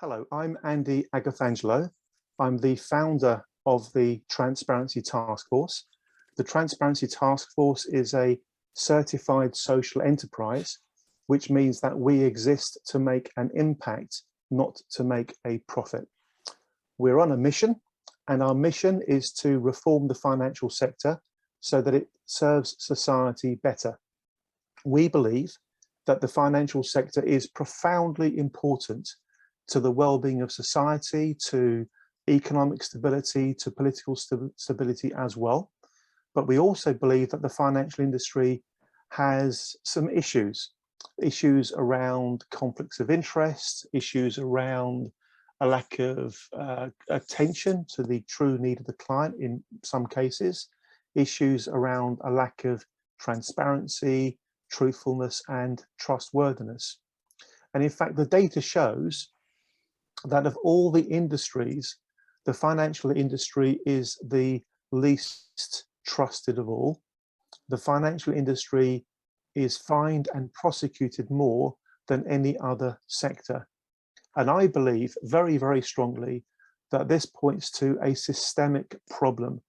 Hello, I'm Andy Agathangelo. I'm the founder of the Transparency Task Force. The Transparency Task Force is a certified social enterprise, which means that we exist to make an impact, not to make a profit. We're on a mission, and our mission is to reform the financial sector so that it serves society better. We believe that the financial sector is profoundly important to the well-being of society, to economic stability, to political stability as well. But we also believe that the financial industry has some issues around conflicts of interest, issues around a lack of attention to the true need of the client in some cases, issues around a lack of transparency, truthfulness, and trustworthiness. And in fact, the data shows that of all the industries, the financial industry is the least trusted of all. The financial industry is fined and prosecuted more than any other sector. And I believe very, very strongly that this points to a systemic problem.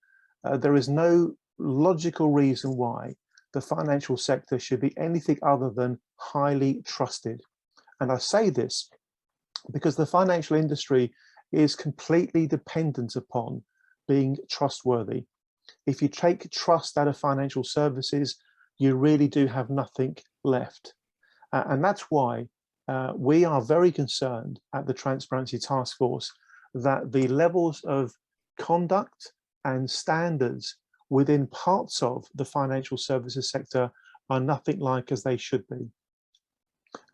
There is no logical reason why the financial sector should be anything other than highly trusted. And I say this because the financial industry is completely dependent upon being trustworthy. If you take trust out of financial services, you really do have nothing left. And that's why we are very concerned at the Transparency Task Force that the levels of conduct and standards within parts of the financial services sector are nothing like as they should be.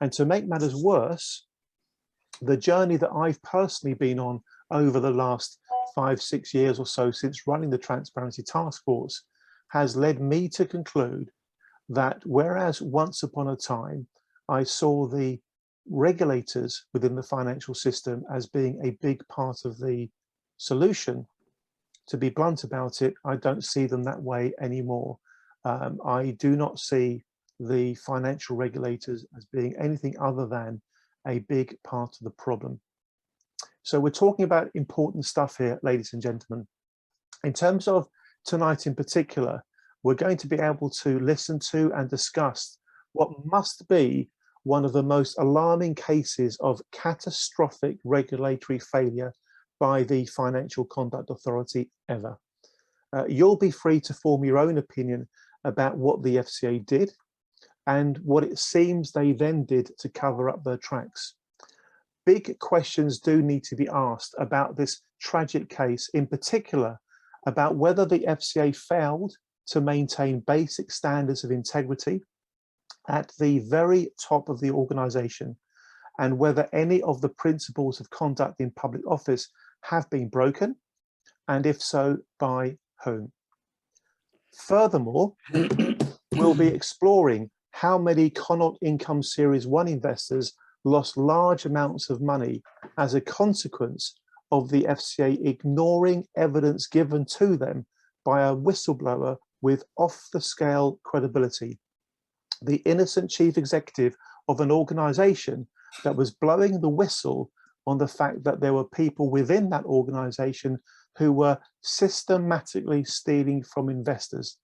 And to make matters worse, the journey that I've personally been on over the last 5-6 years or so since running the Transparency Task Force has led me to conclude that whereas once upon a time I saw the regulators within the financial system as being a big part of the solution, to be blunt about it, I don't see them that way anymore. I do not see the financial regulators as being anything other than a big part of the problem. So we're talking about important stuff here, ladies and gentlemen. In terms of tonight in particular, we're going to be able to listen to and discuss what must be one of the most alarming cases of catastrophic regulatory failure by the Financial Conduct Authority ever. You'll be free to form your own opinion about what the FCA did and what it seems they then did to cover up their tracks. Big questions do need to be asked about this tragic case, in particular about whether the FCA failed to maintain basic standards of integrity at the very top of the organisation, and whether any of the principles of conduct in public office have been broken, and if so, by whom. Furthermore, we'll be exploring how many Connaught Income Series 1 investors lost large amounts of money as a consequence of the FCA ignoring evidence given to them by a whistleblower with off-the-scale credibility. The innocent chief executive of an organisation that was blowing the whistle on the fact that there were people within that organisation who were systematically stealing from investors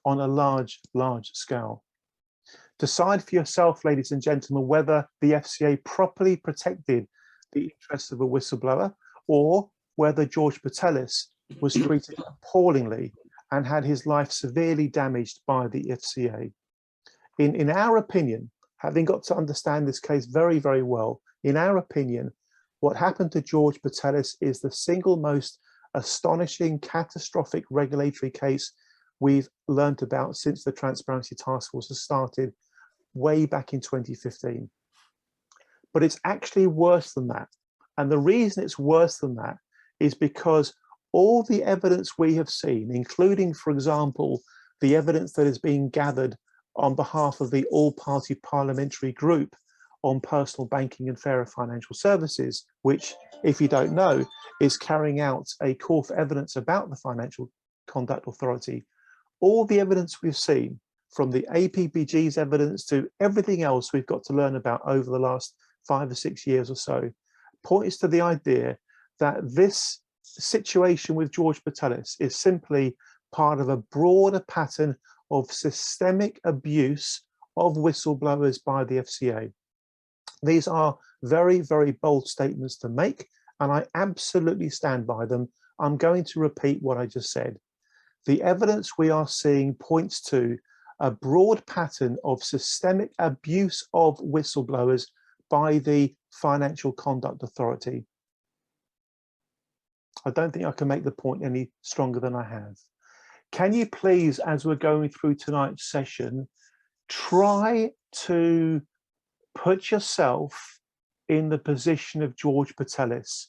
on a large scale. Decide for yourself, ladies and gentlemen, whether the FCA properly protected the interests of a whistleblower or whether George Patellis was treated appallingly and had his life severely damaged by the FCA. In our opinion, having got to understand this case very, very well, in our opinion, what happened to George Patellis is the single most astonishing, catastrophic regulatory case we've learned about since the Transparency Task Force has started way back in 2015. But it's actually worse than that. And the reason it's worse than that is because all the evidence we have seen, including, for example, the evidence that is being gathered on behalf of the all-party parliamentary group on personal banking and fairer financial services, which, if you don't know, is carrying out a call for evidence about the Financial Conduct Authority. All the evidence we've seen, from the APBG's evidence to everything else we've got to learn about over the last 5 or 6 years or so, points to the idea that this situation with George Patellis is simply part of a broader pattern of systemic abuse of whistleblowers by the FCA. These are very, very bold statements to make, and I absolutely stand by them. I'm going to repeat what I just said. The evidence we are seeing points to a broad pattern of systemic abuse of whistleblowers by the Financial Conduct Authority. I don't think I can make the point any stronger than I have. Can you please, as we're going through tonight's session, try to put yourself in the position of George Patellis.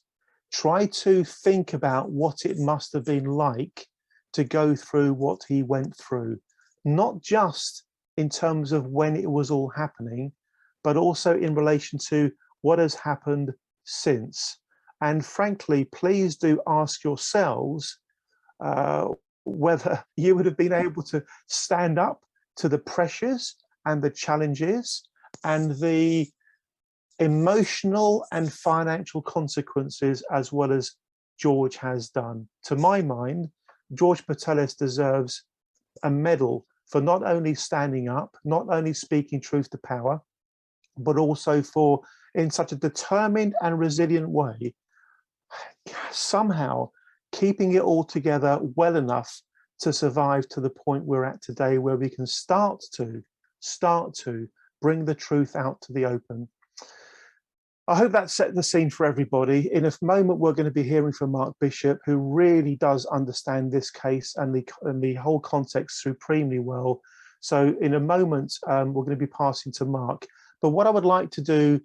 Try to think about what it must have been like to go through what he went through, not just in terms of when it was all happening, but also in relation to what has happened since. And frankly, please do ask yourselves whether you would have been able to stand up to the pressures and the challenges and the emotional and financial consequences, as well as George has done. To my mind, George Patellis deserves a medal for not only standing up, not only speaking truth to power, but also for, in such a determined and resilient way, somehow keeping it all together well enough to survive to the point we're at today, where we can start to bring the truth out to the open. I hope that set the scene for everybody. In a moment, we're going to be hearing from Mark Bishop, who really does understand this case and the whole context supremely well. So in a moment, we're going to be passing to Mark. But what I would like to do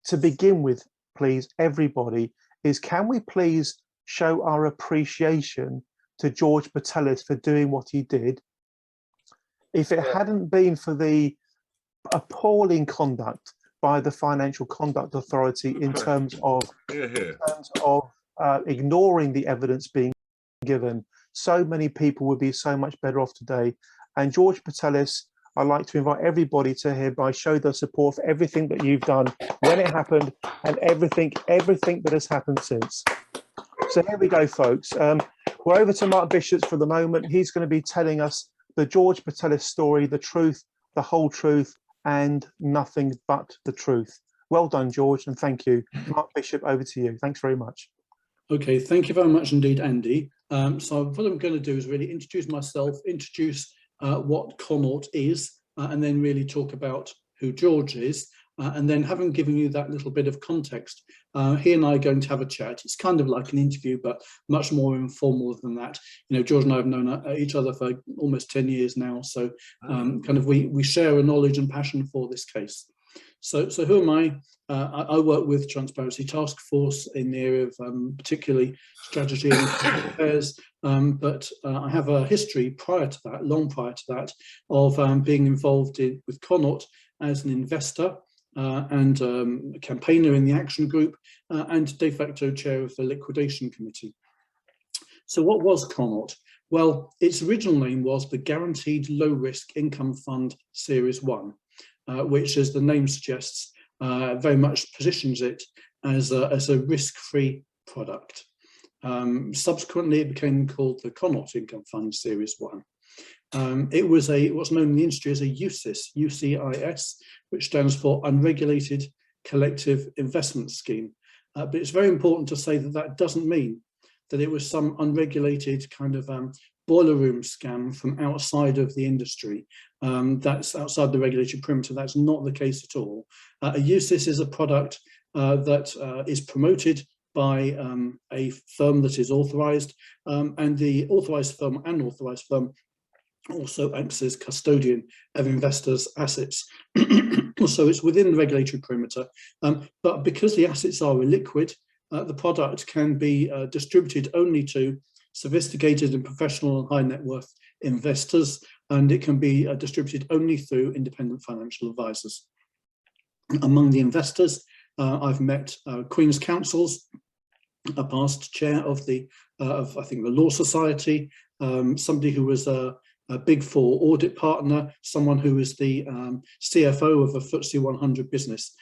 to begin with, please, everybody, is can we please show our appreciation to George Patellis for doing what he did? If it hadn't been for the appalling conduct by the Financial Conduct Authority in terms of ignoring the evidence being given, so many people would be so much better off today. And George Patellis, I'd like to invite everybody to hereby show their support for everything that you've done when it happened and everything that has happened since. So here we go, folks. We're over to Mark Bishop for the moment. He's going to be telling us the George Patellis story, the truth, the whole truth, and nothing but the truth. Well done, George, and thank you. Mark Bishop, over to you. Thanks very much. Okay, thank you very much indeed, Andy. So what I'm going to do is really introduce myself, introduce what Connaught is, and then really talk about who George is. And then, having given you that little bit of context, he and I are going to have a chat. It's kind of like an interview, but much more informal than that. You know, George and I have known each other for almost 10 years now, so kind of we share a knowledge and passion for this case. So who am I? I work with Transparency Task Force in the area of particularly strategy and affairs, but I have a history prior to that, long prior to that, of being involved with Connaught as an investor. And a campaigner in the action group and de facto chair of the liquidation committee. So what was Connaught? Well, its original name was the Guaranteed Low Risk Income Fund Series 1, which, as the name suggests, very much positions it as a risk-free product. Subsequently, it became called the Connaught Income Fund Series 1. It was what's known in the industry as a UCIS, UCIS, which stands for Unregulated Collective Investment Scheme. But it's very important to say that that doesn't mean that it was some unregulated kind of boiler room scam from outside of the industry. That's outside the regulatory perimeter. That's not the case at all. A UCIS is a product that is promoted by a firm that is authorized, and the authorized firm also acts as custodian of investors' assets. So it's within the regulatory perimeter, but because the assets are illiquid, the product can be distributed only to sophisticated and professional and high net worth investors, and it can be distributed only through independent financial advisors. Among the investors, I've met Queen's Counsels, a past chair of I think the Law Society, somebody who was a Big Four audit partner, someone who was the CFO of a FTSE 100 business.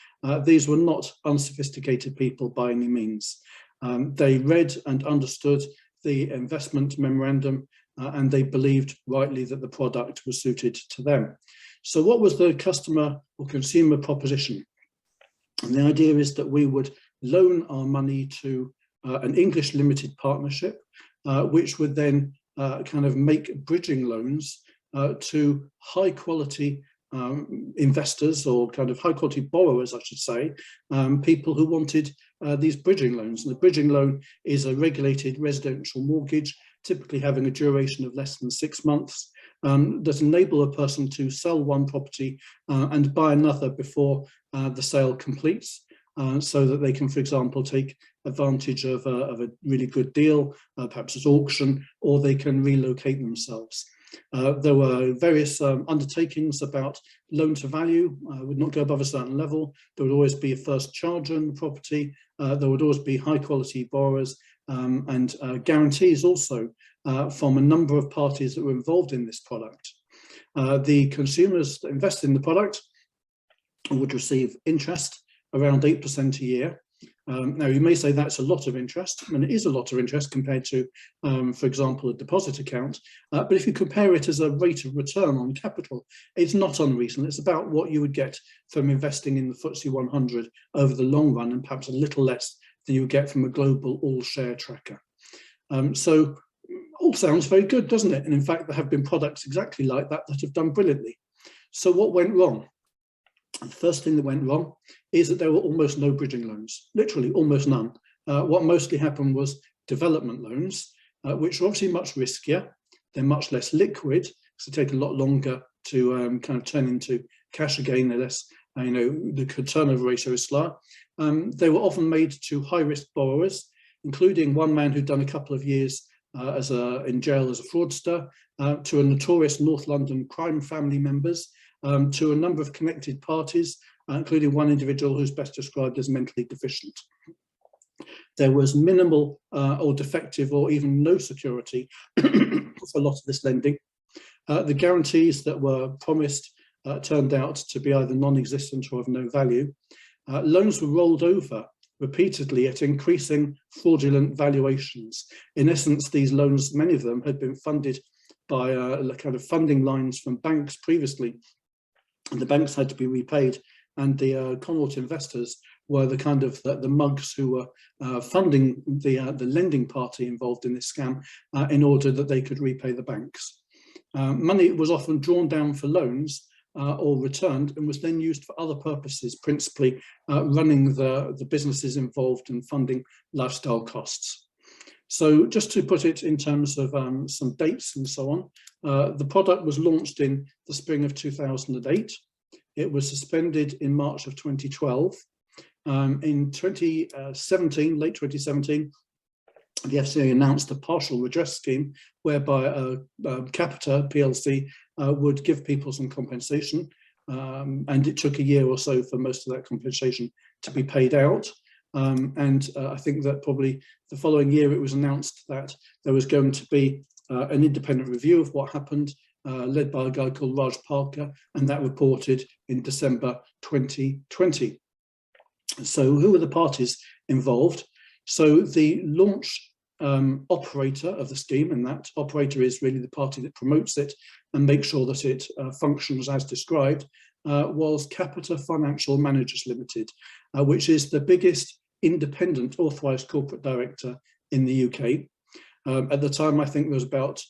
these were not unsophisticated people by any means. They read and understood the investment memorandum, and they believed rightly that the product was suited to them. So what was the customer or consumer proposition? And the idea is that we would loan our money to an English limited partnership, which would then kind of make bridging loans to high quality investors, or kind of high quality borrowers, I should say, people who wanted these bridging loans. And the bridging loan is a regulated residential mortgage, typically having a duration of less than 6 months, that enable a person to sell one property and buy another before the sale completes, so that they can, for example, take advantage of a really good deal, perhaps at auction, or they can relocate themselves. There were various undertakings about loan to value, would not go above a certain level. There would always be a first charge on the property. There would always be high quality borrowers, and guarantees also from a number of parties that were involved in this product. The consumers that invested in the product would receive interest around 8% a year. Now, you may say that's a lot of interest, and it is a lot of interest compared to, for example, a deposit account. But if you compare it as a rate of return on capital, it's not unreasonable. It's about what you would get from investing in the FTSE 100 over the long run, and perhaps a little less than you would get from a global all-share tracker. So all sounds very good, doesn't it? And in fact, there have been products exactly like that that have done brilliantly. So what went wrong? The first thing that went wrong is that there were almost no bridging loans, literally almost none. What mostly happened was development loans, which are obviously much riskier. They're much less liquid, so they take a lot longer to kind of turn into cash again. They're less, the turnover ratio is slower. They were often made to high-risk borrowers, including one man who'd done a couple of years in jail as a fraudster, to a notorious North London crime family members, to a number of connected parties, including one individual who's best described as mentally deficient. There was minimal or defective or even no security for a lot of this lending. The guarantees that were promised turned out to be either non-existent or of no value. Loans were rolled over repeatedly at increasing fraudulent valuations. In essence, these loans, many of them had been funded by kind of funding lines from banks previously, and the banks had to be repaid, and the Connaught investors were the kind of the mugs who were funding the lending party involved in this scam in order that they could repay the banks. Money was often drawn down for loans or returned, and was then used for other purposes, principally running the businesses involved and funding lifestyle costs. So just to put it in terms of some dates and so on, the product was launched in the spring of 2008. It was suspended in March of 2012. In 2017, late 2017, the FCA announced a partial redress scheme whereby Capita PLC would give people some compensation, and it took a year or so for most of that compensation to be paid out. And I think that probably the following year it was announced that there was going to be an independent review of what happened, led by a guy called Raj Parker, and that reported in December 2020. So who were the parties involved? So the launch operator of the scheme, and that operator is really the party that promotes it and makes sure that it functions as described, was Capita Financial Managers Limited, which is the biggest independent authorised corporate director in the UK. At the time, I think there was about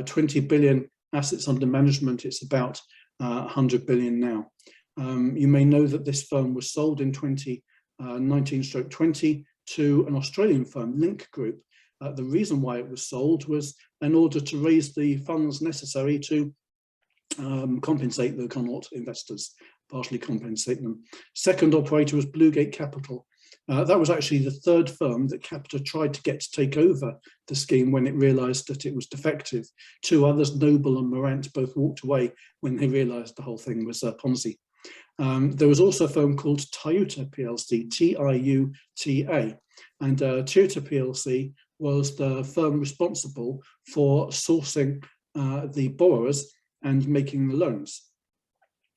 20 billion assets under management. It's about 100 billion now. You may know that this firm was sold in 2019/20 to an Australian firm, Link Group. The reason why it was sold was in order to raise the funds necessary to compensate the Connaught investors, partially compensate them. Second operator was Bluegate Capital. That was actually the third firm that Capita tried to get to take over the scheme when it realised that it was defective. Two others, Noble and Morant, both walked away when they realised the whole thing was a Ponzi. There was also a firm called Tiuta PLC, T-I-U-T-A, and Tiuta PLC was the firm responsible for sourcing the borrowers and making the loans.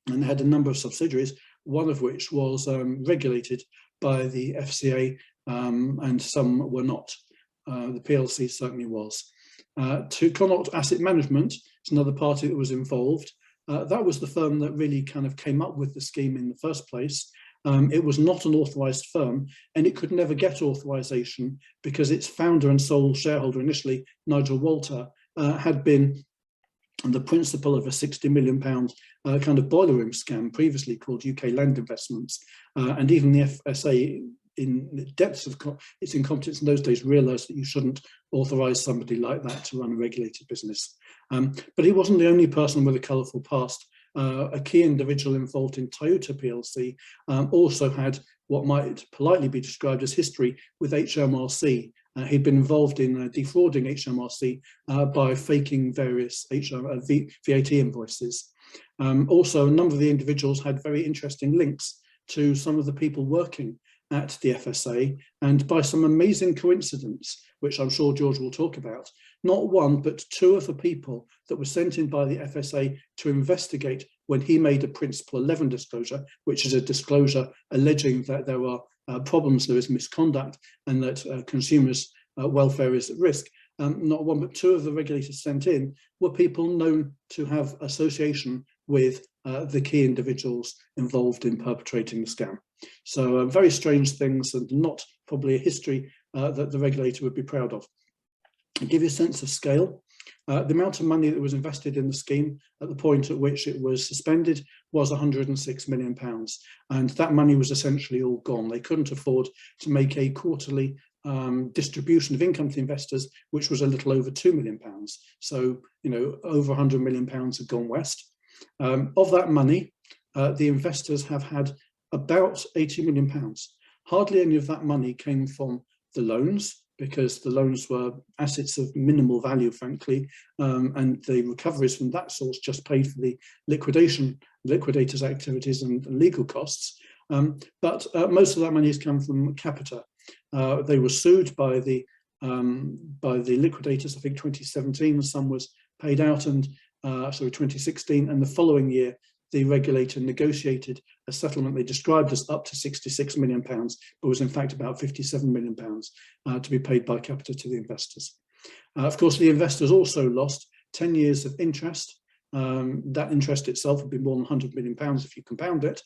And they had a number of subsidiaries, one of which was regulated by the FCA and some were not. The PLC certainly was. To Connaught Asset Management is another party that was involved. That was the firm that really kind of came up with the scheme in the first place. It was not an authorised firm, and it could never get authorisation because its founder and sole shareholder initially, Nigel Walter, had been the principal of a £60 million kind of boiler room scam previously called UK Land Investments. And even the FSA, in the depths of its incompetence in those days, realised that you shouldn't authorise somebody like that to run a regulated business. But he wasn't the only person with a colourful past. A key individual involved in Toyota PLC also had what might politely be described as history with HMRC. He'd been involved in defrauding HMRC by faking various VAT invoices. Also, a number of the individuals had very interesting links to some of the people working at the FSA, and by some amazing coincidence, which I'm sure George will talk about, not one but two of the people that were sent in by the FSA to investigate when he made a Principle 11 disclosure, which is a disclosure alleging that there are problems, there is misconduct, and that consumers' welfare is at risk. Not one but two of the regulators sent in were people known to have association with the key individuals involved in perpetrating the scam. So very strange things, and not probably a history that the regulator would be proud of. To give you a sense of scale, the amount of money that was invested in the scheme at the point at which it was suspended was £106 million. And that money was essentially all gone. They couldn't afford to make a quarterly distribution of income to investors, which was a little over £2 million. So, you know, over £100 million had gone west. Of that money, the investors have had about £80 million. Hardly any of that money came from the loans, because the loans were assets of minimal value, frankly, and the recoveries from that source just paid for the liquidators' activities and legal costs. But most of that money has come from Capita. They were sued by the liquidators, I think 2017, some was paid out, and 2016, and the following year, the regulator negotiated a settlement they described as up to £66 million, but was in fact about £57 million to be paid by Capita to the investors. Of course, the investors also lost 10 years of interest. That interest itself would be more than £100 million if you compound it.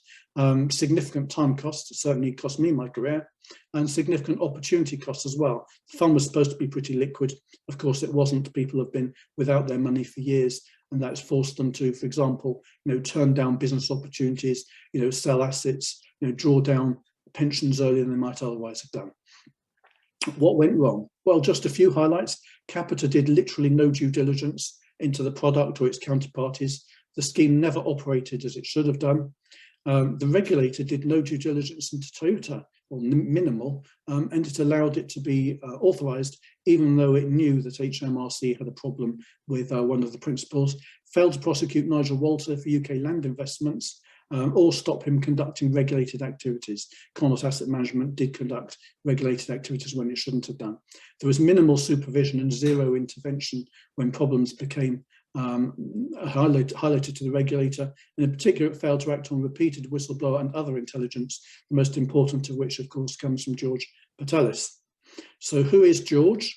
Significant time costs, it certainly cost me my career, and significant opportunity costs as well. The fund was supposed to be pretty liquid. Of course, it wasn't. People have been without their money for years, and that's forced them to, for example, turn down business opportunities, sell assets, draw down pensions earlier than they might otherwise have done. What went wrong? Well, just a few highlights. Capita did literally no due diligence into the product or its counterparties. The scheme never operated as it should have done. The regulator did no due diligence into Toyota, or minimal, and it allowed it to be authorised, even though it knew that HMRC had a problem with one of the principals, failed to prosecute Nigel Walter for UK Land Investments, or stop him conducting regulated activities. Connaught Asset Management did conduct regulated activities when it shouldn't have done. There was minimal supervision and zero intervention when problems became highlighted to the regulator, and in particular it failed to act on repeated whistleblower and other intelligence, the most important of which of course comes from George Patellis. So who is George?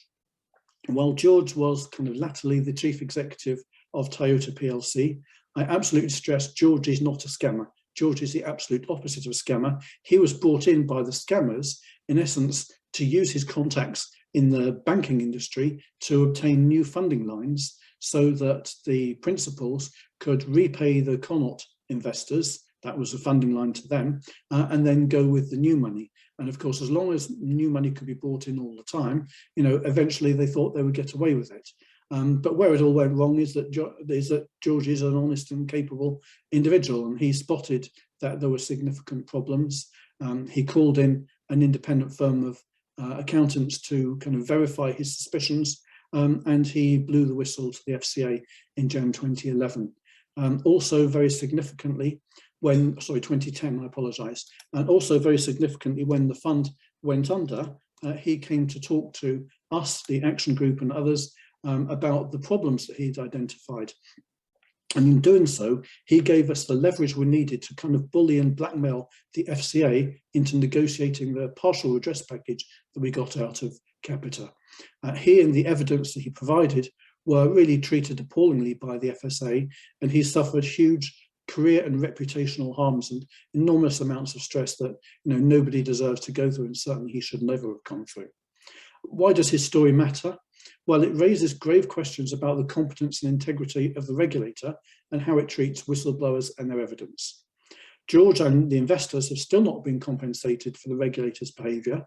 Well, George was kind of latterly the chief executive of Toyota PLC. I absolutely stress George is not a scammer. George is the absolute opposite of a scammer. He was brought in by the scammers, in essence, to use his contacts in the banking industry to obtain new funding lines so that the principals could repay the Connaught investors, that was a funding line to them, and then go with the new money. And of course, as long as new money could be brought in all the time, eventually they thought they would get away with it. But where it all went wrong is that George is an honest and capable individual, and he spotted that there were significant problems. He called in an independent firm of accountants to kind of verify his suspicions, and he blew the whistle to the FCA in Jan 2011. Also very significantly, 2010, I apologise, and also very significantly when the fund went under, he came to talk to us, the Action Group and others, about the problems that he'd identified. And in doing so, he gave us the leverage we needed to kind of bully and blackmail the FCA into negotiating the partial redress package that we got out of Capita. He and the evidence that he provided were really treated appallingly by the FSA, and he suffered huge career and reputational harms and enormous amounts of stress that nobody deserves to go through, and certainly he should never have gone through. Why does his story matter? Well, it raises grave questions about the competence and integrity of the regulator and how it treats whistleblowers and their evidence. George and the investors have still not been compensated for the regulator's behaviour.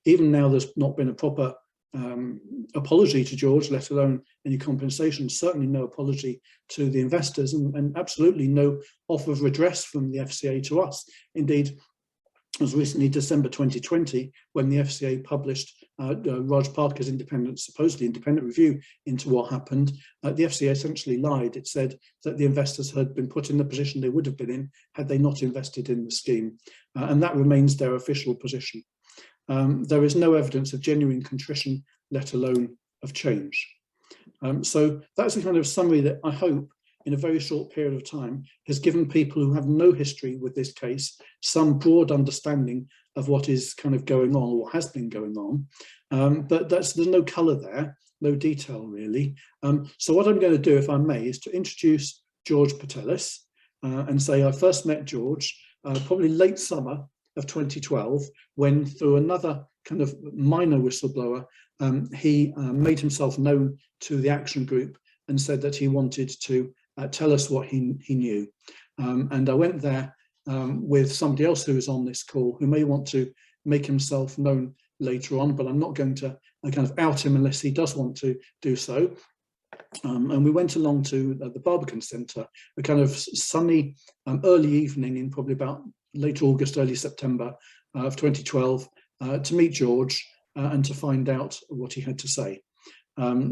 Even now, there's not been a proper apology to George, let alone any compensation, certainly no apology to the investors, and absolutely no offer of redress from the FCA to us. Indeed, it was recently December 2020 when the FCA published Raj Parker's supposedly independent review into what happened. The FCA essentially lied. It said that the investors had been put in the position they would have been in had they not invested in the scheme, and that remains their official position. There is no evidence of genuine contrition, let alone of change. So that's the kind of summary that I hope in a very short period of time has given people who have no history with this case some broad understanding of what is kind of going on, or what has been going on. But there's no colour there, no detail really. So what I'm going to do, if I may, is to introduce George Patellis and say I first met George probably late summer of 2012, when through another kind of minor whistleblower, he made himself known to the action group and said that he wanted to tell us what he knew. And I went there with somebody else who is on this call who may want to make himself known later on, but I'm not going to kind of out him unless he does want to do so. And we went along to the Barbican Centre, a kind of sunny early evening in probably about late August, early September of 2012, to meet George and to find out what he had to say.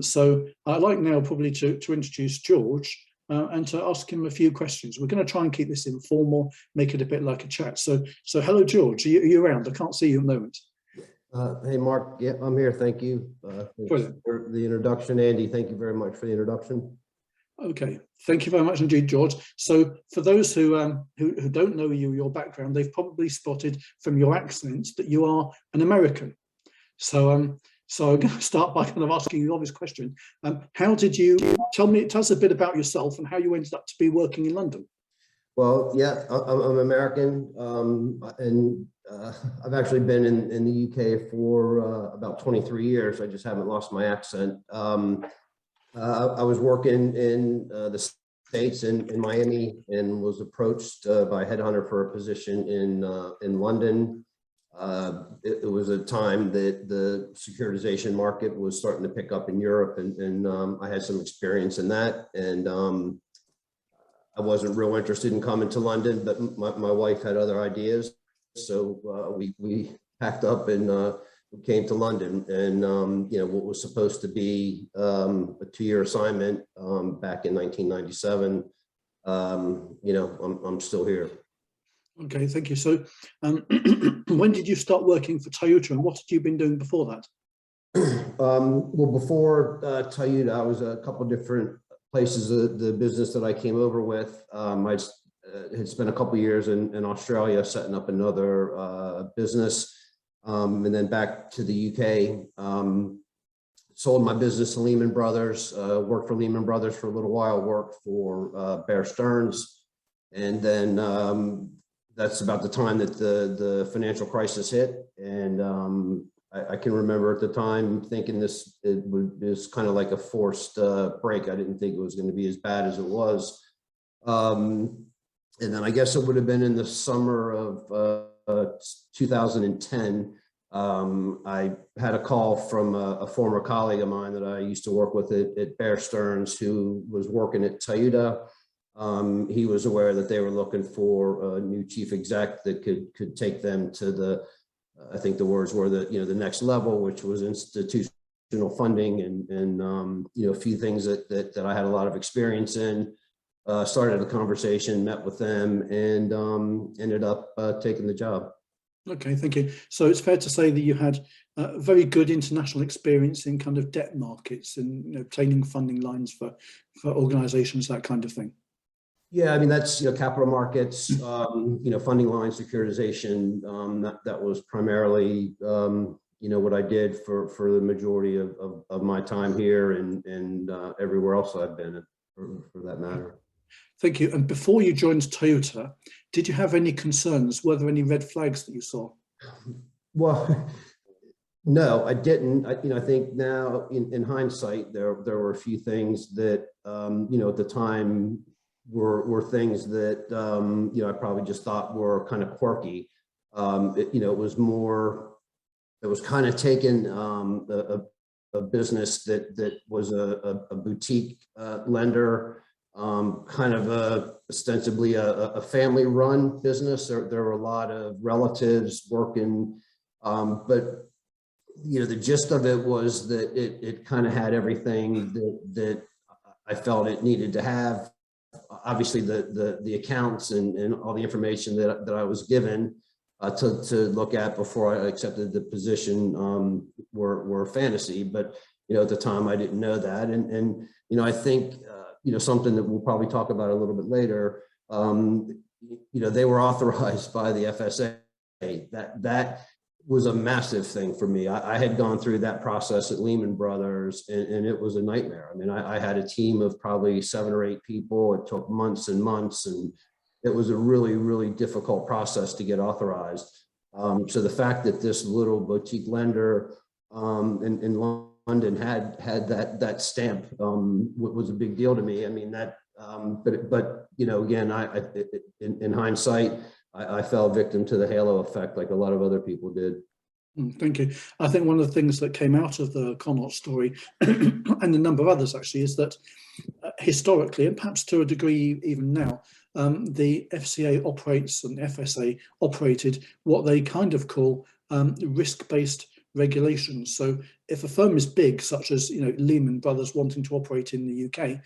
So I'd like now probably to introduce George and to ask him a few questions. We're going to try and keep this informal, make it a bit like a chat. So hello, George. Are you around? I can't see you at the moment. Hey, Mark. Yeah, I'm here. Thank you for the introduction. Andy, thank you very much for the introduction. Okay, thank you very much indeed, George. So for those who don't know you, your background, they've probably spotted from your accent that you are an American. So I'm going to start by kind of asking you the obvious question. How did you, tell us a bit about yourself and how you ended up to be working in London? Well, yeah, I'm American, and I've actually been in the UK for about 23 years. I just haven't lost my accent. I was working in the States in Miami and was approached by a headhunter for a position in London. It was a time that the securitization market was starting to pick up in Europe, and I had some experience in that. And I wasn't real interested in coming to London, but my wife had other ideas. So we packed up and came to London, and what was supposed to be a 2-year assignment back in 1997. I'm still here. Okay, thank you. So when did you start working for Toyota, and what had you been doing before that? Well, before Toyota, I was a couple different places. The business that I came over with, I had spent a couple years in Australia setting up another business. And then back to the UK, sold my business to Lehman Brothers, worked for Lehman Brothers for a little while, worked for Bear Stearns. And then that's about the time that the financial crisis hit. And I can remember at the time thinking it was kind of like a forced break. I didn't think it was going to be as bad as it was. And then I guess it would have been in the summer of 2010, I had a call from a former colleague of mine that I used to work with at Bear Stearns, who was working at Toyota. He was aware that they were looking for a new chief exec that could take them to the, I think the words were the next level, which was institutional funding and a few things that I had a lot of experience in. Started a conversation, met with them, and ended up taking the job. Okay, thank you. So it's fair to say that you had very good international experience in kind of debt markets and obtaining funding lines for organisations, that kind of thing. Yeah, I mean, that's, capital markets, funding line securitization. That was primarily, what I did for the majority of my time here and everywhere else I've been for that matter. Thank you. And before you joined Toyota, did you have any concerns? Were there any red flags that you saw? Well, no, I didn't. I think now in hindsight, there were a few things that, at the time were things that, I probably just thought were kind of quirky. It was kind of taken a business that was a boutique lender, kind of ostensibly a family run business. There were a lot of relatives working, but the gist of it was that it kind of had everything that I felt it needed to have. Obviously, the accounts and all the information that I was given to look at before I accepted the position were fantasy. But at the time I didn't know that, and I think something that we'll probably talk about a little bit later. They were authorized by the FSA. That was a massive thing for me. I had gone through that process at Lehman Brothers, and it was a nightmare. I mean, I had a team of probably 7 or 8 people. It took months and months, and it was a really, really difficult process to get authorized. So the fact that this little boutique lender in London had that stamp was a big deal to me. I mean, that, but again, in hindsight, I fell victim to the halo effect like a lot of other people did. Thank you. I think one of the things that came out of the Connaught story, and a number of others actually, is that historically, and perhaps to a degree even now, the FCA operates and FSA operated what they kind of call risk-based regulations. So if a firm is big, such as Lehman Brothers wanting to operate in the UK,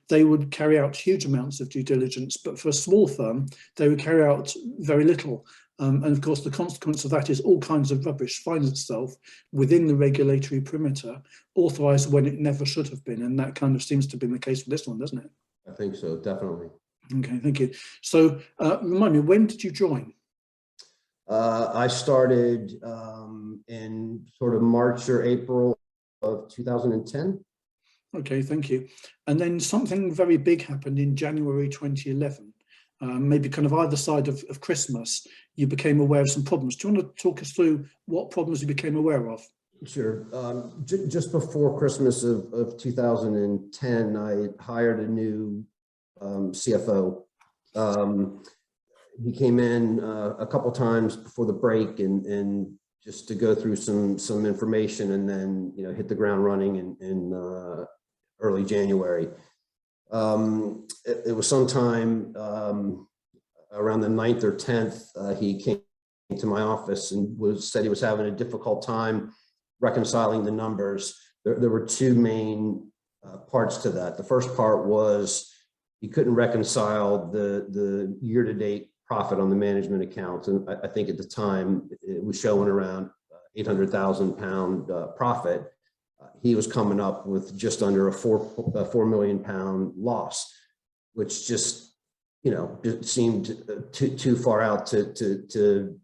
they would carry out huge amounts of due diligence, but for a small firm, they would carry out very little. And of course, the consequence of that is all kinds of rubbish finds itself within the regulatory perimeter, authorized when it never should have been. And that kind of seems to have been the case for this one, doesn't it? I think so, definitely. Okay, thank you. So remind me, when did you join? I started in sort of March or April of 2010. Okay, thank you. And then something very big happened in January 2011. Maybe kind of either side of Christmas, you became aware of some problems. Do you want to talk us through what problems you became aware of? Sure. Just before Christmas of 2010, I hired a new CFO. He came in a couple times before the break and just to go through some information, and then hit the ground running in early January. It was sometime around the 9th or 10th, he came to my office and said he was having a difficult time reconciling the numbers. There were 2 main parts to that. The first part was he couldn't reconcile the year-to-date profit on the management accounts, and I think at the time it was showing around £800,000 profit. He was coming up with just under a £4 million loss, which just it seemed too far out to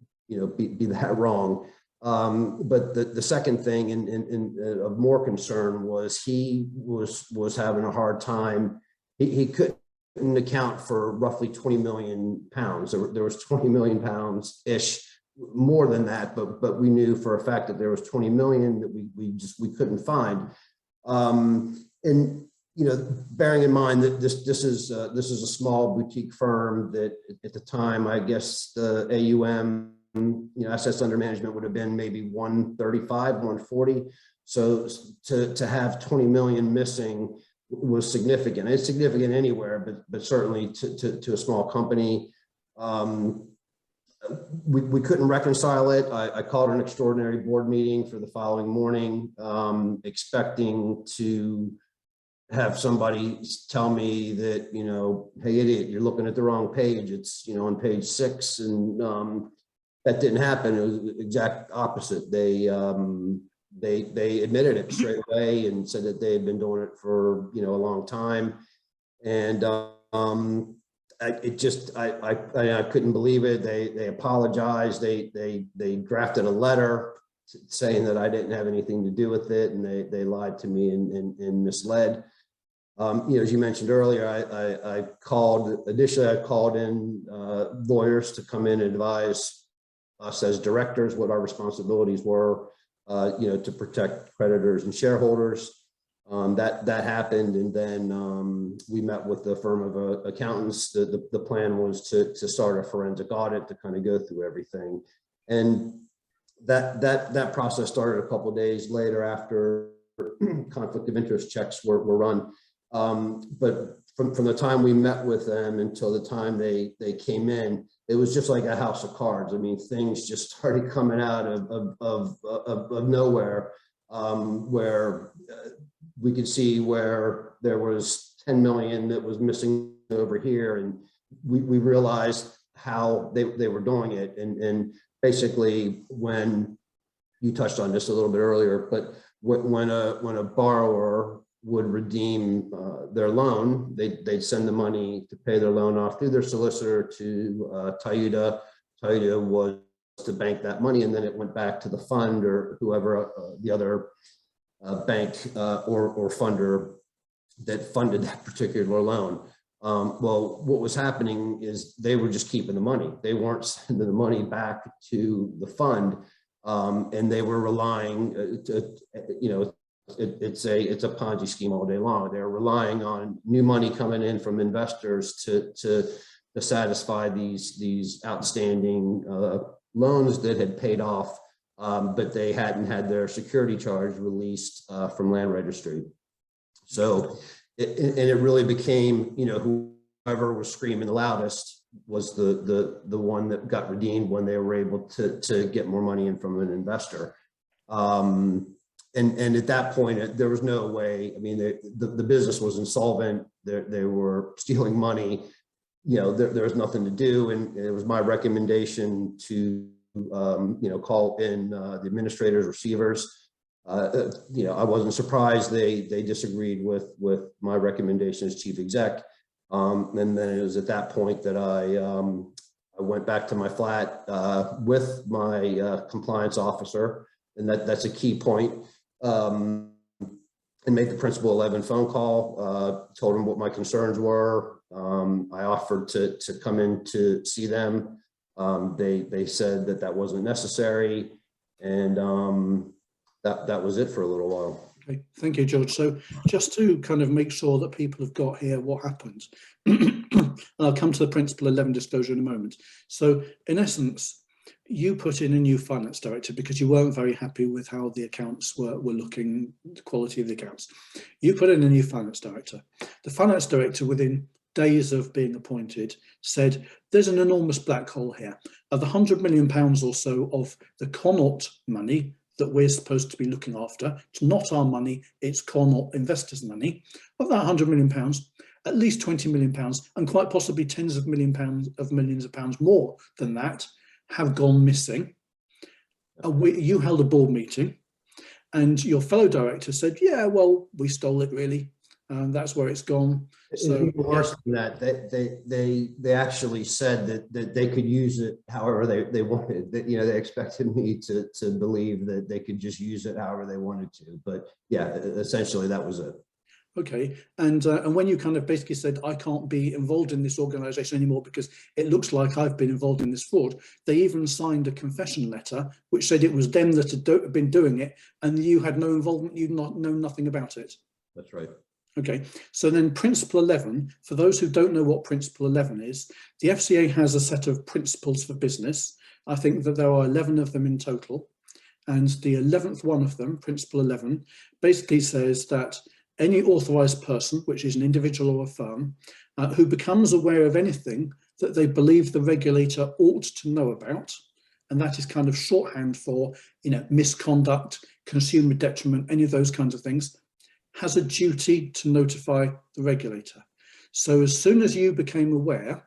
be that wrong. But the second thing and of more concern was he was having a hard time. He couldn't account for roughly 20 million pounds. There was 20 million pounds ish, more than that, but we knew for a fact that there was 20 million that we couldn't find. And bearing in mind that this is a small boutique firm that at the time, I guess the AUM, assets under management would have been maybe 135, 140. So to have 20 million missing was significant. It's significant anywhere, but certainly to a small company. We couldn't reconcile it. I called an extraordinary board meeting for the following morning, expecting to have somebody tell me that, hey, idiot, you're looking at the wrong page. It's, on page 6. And that didn't happen. It was the exact opposite. They admitted it straight away and said that they had been doing it for, a long time. And I couldn't believe it. They apologized. They drafted a letter saying that I didn't have anything to do with it, and they lied to me and misled. As you mentioned earlier, I called in lawyers to come in and advise us as directors what our responsibilities were, to protect creditors and shareholders. That happened, and then we met with the firm of accountants. The plan was to start a forensic audit to kind of go through everything, and that process started a couple of days later after conflict of interest checks were run. But from the time we met with them until the time they came in, it was just like a house of cards. I mean, things just started coming out of nowhere, where we could see where there was 10 million that was missing over here, and we realized how they were doing it. And basically, when you touched on this a little bit earlier, but when a borrower would redeem their loan, they'd send the money to pay their loan off through their solicitor to Toyota. Toyota was to bank that money, and then it went back to the fund or whoever the other bank or funder that funded that particular loan. Well, what was happening is they were just keeping the money. They weren't sending the money back to the fund, and they were relying it's a Ponzi scheme all day long. They're relying on new money coming in from investors to satisfy these outstanding loans that had paid off, but they hadn't had their security charge released from land registry. So, it really became, whoever was screaming the loudest was the one that got redeemed when they were able to get more money in from an investor. And at that point, there was no way. I mean, the business was insolvent. They were stealing money. There was nothing to do, and it was my recommendation to call in the administrators, receivers. I wasn't surprised they disagreed with my recommendation as chief exec. And then it was at that point that I went back to my flat with my compliance officer, and that's a key point. And made the principal 11 phone call, told him what my concerns were. I offered to come in to see them. They said that wasn't necessary, and that was it for a little while. Okay, thank you, George. So just to kind of make sure that people have got here what happened, and I'll come to the Principle 11 disclosure in a moment. So in essence, you put in a new finance director because you weren't very happy with how the accounts were looking, the quality of the accounts. You put in a new finance director. The finance director, within days of being appointed, said, there's an enormous black hole here. Of the £100 million or so of the Connaught money that we're supposed to be looking after, it's not our money, it's Connaught investors' money. Of that £100 million, at least £20 million, and quite possibly tens of millions of pounds more than that, have gone missing. You held a board meeting, and your fellow director said, yeah, well, we stole it, really. That's where it's gone. So worse than that, they actually said that they could use it however they wanted. That they expected me to believe that they could just use it however they wanted to. But yeah, essentially that was it. Okay, and when you kind of basically said, I can't be involved in this organization anymore because it looks like I've been involved in this fraud, they even signed a confession letter which said it was them that had been doing it, and you had no involvement, you'd not known nothing about it. That's right. Okay, so then Principle 11, for those who don't know what Principle 11 is, the FCA has a set of principles for business. I think that there are 11 of them in total, and the 11th one of them, Principle 11, basically says that any authorised person, which is an individual or a firm, who becomes aware of anything that they believe the regulator ought to know about, and that is kind of shorthand for, misconduct, consumer detriment, any of those kinds of things, has a duty to notify the regulator. So as soon as you became aware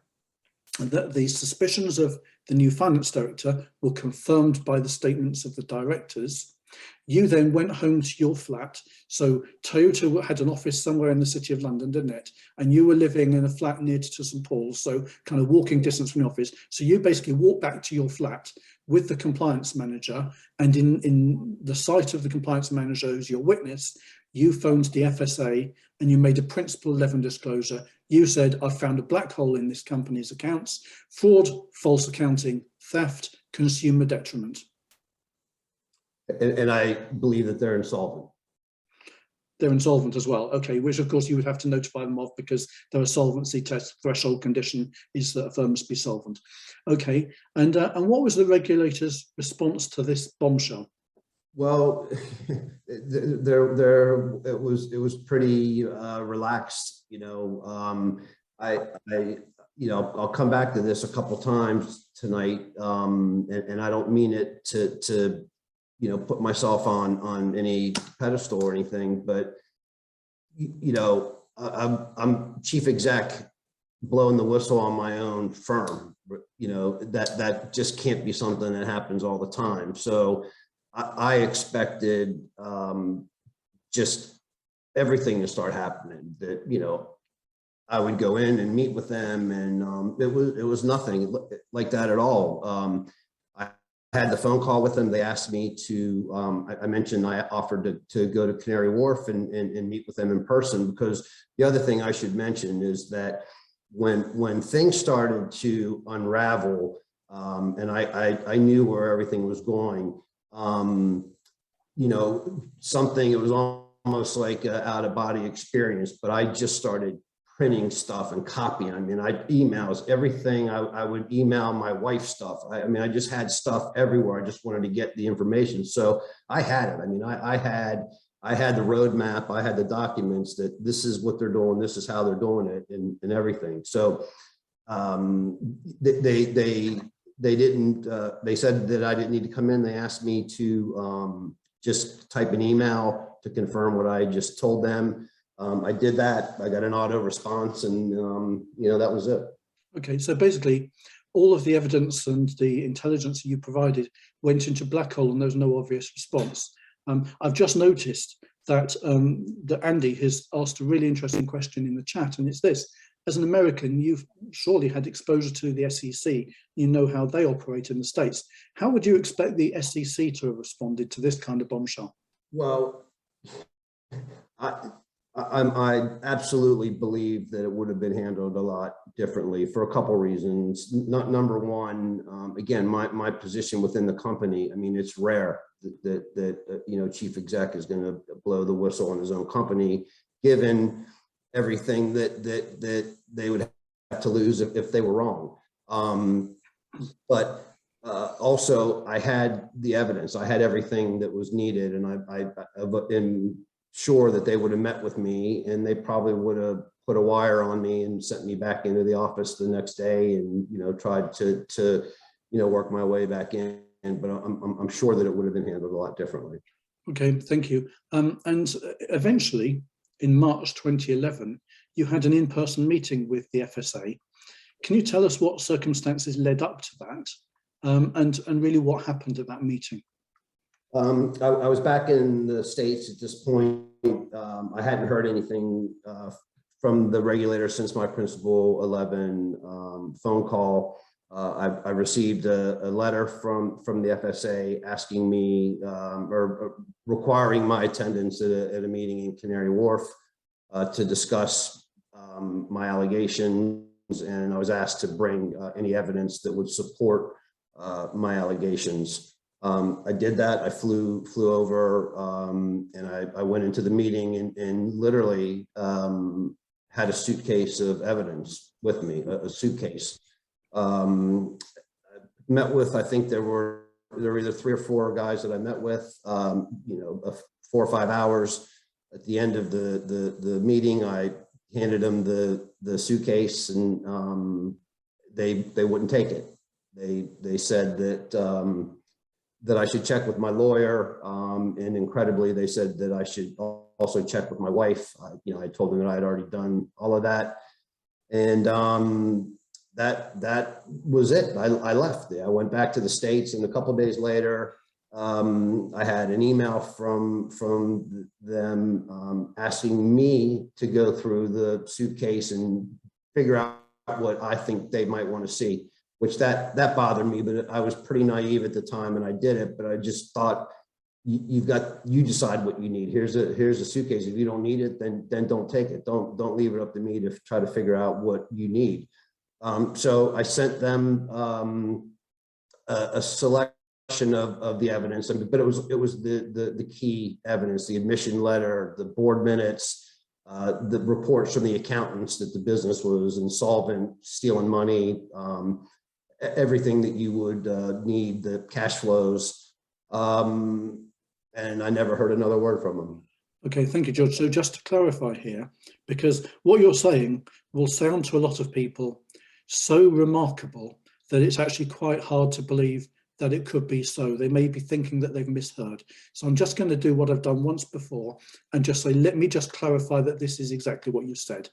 that the suspicions of the new finance director were confirmed by the statements of the directors, You then went home to your flat. So Toyota had an office somewhere in the City of London, didn't it? And you were living in a flat near to St Paul's, so kind of walking distance from the office. So you basically walked back to your flat with the compliance manager, and in the sight of the compliance manager, who's your witness, you phoned the FSA and you made a Principle 11 disclosure. You said, I found a black hole in this company's accounts: fraud, false accounting, theft, consumer detriment. And I believe that they're insolvent. They're insolvent as well. Okay, which of course you would have to notify them of, because their solvency test threshold condition is that a firm must be solvent. Okay, and what was the regulator's response to this bombshell? Well, it was pretty relaxed. You know, I'll come back to this a couple times tonight, and I don't mean it to put myself on any pedestal or anything, but I'm chief exec blowing the whistle on my own firm. That just can't be something that happens all the time. So I expected just everything to start happening. That I would go in and meet with them, and it was nothing like that at all. I had the phone call with them. They asked me to, I mentioned I offered to go to Canary Wharf and meet with them in person, because the other thing I should mention is that when things started to unravel, and I knew where everything was going, it was almost like an out-of-body experience, but I just started printing stuff and copying. I mean, emails, everything. I would email my wife stuff. I just had stuff everywhere. I just wanted to get the information. So I had it. I mean, I had the roadmap. I had the documents that this is what they're doing. This is how they're doing it, and everything. So they didn't, they said that I didn't need to come in. They asked me to just type an email to confirm what I just told them. I did that. I got an auto response, and that was it. Okay, so basically, all of the evidence and the intelligence that you provided went into black hole, and there was no obvious response. I've just noticed that that Andy has asked a really interesting question in the chat, and it's this: as an American, you've surely had exposure to the SEC. You know how they operate in the States. How would you expect the SEC to have responded to this kind of bombshell? Well, I absolutely believe that it would have been handled a lot differently for a couple of reasons. Number one, again, my position within the company. I mean, it's rare that chief exec is going to blow the whistle on his own company, given everything that they would have to lose if they were wrong. But also, I had the evidence. I had everything that was needed, and I'm sure that they would have met with me, and they probably would have put a wire on me and sent me back into the office the next day, and tried to work my way back in. But I'm sure that it would have been handled a lot differently. Okay, thank you. And eventually, in March 2011, you had an in-person meeting with the FSA. Can you tell us what circumstances led up to that, and really what happened at that meeting? I was back in the States at this point. I hadn't heard anything from the regulator since my Principle 11 phone call. I received a letter from the FSA asking me or requiring my attendance at a meeting in Canary Wharf to discuss my allegations, and I was asked to bring any evidence that would support my allegations. I did that. I flew over, and I went into the meeting and literally had a suitcase of evidence with me, a suitcase. Met with, I think there were either 3 or 4 guys that I met with, 4 or 5 hours. At the end of the meeting, I handed them the suitcase, and they wouldn't take it. They said that I should check with my lawyer, and incredibly, they said that I should also check with my wife. I told them that I had already done all of that, and that was it. I left. I went back to the States, and a couple of days later, I had an email from them asking me to go through the suitcase and figure out what I think they might want to see, which that bothered me, but I was pretty naive at the time and I did it, but I just thought, you decide what you need. Here's a suitcase. If you don't need it, then don't take it. Don't leave it up to me to try to figure out what you need. So I sent them a selection of the evidence, but it was the key evidence: the admission letter, the board minutes, the reports from the accountants that the business was insolvent, stealing money, everything that you would need, the cash flows. And I never heard another word from them. Okay, thank you, George. So just to clarify here, because what you're saying will sound to a lot of people so remarkable that it's actually quite hard to believe that it could be so. They may be thinking that they've misheard. So I'm just going to do what I've done once before and just say, let me just clarify that this is exactly what you said.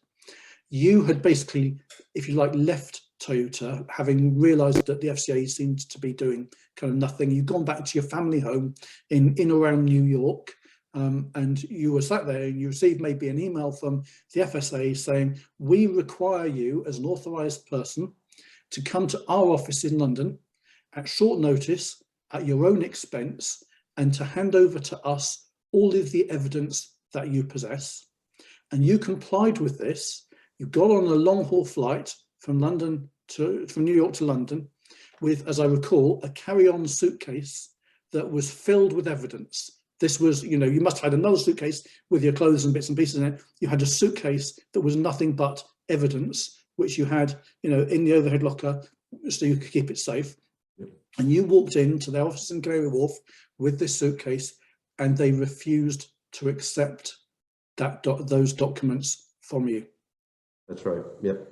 You had basically, if you like, left Toyota, having realized that the FCA seemed to be doing kind of nothing. You'd gone back to your family home in around New York, and you were sat there and you received maybe an email from the FSA saying, we require you as an authorized person to come to our office in London at short notice, at your own expense, and to hand over to us all of the evidence that you possess. And you complied with this. You got on a long haul flight from New York to London with, as I recall, a carry-on suitcase that was filled with evidence. This was, you must have had another suitcase with your clothes and bits and pieces in it. You had a suitcase that was nothing but evidence, which you had, in the overhead locker so you could keep it safe. Yep. And you walked into their office in Canary Wharf with this suitcase, and they refused to accept those documents from you. That's right. Yep.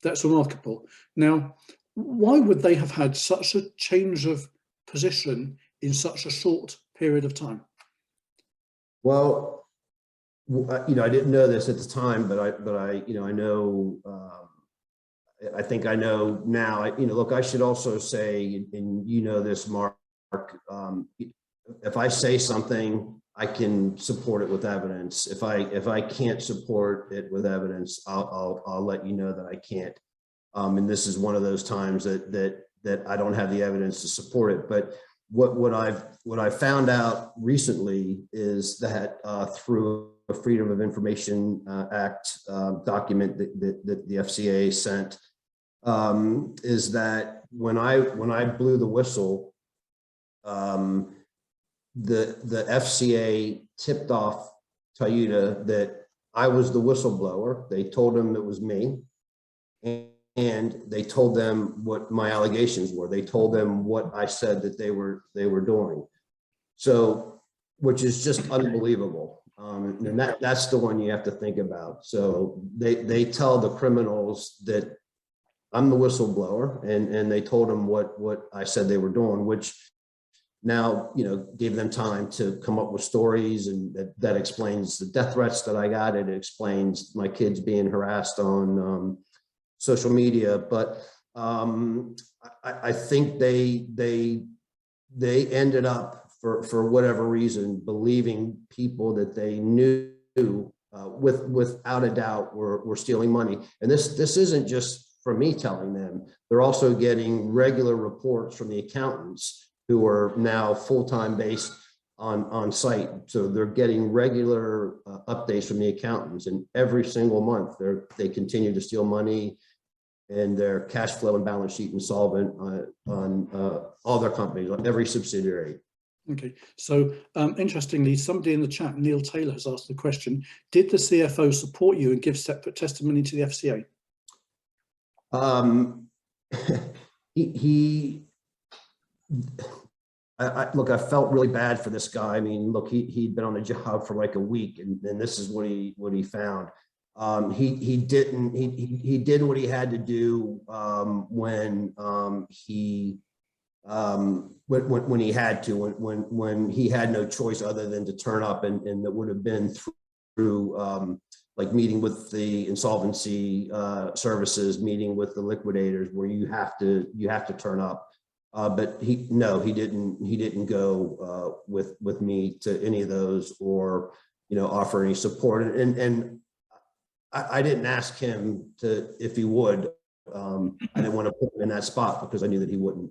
That's remarkable. Now, why would they have had such a change of position in such a short period of time? Well, I didn't know this at the time, but I know. I think I know now. Look, I should also say, and this, Mark. If I say something, I can support it with evidence. If I can't support it with evidence, I'll let you know that I can't. And this is one of those times that I don't have the evidence to support it. But what I've found out recently is that through a Freedom of Information Act document that the FCA sent, is that when I blew the whistle, the FCA tipped off Toyota that I was the whistleblower. They told him it was me, and they told them what my allegations were. They told them what I said that they were doing. So, which is just unbelievable. And that's the one you have to think about. So they tell the criminals that I'm the whistleblower, and they told them what I said they were doing, which now, gave them time to come up with stories, and that explains the death threats that I got. It explains my kids being harassed on social media. But I think they ended up, for whatever reason, believing people that they knew without a doubt were stealing money. And this isn't just for me telling them. They're also getting regular reports from the accountants, who are now full-time based on site. So they're getting regular updates from the accountants, and every single month they continue to steal money, and their cash flow and balance sheet insolvent on all their companies, on every subsidiary. Okay, so interestingly, somebody in the chat, Neil Taylor, has asked the question: did the CFO support you and give separate testimony to the FCA? Look, I felt really bad for this guy. I mean, look, he'd been on the job for like a week, and this is what he found. He did what he had to do when he had to, when he had no choice other than to turn up, and that would have been through like meeting with the insolvency services, meeting with the liquidators, where you have to turn up. But he didn't go with me to any of those, or offer any support. And I didn't ask him if he would. I didn't want to put him in that spot because I knew that he wouldn't.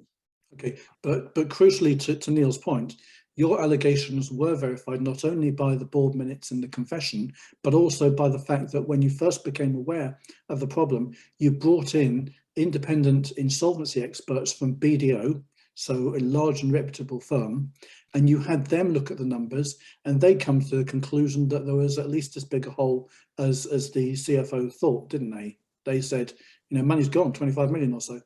Okay, but crucially to Neil's point, your allegations were verified not only by the board minutes and the confession, but also by the fact that when you first became aware of the problem, you brought in independent insolvency experts from BDO, so a large and reputable firm, and you had them look at the numbers, and they come to the conclusion that there was at least as big a hole as the CFO thought, didn't they? They said, money's gone, 25 million or so.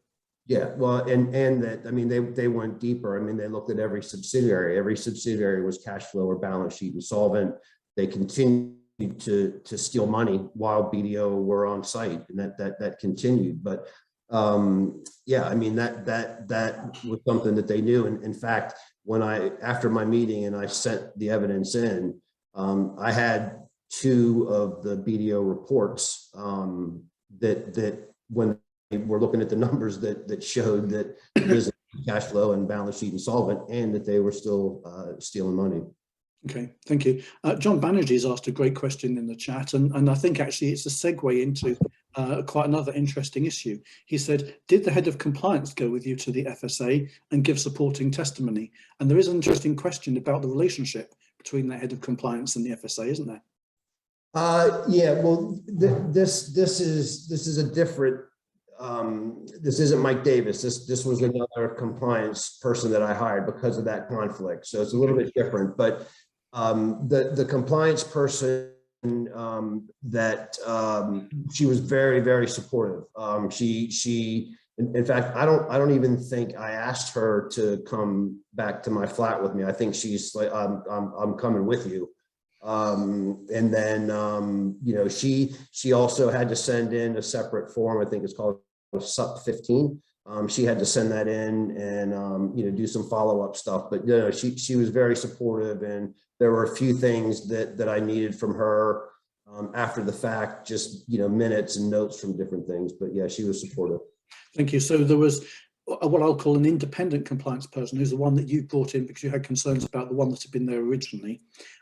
Yeah, well, and that, I mean, they went deeper. I mean, they looked at every subsidiary. Every subsidiary was cash flow or balance sheet insolvent. They continued to steal money while BDO were on site, and that continued. But yeah, I mean, that was something that they knew. And in fact, after my meeting and I sent the evidence in, I had 2 of the BDO reports that when we're looking at the numbers that showed that business cash flow and balance sheet insolvent, and that they were still stealing money. Okay, thank you. John Banerjee's asked a great question in the chat, and I think actually it's a segue into quite another interesting issue. He said, did the head of compliance go with you to the FSA and give supporting testimony? And there is an interesting question about the relationship between the head of compliance and the FSA, isn't there? Yeah, well, this is a different. This isn't Mike Davis. This was another compliance person that I hired because of that conflict. So it's a little bit different. But the compliance person that she was very, very supportive. In fact, I don't even think I asked her to come back to my flat with me. I think she's like, I'm coming with you. And then, she also had to send in a separate form. I think it's called SUP 15. She had to send that in and, do some follow-up stuff, but she was very supportive, and there were a few things that I needed from her after the fact, just, minutes and notes from different things, but yeah, she was supportive. Thank you. So there was what I'll call an independent compliance person, who's the one that you brought in because you had concerns about the one that had been there originally,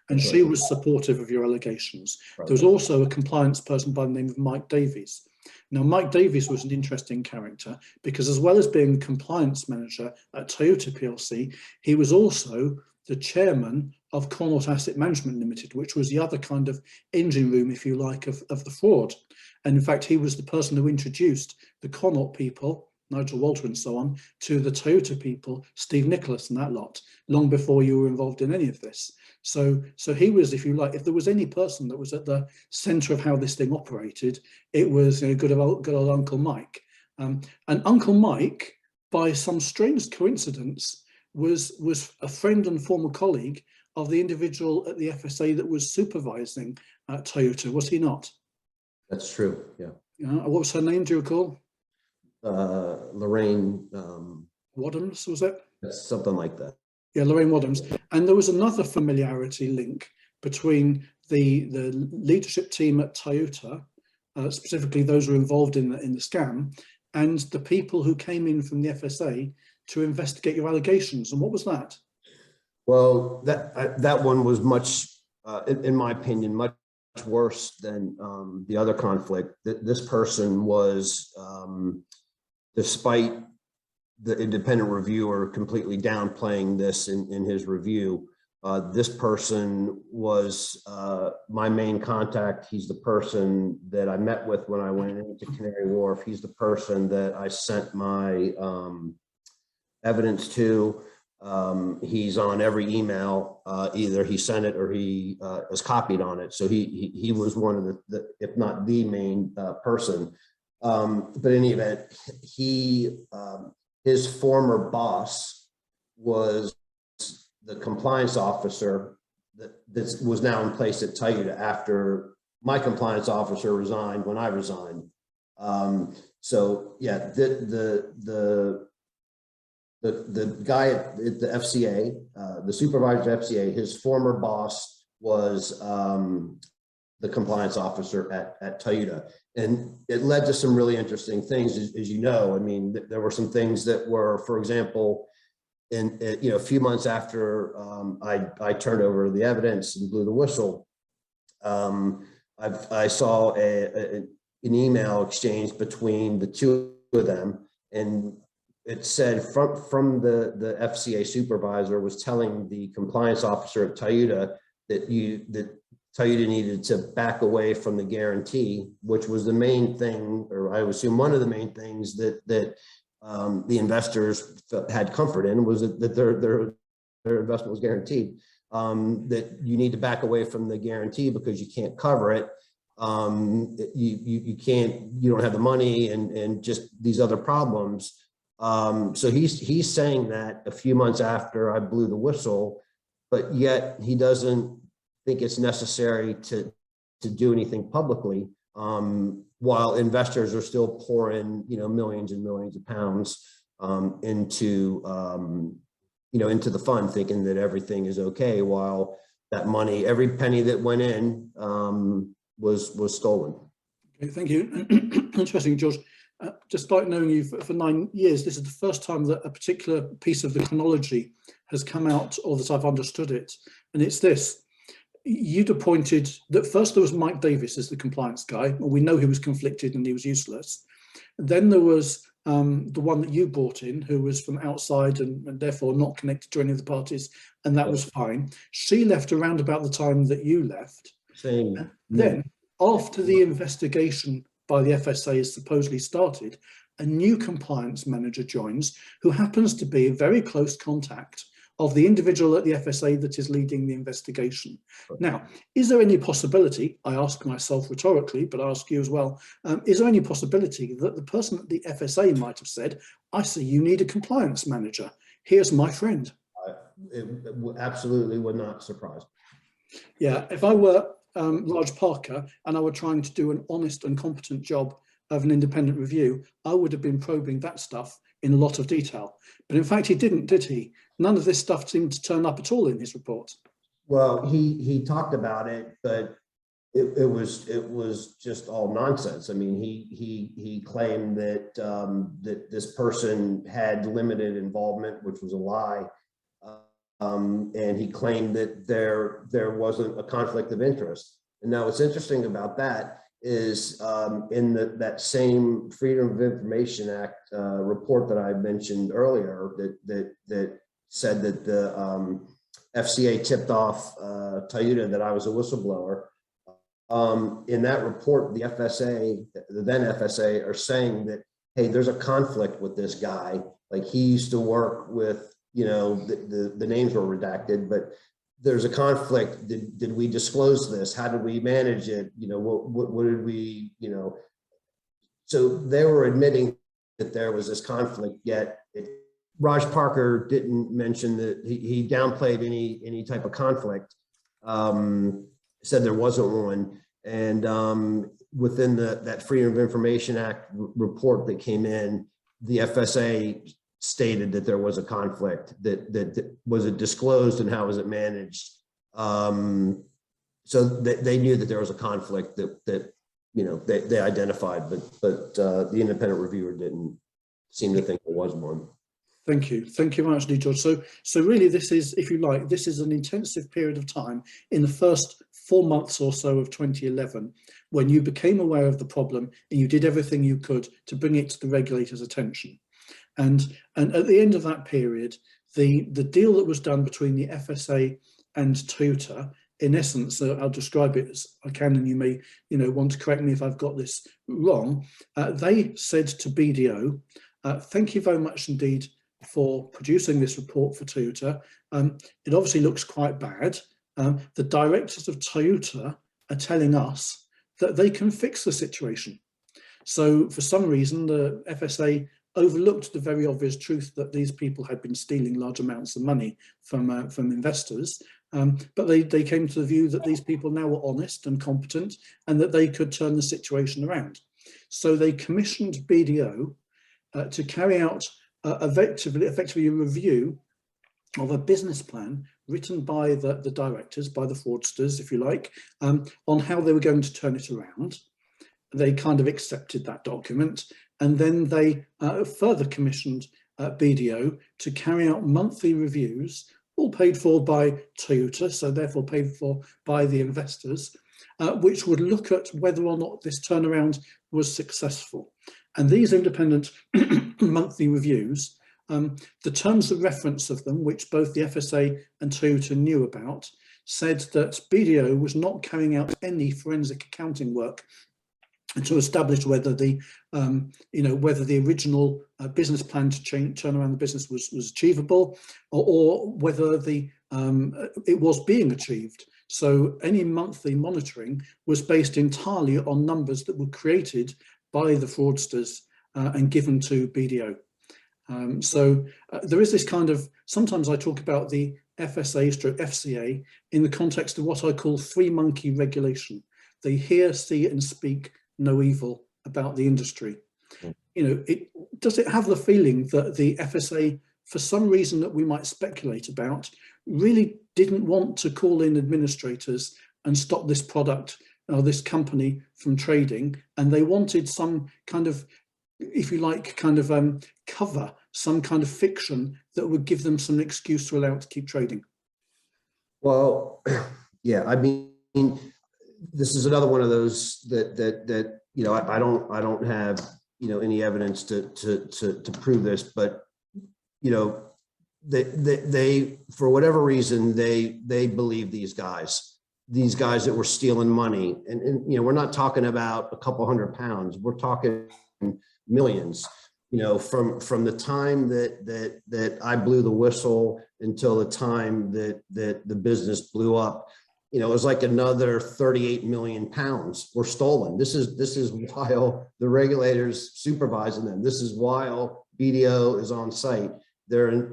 and she was supportive of your allegations. Right. There was also a compliance person by the name of Mike Davies. Now, Mike Davies was an interesting character because, as well as being compliance manager at Toyota PLC, he was also the chairman of Connaught Asset Management Limited, which was the other kind of engine room, if you like, of the fraud. And in fact, he was the person who introduced the Connaught people, Nigel Walter and so on, to the Toyota people, Steve Nicholas and that lot, long before you were involved in any of this. So he was, if you like, if there was any person that was at the center of how this thing operated, it was good old Uncle Mike. And Uncle Mike, by some strange coincidence, was a friend and former colleague of the individual at the FSA that was supervising Toyota, was he not? That's true, yeah. What was her name, do you recall? Lorraine Wadhams, was it? Something like that. Yeah, Lorraine Wadhams. And there was another familiarity link between the leadership team at Toyota, specifically those who were involved in the scam, and the people who came in from the FSA to investigate your allegations. And what was that? Well, that one was much, in my opinion, much worse than the other conflict. This person was, despite the independent reviewer completely downplaying this in his review, this person was my main contact. He's the person that I met with when I went into Canary Wharf. He's the person that I sent my evidence to. He's on every email, either he sent it or he is copied on it. So he was one of the if not the main person. But in any event, his former boss was the compliance officer that was now in place at Toyota after my compliance officer resigned when I resigned. So yeah, the guy at the FCA, the supervisor at FCA, his former boss was the compliance officer at Toyota. And it led to some really interesting things, as you know. I mean, there were some things that were, for example, a few months after I turned over the evidence and blew the whistle, I saw an email exchange between the two of them, and it said from the FCA supervisor was telling the compliance officer at Toyota that Toyota needed to back away from the guarantee, which was the main thing, or I would assume one of the main things that the investors had comfort in, was that their investment was guaranteed. That you need to back away from the guarantee because you can't cover it. You don't have the money and just these other problems. So he's saying that a few months after I blew the whistle, but yet he doesn't think it's necessary to do anything publicly, while investors are still pouring, millions and millions of pounds into the fund, thinking that everything is okay, while that money, every penny that went in, was stolen. Okay, thank you. Interesting, George. Despite knowing you for 9 years, this is the first time that a particular piece of the chronology has come out, or that I've understood it. And it's this: you'd appointed that first there was Mike Davis as the compliance guy, and we know he was conflicted and he was useless. Then there was the one that you brought in, who was from outside and therefore not connected to any of the parties, and that was fine. She left around about the time that you left. Same. Then, after the investigation by the FSA is supposedly started, a new compliance manager joins, who happens to be a very close contact of the individual at the FSA that is leading the investigation. Now, is there any possibility, I ask myself rhetorically, but I ask you as well, is there any possibility that the person at the FSA might have said, I see you need a compliance manager, here's my friend? It absolutely would not surprise me. Yeah, if I were Large Parker and I were trying to do an honest and competent job of an independent review, I would have been probing that stuff in a lot of detail. But in fact, he didn't, did he? None of this stuff seemed to turn up at all in his report. Well, he talked about it, but it was just all nonsense. I mean, he claimed that that this person had limited involvement, which was a lie. And he claimed that there wasn't a conflict of interest. And now what's interesting about that is in that same Freedom of Information Act report that I mentioned earlier, that said that the FCA tipped off Toyota that I was a whistleblower. In that report, the FSA, the then FSA, are saying that, hey, there's a conflict with this guy. Like, he used to work with, the names were redacted, but there's a conflict. Did we disclose this? How did we manage it? What did we, so they were admitting that there was this conflict, yet Raj Parker didn't mention that he downplayed any type of conflict, said there wasn't one. And within that Freedom of Information Act report that came in, the FSA stated that there was a conflict. That was it disclosed, and how was it managed? So they knew that there was a conflict that they identified, but the independent reviewer didn't seem to think there was one. Thank you very much, George. So really, this is, if you like, this is an intensive period of time in the first 4 months or so of 2011, when you became aware of the problem and you did everything you could to bring it to the regulator's attention. And at the end of that period, the deal that was done between the FSA and Toyota, in essence, I'll describe it as I can, and you may want to correct me if I've got this wrong. They said to BDO, thank you very much indeed for producing this report for Toyota. It obviously looks quite bad. The directors of Toyota are telling us that they can fix the situation. So for some reason, the FSA overlooked the very obvious truth that these people had been stealing large amounts of money from investors, but they came to the view that these people now were honest and competent, and that they could turn the situation around. So they commissioned BDO to carry out effectively a review of a business plan written by the directors, by the fraudsters, if you like, on how they were going to turn it around. They kind of accepted that document, and then they further commissioned BDO to carry out monthly reviews, all paid for by Toyota, so therefore paid for by the investors, which would look at whether or not this turnaround was successful. And these independent monthly reviews, the terms of reference of them, which both the FSA and Toyota knew about, said that BDO was not carrying out any forensic accounting work to establish whether the whether the original business plan to turn around the business was achievable, or whether the it was being achieved. So any monthly monitoring was based entirely on numbers that were created by the fraudsters and given to BDO. So there is this kind of, sometimes I talk about the FSA/FCA in the context of what I call three-monkey regulation. They hear, see and speak no evil about the industry. You know, does it have the feeling that the FSA, for some reason that we might speculate about, really didn't want to call in administrators and stop this product or this company from trading, and they wanted some kind of, if you like, kind of cover, some kind of fiction that would give them some excuse to allow it to keep trading? Well, yeah, I mean, this is another one of those that you know, I don't have, you know, any evidence to prove this, but you know, they for whatever reason they believe these guys that were stealing money, and you know, we're not talking about a couple £100, we're talking millions. You know, from the time that I blew the whistle until the time that the business blew up, you know, it was like another 38 million pounds were stolen. This is while the regulators supervising them. This is while BDO is on site. They're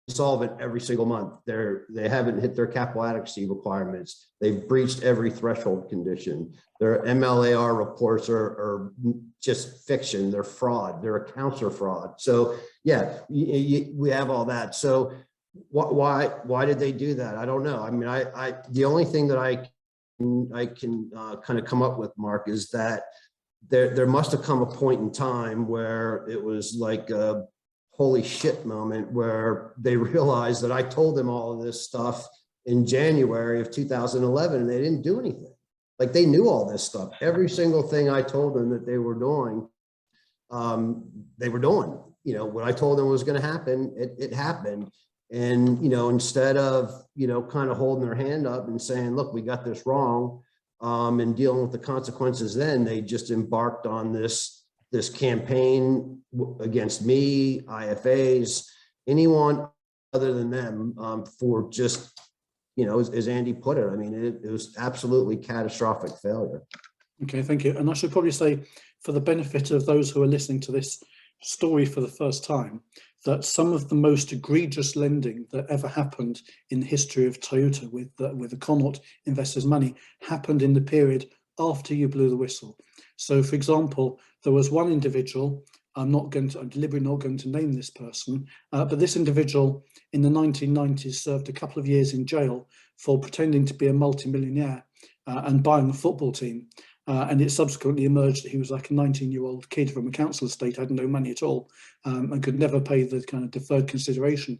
insolvent every single month. They haven't hit their capital adequacy requirements. They've breached every threshold condition. Their MLAR reports are just fiction. They're fraud. Their accounts are fraud. So yeah, we have all that. So why did they do that? I don't know. I mean, the only thing that I can kind of come up with, Mark, is that there must have come a point in time where it was like a holy shit moment where they realized that I told them all of this stuff in January of 2011 and they didn't do anything. Like, they knew all this stuff. Every single thing I told them that they were doing, they were doing. You know, what I told them was going to happen, it happened. And, you know, instead of, you know, kind of holding their hand up and saying, look, we got this wrong, and dealing with the consequences, then they just embarked on this campaign against me, IFAs, anyone other than them, for just, you know, as Andy put it, I mean, it was absolutely catastrophic failure. Okay, thank you. And I should probably say, for the benefit of those who are listening to this story for the first time, that some of the most egregious lending that ever happened in the history of Toyota with the Connaught investors' money happened in the period after you blew the whistle. So, for example, there was one individual, I'm deliberately not going to name this person, but this individual in the 1990s served a couple of years in jail for pretending to be a multimillionaire and buying a football team. And it subsequently emerged that he was like a 19-year-old kid from a council estate, had no money at all, and could never pay the kind of deferred consideration.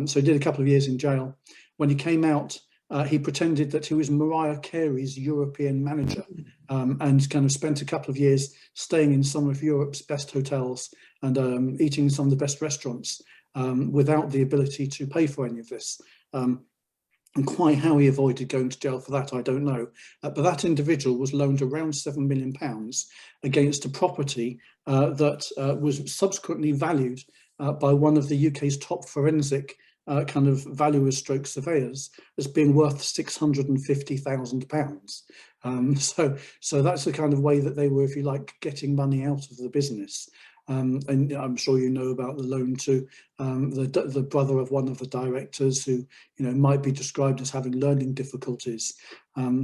So he did a couple of years in jail. When he came out, he pretended that he was Mariah Carey's European manager, and kind of spent a couple of years staying in some of Europe's best hotels and eating in some of the best restaurants without the ability to pay for any of this. And quite how he avoided going to jail for that, I don't know. But that individual was loaned around £7 million against a property that was subsequently valued by one of the UK's top forensic kind of valuers stroke surveyors as being worth £650,000. So that's the kind of way that they were, if you like, getting money out of the business. And I'm sure you know about the loan to the brother of one of the directors who, you know, might be described as having learning difficulties.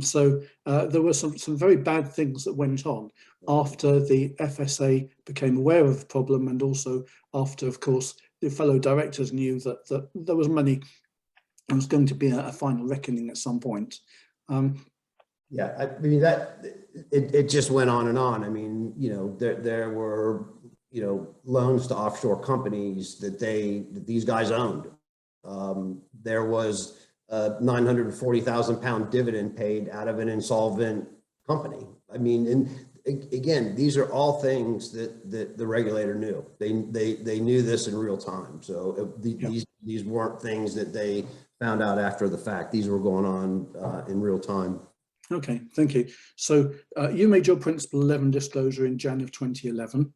So there were some very bad things that went on after the FSA became aware of the problem, and also after, of course, the fellow directors knew that there was money there was going to be a final reckoning at some point. Yeah, I mean, that it just went on and on. I mean, you know, there were, you know, loans to offshore companies that these guys owned. There was a 940,000 pound dividend paid out of an insolvent company. I mean, and again, these are all things that the regulator knew. They knew this in real time. So these weren't things that they found out after the fact. These were going on in real time. Okay, thank you. So you made your Principle 11 disclosure in Jan of 2011.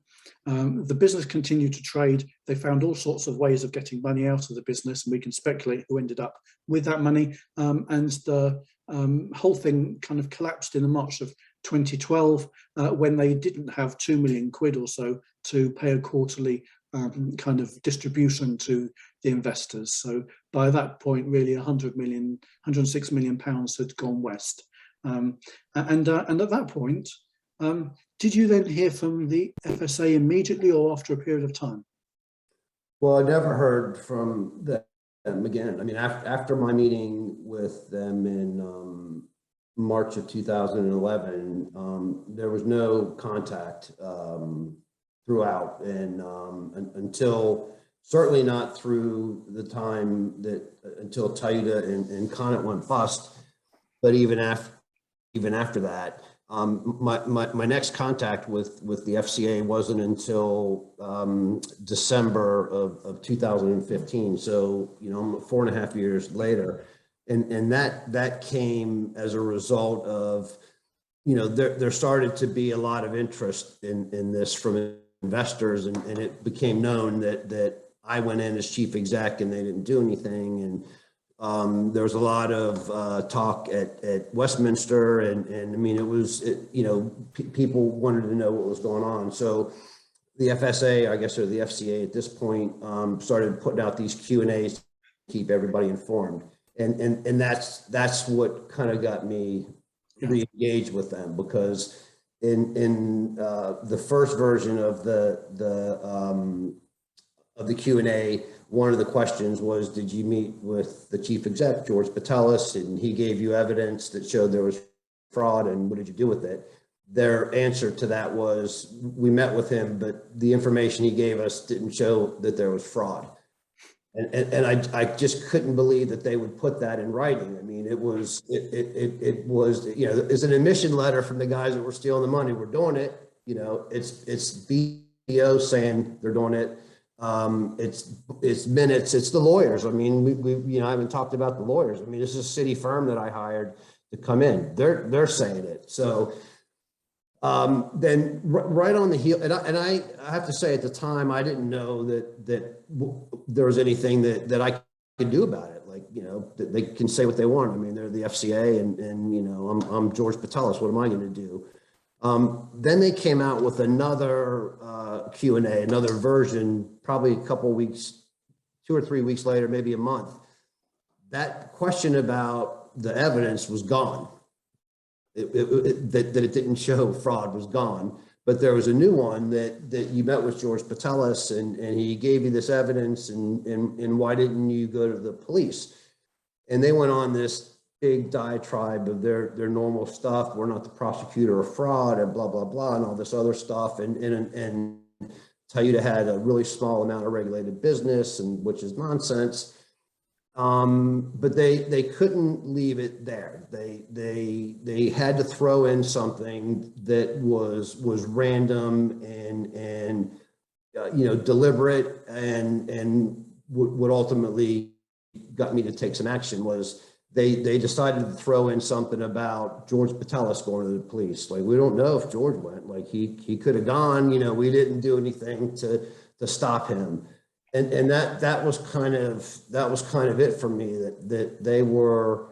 The business continued to trade. They found all sorts of ways of getting money out of the business, and we can speculate who ended up with that money. And the whole thing kind of collapsed in March of 2012 when they didn't have 2 million quid or so to pay a quarterly kind of distribution to the investors. So by that point, really 106 million pounds had gone west. And at that point, did you then hear from the FSA immediately or after a period of time? Well, I never heard from them again. I mean, after my meeting with them in March of 2011, there was no contact throughout, and until, certainly not through the time that until Tayuda and Connaught went bust, but even after that. My next contact with the FCA wasn't until December of 2015. So, you know, 4.5 years later, and that came as a result of, you know, there started to be a lot of interest in this from investors, and it became known that I went in as chief exec and they didn't do anything, and there was a lot of talk at Westminster, and I mean, you know, people wanted to know what was going on. So the FSA, I guess, or the FCA at this point, started putting out these Q&As to keep everybody informed. And that's what kind of got me re-engaged with them, because in the first version of the Q&A, one of the questions was, did you meet with the chief exec, George Patellis, and he gave you evidence that showed there was fraud, and what did you do with it? Their answer to that was, we met with him, but the information he gave us didn't show that there was fraud. And I just couldn't believe that they would put that in writing. I mean, it was, you know, it's an admission letter from the guys that were stealing the money. We're doing it, you know, it's BO saying they're doing it. It's minutes, it's the lawyers. I mean, we you know, I haven't talked about the lawyers. I mean, this is a city firm that I hired to come in. They're saying it. So then right on the heel, and I have to say, at the time, I didn't know that there was anything that I could do about it. Like, you know, they can say what they want. I mean, they're the FCA, and you know, I'm George Patellis. What am I going to do? Then they came out with another Q&A, another version, probably a couple weeks, 2 or 3 weeks later, maybe a month. That question about the evidence was gone. That it didn't show fraud was gone, but there was a new one that you met with George Patellis, and he gave you this evidence, and why didn't you go to the police? And they went on this big diatribe of their normal stuff. We're not the prosecutor of fraud, and blah, blah, blah, and all this other stuff. And Tayuda had a really small amount of regulated business, and which is nonsense. But they couldn't leave it there. They had to throw in something that was random and you know, deliberate, and what ultimately got me to take some action was they decided to throw in something about George Patellis going to the police. Like, we don't know if George went. Like, he could have gone. You know, we didn't do anything to stop him. And that was kind of it for me. That they were,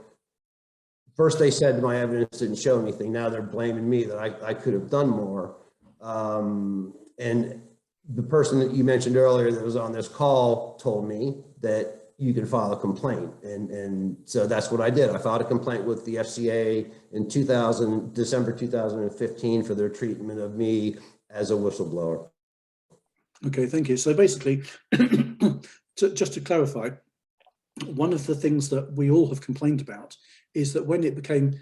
first they said my evidence didn't show anything. Now they're blaming me that I could have done more. And the person that you mentioned earlier that was on this call told me that you can file a complaint. And so that's what I did. I filed a complaint with the FCA in December 2015 for their treatment of me as a whistleblower. Okay, thank you. So basically, just to clarify, one of the things that we all have complained about is that when it became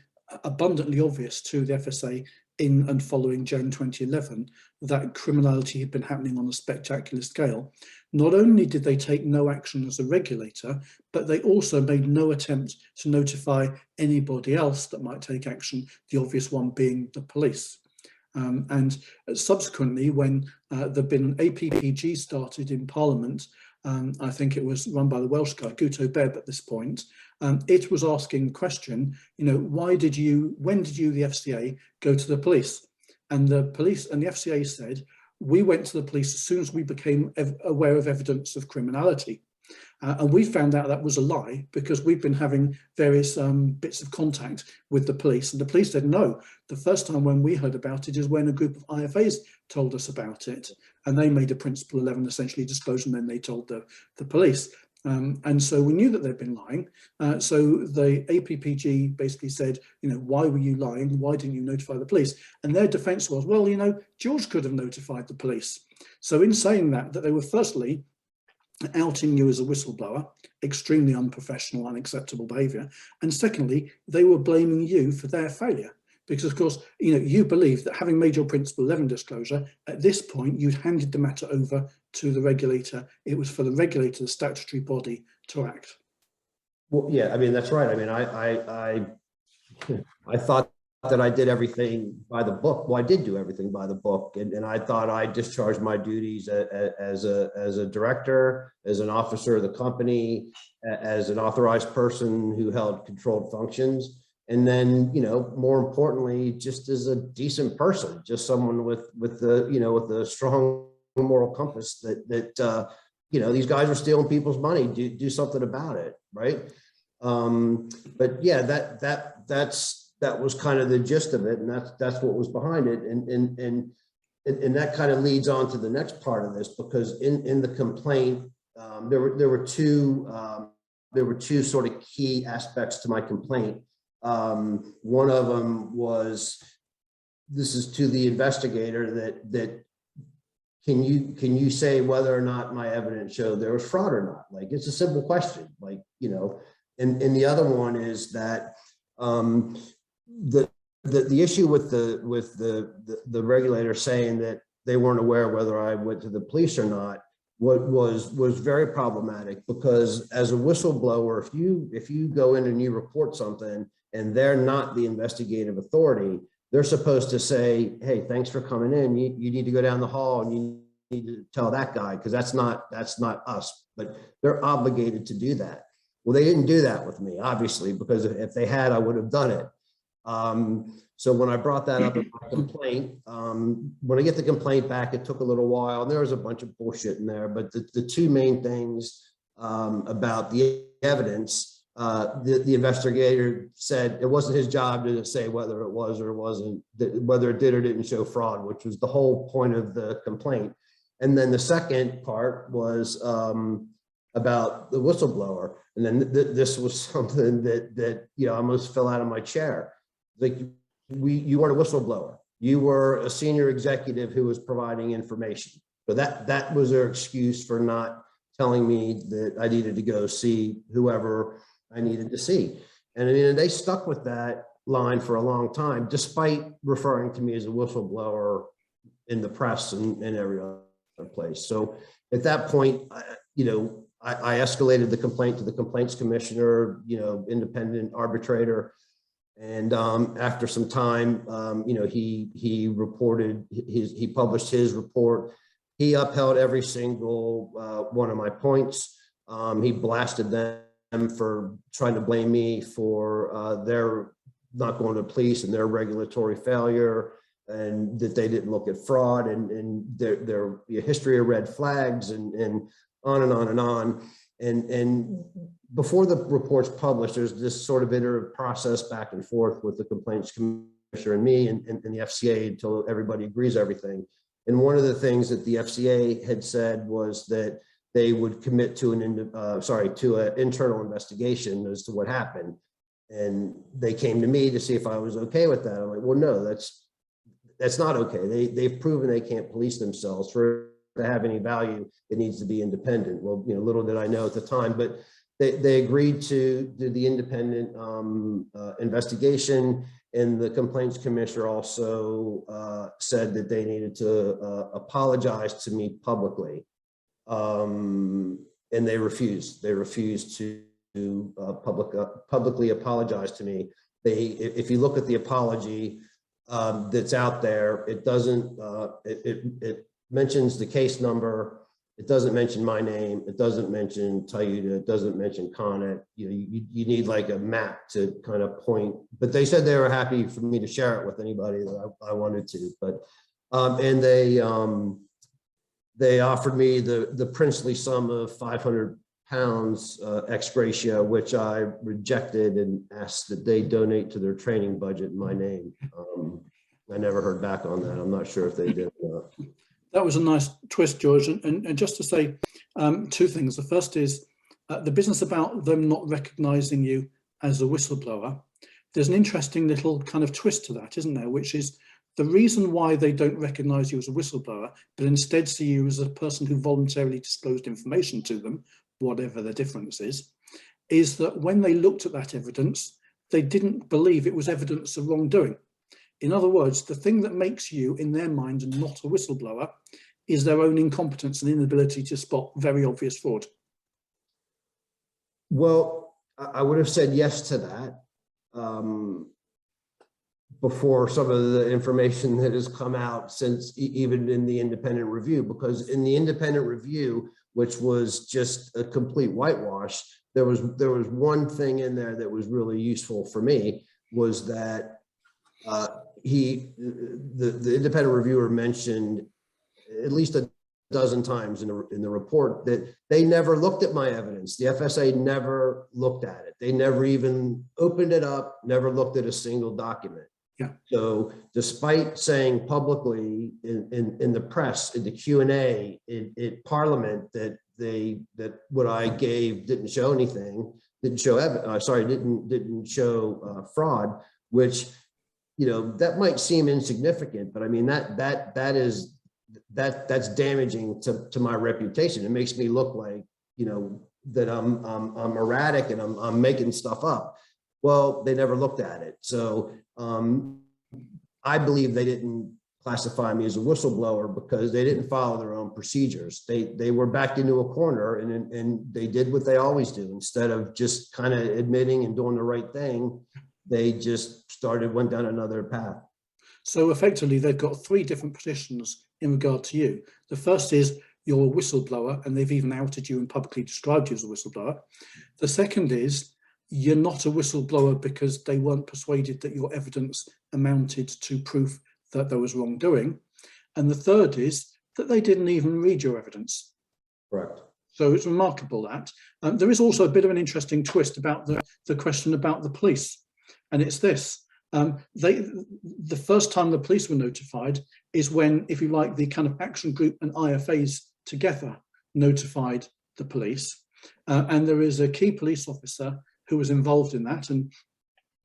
abundantly obvious to the FSA in and following Jan 2011 that criminality had been happening on a spectacular scale, not only did they take no action as a regulator, but they also made no attempt to notify anybody else that might take action, the obvious one being the police. And subsequently, when there'd been an APPG started in Parliament, I think it was run by the Welsh guy, Guto Bebb at this point, it was asking the question, when did you, the FCA, go to the police? And the police and the FCA said, we went to the police as soon as we became aware of evidence of criminality. And we found out that was a lie because we've been having various bits of contact with the police. And the police said, no, the first time when we heard about it is when a group of IFAs told us about it. And they made a Principle 11 essentially disclosure, and then they told the police. And so we knew that they'd been lying. So the APPG basically said, why were you lying? Why didn't you notify the police? And their defense was, well, George could have notified the police. So in saying that they were firstly outing you as a whistleblower, extremely unprofessional, unacceptable behaviour. And secondly, they were blaming you for their failure. Because of course, you believe that having made your Principle 11 disclosure, at this point, you'd handed the matter over to the regulator. It was for the regulator, the statutory body, to act. Well, yeah, that's right. I thought that I did everything by the book. Well, I did do everything by the book, and I thought I discharged my duties as a director, as an officer of the company, as an authorized person who held controlled functions, and then more importantly, just as a decent person, just someone with a strong moral compass that these guys are stealing people's money. Do something about it, right? But yeah, that was kind of the gist of it, and that's what was behind it, and that kind of leads on to the next part of this, because in the complaint there were two sort of key aspects to my complaint. One of them was, this is to the investigator, that can you say whether or not my evidence showed there was fraud or not? Like, it's a simple question, and the other one is that the issue with the regulator saying that they weren't aware whether I went to the police or not was very problematic, because as a whistleblower, if you go in and you report something and they're not the investigative authority, they're supposed to say, hey, thanks for coming in. You need to go down the hall and you need to tell that guy, because that's not us. But they're obligated to do that. Well, they didn't do that with me, obviously, because if they had, I would have done it. So when I brought that up in my complaint, when I get the complaint back, it took a little while, and there was a bunch of bullshit in there. But the two main things about the evidence, the investigator said it wasn't his job to say whether it was or wasn't, whether it did or didn't show fraud, which was the whole point of the complaint. And then the second part was about the whistleblower. And then this was something that I almost fell out of my chair. Like, you weren't a whistleblower. You were a senior executive who was providing information. So that was their excuse for not telling me that I needed to go see whoever I needed to see. And they stuck with that line for a long time, despite referring to me as a whistleblower in the press and every other place. So at that point, I escalated the complaint to the complaints commissioner, independent arbitrator. And after some time, he reported he published his report. He upheld every single one of my points. He blasted them for trying to blame me for their not going to police and their regulatory failure, and that they didn't look at fraud and their history of red flags and on and on and on. And before the report's published, there's this sort of iterative process back and forth with the complaints commissioner and me and the FCA until everybody agrees everything. And one of the things that the FCA had said was that they would commit to an internal investigation as to what happened. And they came to me to see if I was okay with that. I'm like, well, no, that's not okay. They've proven they can't police themselves. For to have any value, it needs to be independent. Well, little did I know at the time, but they agreed to do the independent investigation, and the complaints commissioner also said that they needed to apologize to me publicly, and they refused. They refused to publicly apologize to me. If you look at the apology that's out there, it doesn't. It mentions the case number. It doesn't mention my name. It doesn't mention Tayuda. It doesn't mention Connet. You need like a map to kind of point. But they said they were happy for me to share it with anybody that I wanted to. But and they offered me the princely sum of £500 ex gratia, which I rejected and asked that they donate to their training budget in my name. I never heard back on that. I'm not sure if they did or not. That was a nice twist, George. And just to say two things. The first is the business about them not recognising you as a whistleblower. There's an interesting little kind of twist to that, isn't there? Which is the reason why they don't recognise you as a whistleblower, but instead see you as a person who voluntarily disclosed information to them, whatever the difference is that when they looked at that evidence, they didn't believe it was evidence of wrongdoing. In other words, the thing that makes you, in their mind, not a whistleblower is their own incompetence and inability to spot very obvious fraud. Well, I would have said yes to that before some of the information that has come out since even in the independent review, because in the independent review, which was just a complete whitewash, there was one thing in there that was really useful for me, was that the independent reviewer mentioned at least a dozen times in the report that they never looked at my evidence. The FSA never looked at it. They never even opened it up, never looked at a single document. Yeah. So despite saying publicly in the press, in the Q&A, in Parliament, that what I gave didn't show anything, didn't show fraud, which, you know, that might seem insignificant, but I mean that's damaging to my reputation. It makes me look like, you know, that I'm erratic and I'm making stuff up. Well, they never looked at it. So I believe they didn't classify me as a whistleblower because they didn't follow their own procedures. They were backed into a corner and they did what they always do. Instead of just kind of admitting and doing the right thing, they just went down another path. So effectively, they've got three different positions in regard to you. The first is you're a whistleblower, and they've even outed you and publicly described you as a whistleblower. The second is you're not a whistleblower because they weren't persuaded that your evidence amounted to proof that there was wrongdoing. And the third is that they didn't even read your evidence. Correct. So it's remarkable that. There is also a bit of an interesting twist about the question about the police. And it's this, the first time the police were notified is when, if you like, the kind of action group and IFAs together notified the police. And there is a key police officer who was involved in that. And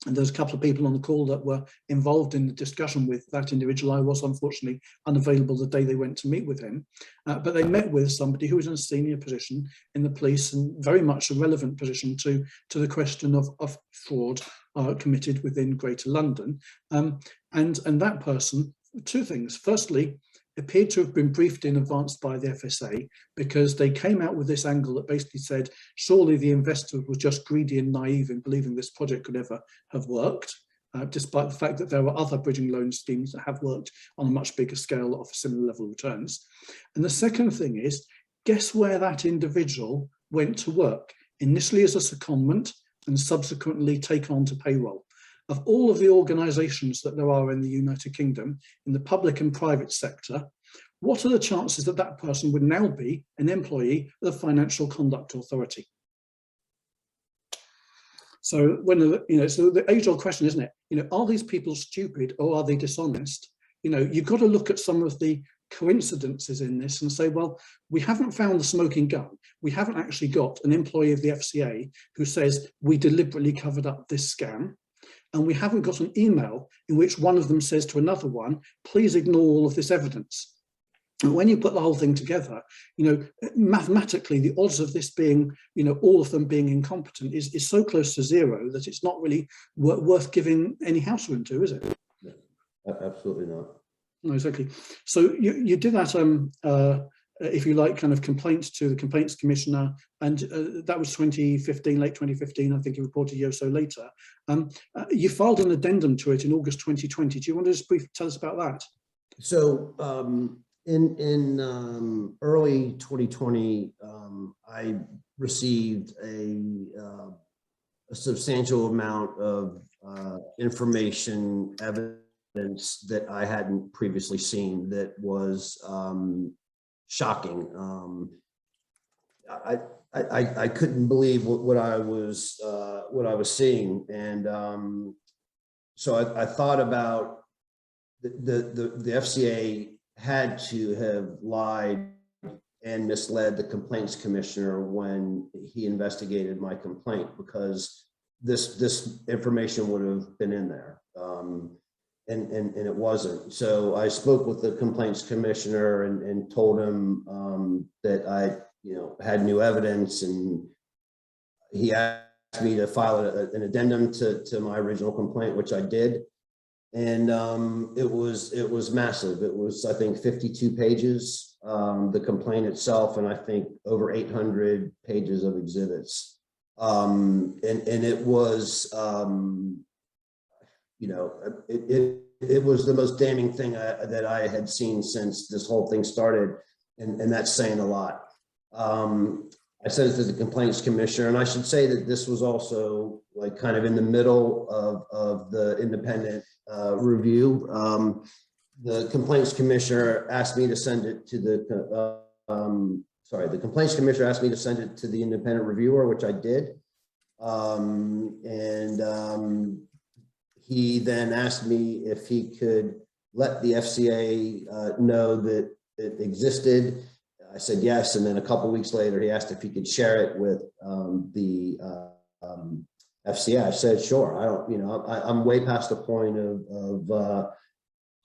there's a couple of people on the call that were involved in the discussion with that individual. I was unfortunately unavailable the day they went to meet with him, but they met with somebody who was in a senior position in the police and very much a relevant position to the question of fraud committed within Greater London. And that person, two things. Firstly, appeared to have been briefed in advance by the FSA because they came out with this angle that basically said, surely the investor was just greedy and naive in believing this project could ever have worked, despite the fact that there were other bridging loan schemes that have worked on a much bigger scale that offer similar level returns. And the second thing is, guess where that individual went to work? Initially as a secondment and subsequently taken on to payroll. Of all of the organisations that there are in the United Kingdom, in the public and private sector, what are the chances that that person would now be an employee of the Financial Conduct Authority? So so the age-old question, isn't it? Are these people stupid or are they dishonest? You've got to look at some of the coincidences in this and say, well, we haven't found the smoking gun. We haven't actually got an employee of the FCA who says we deliberately covered up this scam. And we haven't got an email in which one of them says to another one, please ignore all of this evidence. when you put the whole thing together, mathematically, the odds of this being, all of them being incompetent is so close to zero that it's not really worth giving any house room to, is it? No, absolutely not. No, exactly. So you did that, if you like, kind of complaints to the Complaints Commissioner, and that was 2015, late 2015. I think you reported a year or so later. You filed an addendum to it in August 2020. Do you want to just briefly tell us about that? So in early 2020, I received a substantial amount of information, evidence that I hadn't previously seen that was shocking. I couldn't believe what I was seeing, and so I thought about the FCA had to have lied and misled the Complaints Commissioner when he investigated my complaint, because this information would have been in there, and it wasn't. So I spoke with the Complaints Commissioner and told him that I had new evidence, and he asked me to file an addendum to my original complaint, which I did. And it was massive. It was, I think, 52 pages, the complaint itself, and I think over 800 pages of exhibits. And it was, it was the most damning thing that I had seen since this whole thing started, and that's saying a lot. I sent it to the Complaints Commissioner, and I should say that this was also like kind of in the middle of the independent review. The Complaints Commissioner asked me to send it to the Complaints Commissioner asked me to send it to the independent reviewer, which I did. He then asked me if he could let the FCA know that it existed. I said yes, and then a couple of weeks later, he asked if he could share it with the FCA. I said sure. I don't, I'm way past the point of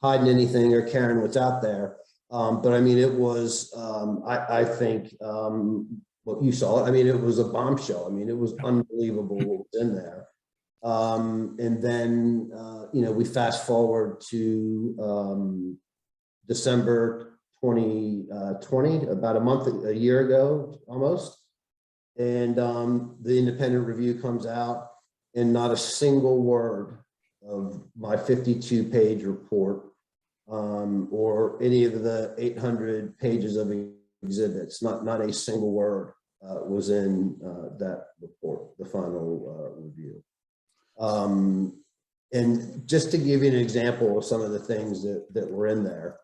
hiding anything or caring what's out there. But I mean, it was, I think, what you saw. I mean, it was a bombshell. I mean, it was unbelievable what was in there. And then, we fast forward to December 2020, about a year ago almost, and the independent review comes out, and not a single word of my 52-page report or any of the 800 pages of exhibits, not a single word was in that report, the final review. And just to give you an example of some of the things that were in there,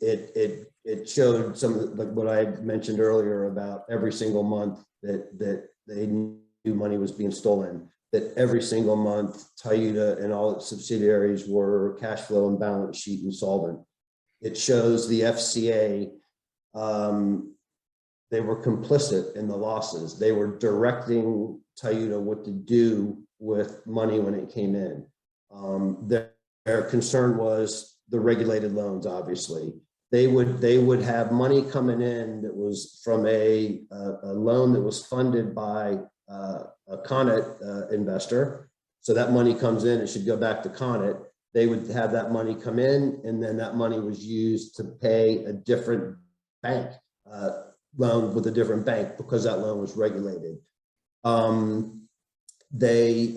it showed some of what I mentioned earlier about every single month that they knew money was being stolen, that every single month Toyota and all its subsidiaries were cash flow and balance sheet insolvent. It shows the FCA, they were complicit in the losses. They were directing Toyota what to do with money when it came in. Their concern was the regulated loans. Obviously, they would have money coming in that was from a loan that was funded by a Connet investor. So that money comes in, it should go back to Connet. They would have that money come in, and then that money was used to pay a different bank loan with a different bank because that loan was regulated. They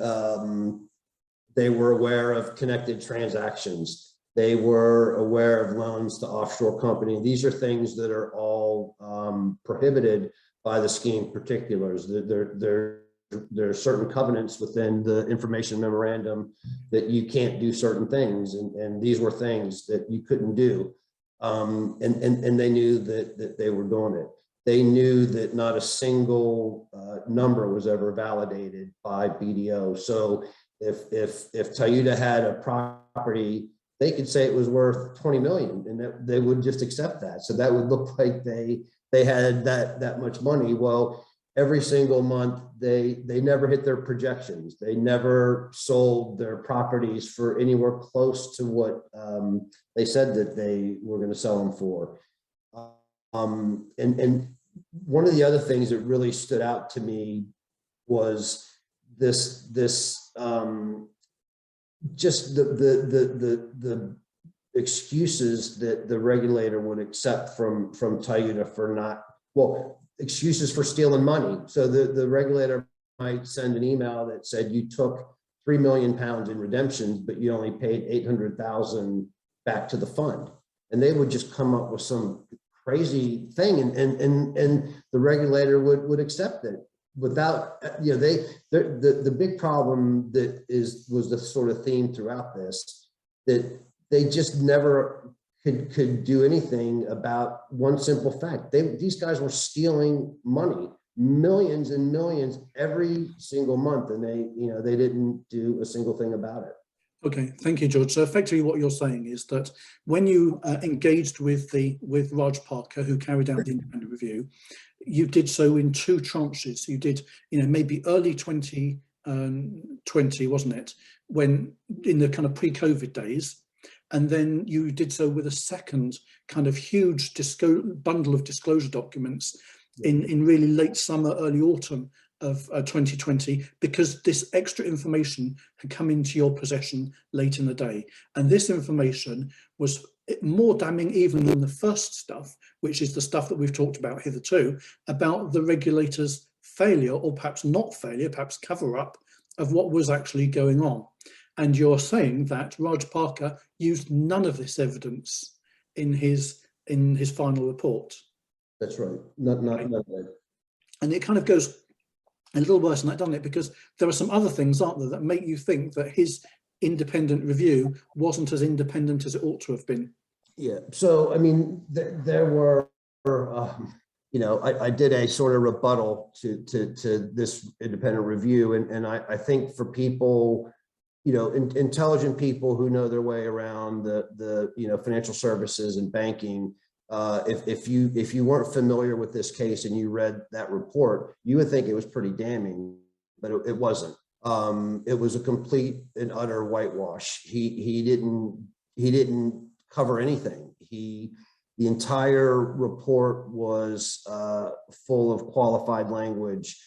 were aware of connected transactions. They were aware of loans to offshore companies. These are things that are all prohibited by the scheme particulars. There are certain covenants within the information memorandum that you can't do certain things, and these were things that you couldn't do. And they knew that they were doing it. They knew that not a single number was ever validated by BDO. So if Toyota had a property, they could say it was worth 20 million, and that they would just accept that. So that would look like they had that much money. Well, every single month, they never hit their projections. They never sold their properties for anywhere close to what they said that they were going to sell them for. And one of the other things that really stood out to me was this just the excuses that the regulator would accept from Toyota for not, well, excuses for stealing money. So the regulator might send an email that said you took £3 million in redemptions, but you only paid 800,000 back to the fund. And they would just come up with some crazy thing, and the regulator would accept it without, you know, the big problem that was the sort of theme throughout this, that they just never could do anything about one simple fact. These guys were stealing money, millions and millions every single month, and they didn't do a single thing about it. Okay, thank you, George. So effectively what you're saying is that when you engaged with Raj Parker, who carried out the independent review, you did so in two tranches. You did, maybe early 2020, wasn't it? When in the kind of pre-COVID days, and then you did so with a second kind of huge bundle of disclosure documents in really late summer, early autumn of 2020, because this extra information had come into your possession late in the day. And this information was more damning even than the first stuff, which is the stuff that we've talked about hitherto, about the regulator's failure, or perhaps not failure, perhaps cover up of what was actually going on. And you're saying that Raj Parker used none of this evidence in his final report. That's right. Not right. And it kind of goes a little worse than that, doesn't it? Because there are some other things, aren't there, that make you think that his independent review wasn't as independent as it ought to have been. Yeah. So, I mean, there were, I did a sort of rebuttal to this independent review. And I think for people, intelligent people who know their way around the financial services and banking, if you weren't familiar with this case and you read that report, you would think it was pretty damning, but it wasn't. It was a complete and utter whitewash. He didn't cover anything. The entire report was full of qualified language,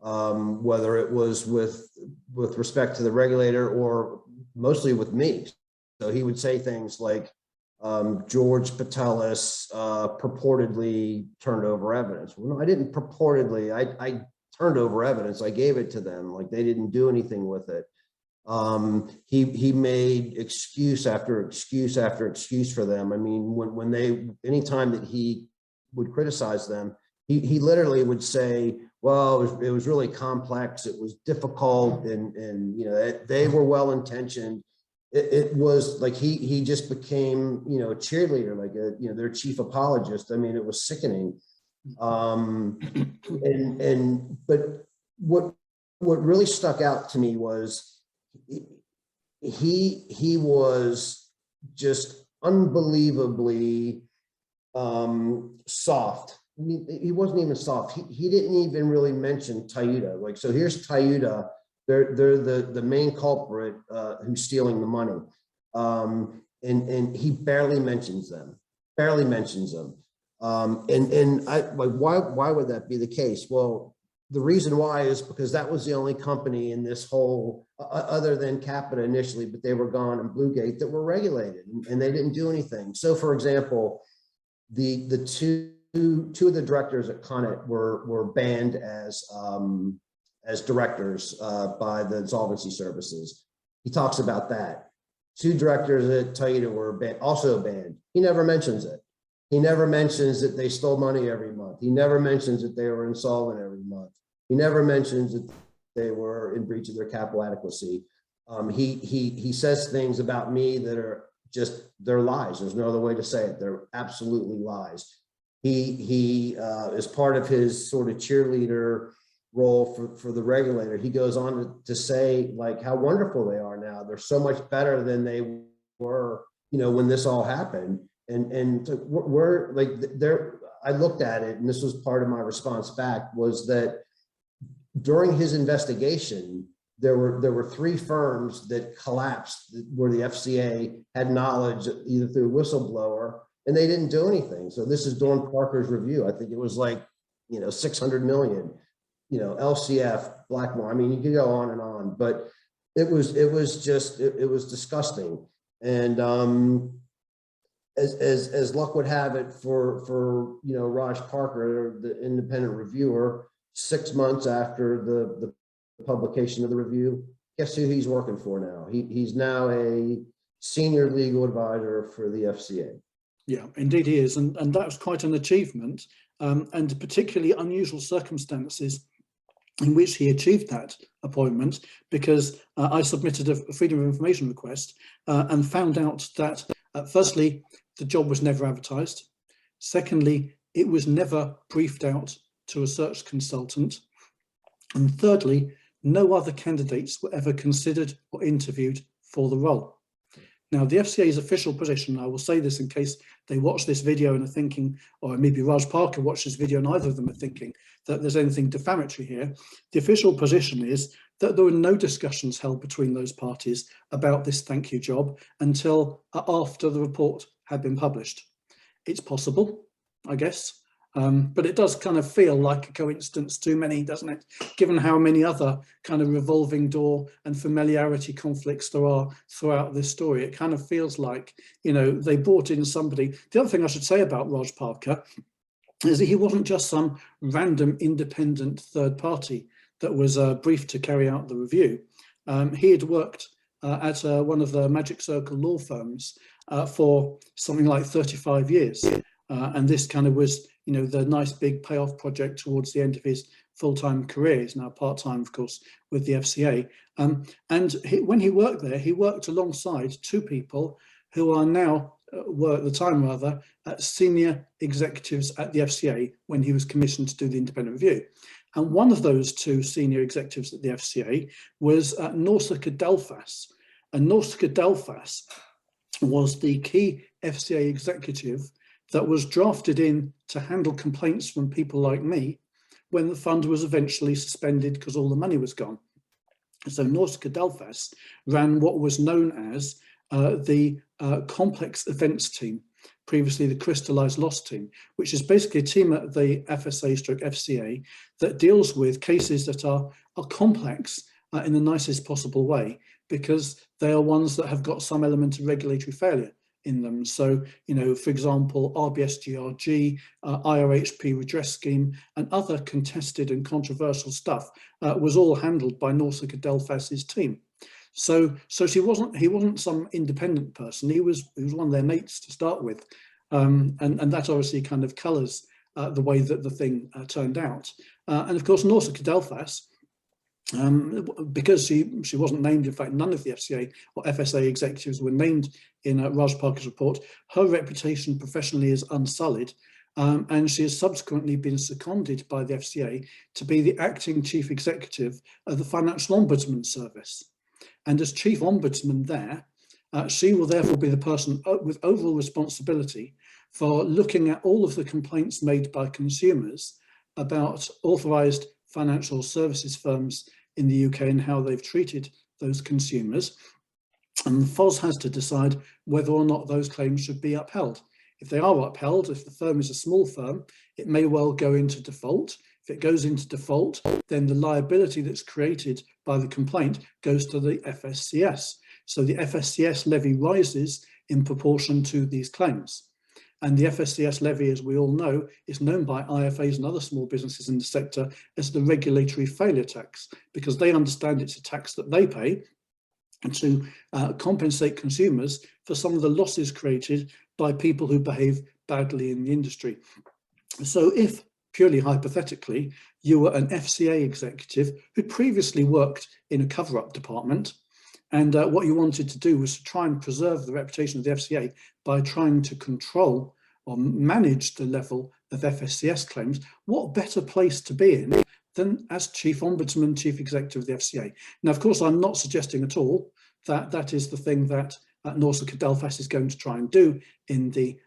whether it was with respect to the regulator or mostly with me. So he would say things like, George Patellis purportedly turned over evidence. Well, no, I didn't purportedly. I turned over evidence. I gave it to them. Like, they didn't do anything with it. He made excuse after excuse after excuse for them. I mean, anytime that he would criticize them, he literally would say, well, it was really complex. It was difficult, and they were well-intentioned. It was like he just became, a cheerleader, like their chief apologist. I mean, it was sickening. But what really stuck out to me was he was just unbelievably soft. I mean, he wasn't even soft. He didn't even really mention Toyota. Like, so here's Toyota. They're the main culprit who's stealing the money, and he barely mentions them. And I like, why would that be the case? Well, the reason why is because that was the only company in this whole, other than Capita initially, but they were gone, and Bluegate, that were regulated, and they didn't do anything. So, for example, the two of the directors at Connet were banned as directors by the insolvency services. He talks about that. Two directors at Toyota were also banned. He never mentions it. He never mentions that they stole money every month. He never mentions that they were insolvent every month. He never mentions that they were in breach of their capital adequacy. He says things about me that are just, they're lies. There's no other way to say it. They're absolutely lies. He is part of his sort of cheerleader role for the regulator. He goes on to say, like, how wonderful they are now. They're so much better than they were, when this all happened. And we're like, I looked at it, and this was part of my response back, was that during his investigation, there were 3 firms that collapsed where the FCA had knowledge either through whistleblower, and they didn't do anything. So this is Dawn Parker's review. I think it was like, 600 million, LCF, Blackmore. I mean, you could go on, but it was disgusting. And as luck would have it for Raj Parker, the independent reviewer, 6 months after the publication of the review, guess who he's working for now? He's now a senior legal advisor for the FCA. Yeah, indeed he is, and that was quite an achievement, and particularly unusual circumstances in which he achieved that appointment, because I submitted a Freedom of Information request and found out that firstly, the job was never advertised. Secondly, it was never briefed out to a search consultant. And thirdly, no other candidates were ever considered or interviewed for the role. Now, the FCA's official position, I will say this in case they watch this video and are thinking, or maybe Raj Parker watched this video and either of them are thinking that there's anything defamatory here. The official position is that there were no discussions held between those parties about this thank you job until after the report had been published. It's possible, I guess, but it does kind of feel like a coincidence too many, doesn't it? Given how many other kind of revolving door and familiarity conflicts there are throughout this story, it kind of feels like, they brought in somebody. The other thing I should say about Raj Parker is that he wasn't just some random independent third party that was briefed to carry out the review. He had worked at one of the Magic Circle law firms for something like 35 years. And this kind of was, the nice big payoff project towards the end of his full-time career. He's now part-time, of course, with the FCA. When he worked there, he worked alongside 2 people who are now, were at the time rather, senior executives at the FCA when he was commissioned to do the independent review. And one of those 2 senior executives at the FCA was Nausicaa Delphas. And Nausicaa Delphas was the key FCA executive that was drafted in to handle complaints from people like me when the fund was eventually suspended because all the money was gone. So Nausicaa Delphas ran what was known as the Complex Events Team, previously the Crystallized Loss Team, which is basically a team at the FSA/FCA that deals with cases that are complex in the nicest possible way, because they are ones that have got some element of regulatory failure in them. So, for example, RBSGRG, IRHP redress scheme, and other contested and controversial stuff was all handled by Nausicaa Delphas's team. So he wasn't some independent person. He was one of their mates to start with, and that obviously kind of colours the way that the thing turned out. And of course, Nausicaa Delphas, because she wasn't named, in fact, none of the FCA or FSA executives were named in Raj Parker's report, her reputation professionally is unsullied, and she has subsequently been seconded by the FCA to be the acting chief executive of the Financial Ombudsman Service. And as chief ombudsman there, she will therefore be the person with overall responsibility for looking at all of the complaints made by consumers about authorised financial services firms in the UK and how they've treated those consumers. And the FOS has to decide whether or not those claims should be upheld. If they are upheld, if the firm is a small firm, it may well go into default. If it goes into default, then the liability that's created by the complaint goes to the FSCS. So the FSCS levy rises in proportion to these claims. And the FSCS levy, as we all know, is known by IFAs and other small businesses in the sector as the regulatory failure tax, because they understand it's a tax that they pay to compensate consumers for some of the losses created by people who behave badly in the industry. So if, purely hypothetically, you were an FCA executive who previously worked in a cover-up department, and what you wanted to do was to try and preserve the reputation of the FCA by trying to control or manage the level of FSCS claims, what better place to be in than as Chief Ombudsman, Chief Executive of the FCA? Now, of course, I'm not suggesting at all that that is the thing that Nausicaa Delphas is going to try and do in the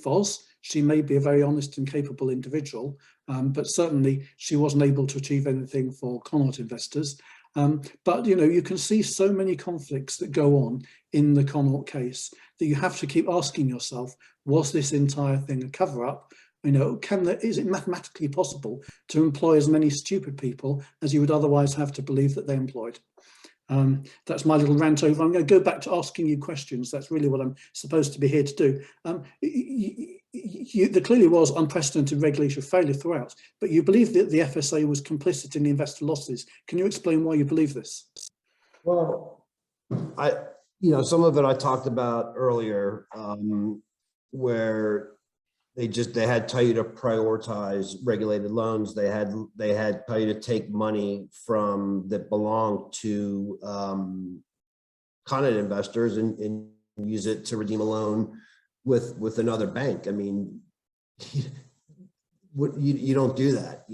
FOS. She may be a very honest and capable individual, but certainly she wasn't able to achieve anything for Connaught investors. But you can see so many conflicts that go on in the Connaught case that you have to keep asking yourself, was this entire thing a cover-up? Is it mathematically possible to employ as many stupid people as you would otherwise have to believe that they employed? That's my little rant over. I'm going to go back to asking you questions. That's really what I'm supposed to be here to do. There clearly was unprecedented regulatory failure throughout, but you believe that the FSA was complicit in the investor losses. Can you explain why you believe this? Well, some of it I talked about earlier, where they had tell you to prioritize regulated loans. They had tell you to take money that belonged to Connaught investors and use it to redeem a loan with another bank. I mean, you don't do that.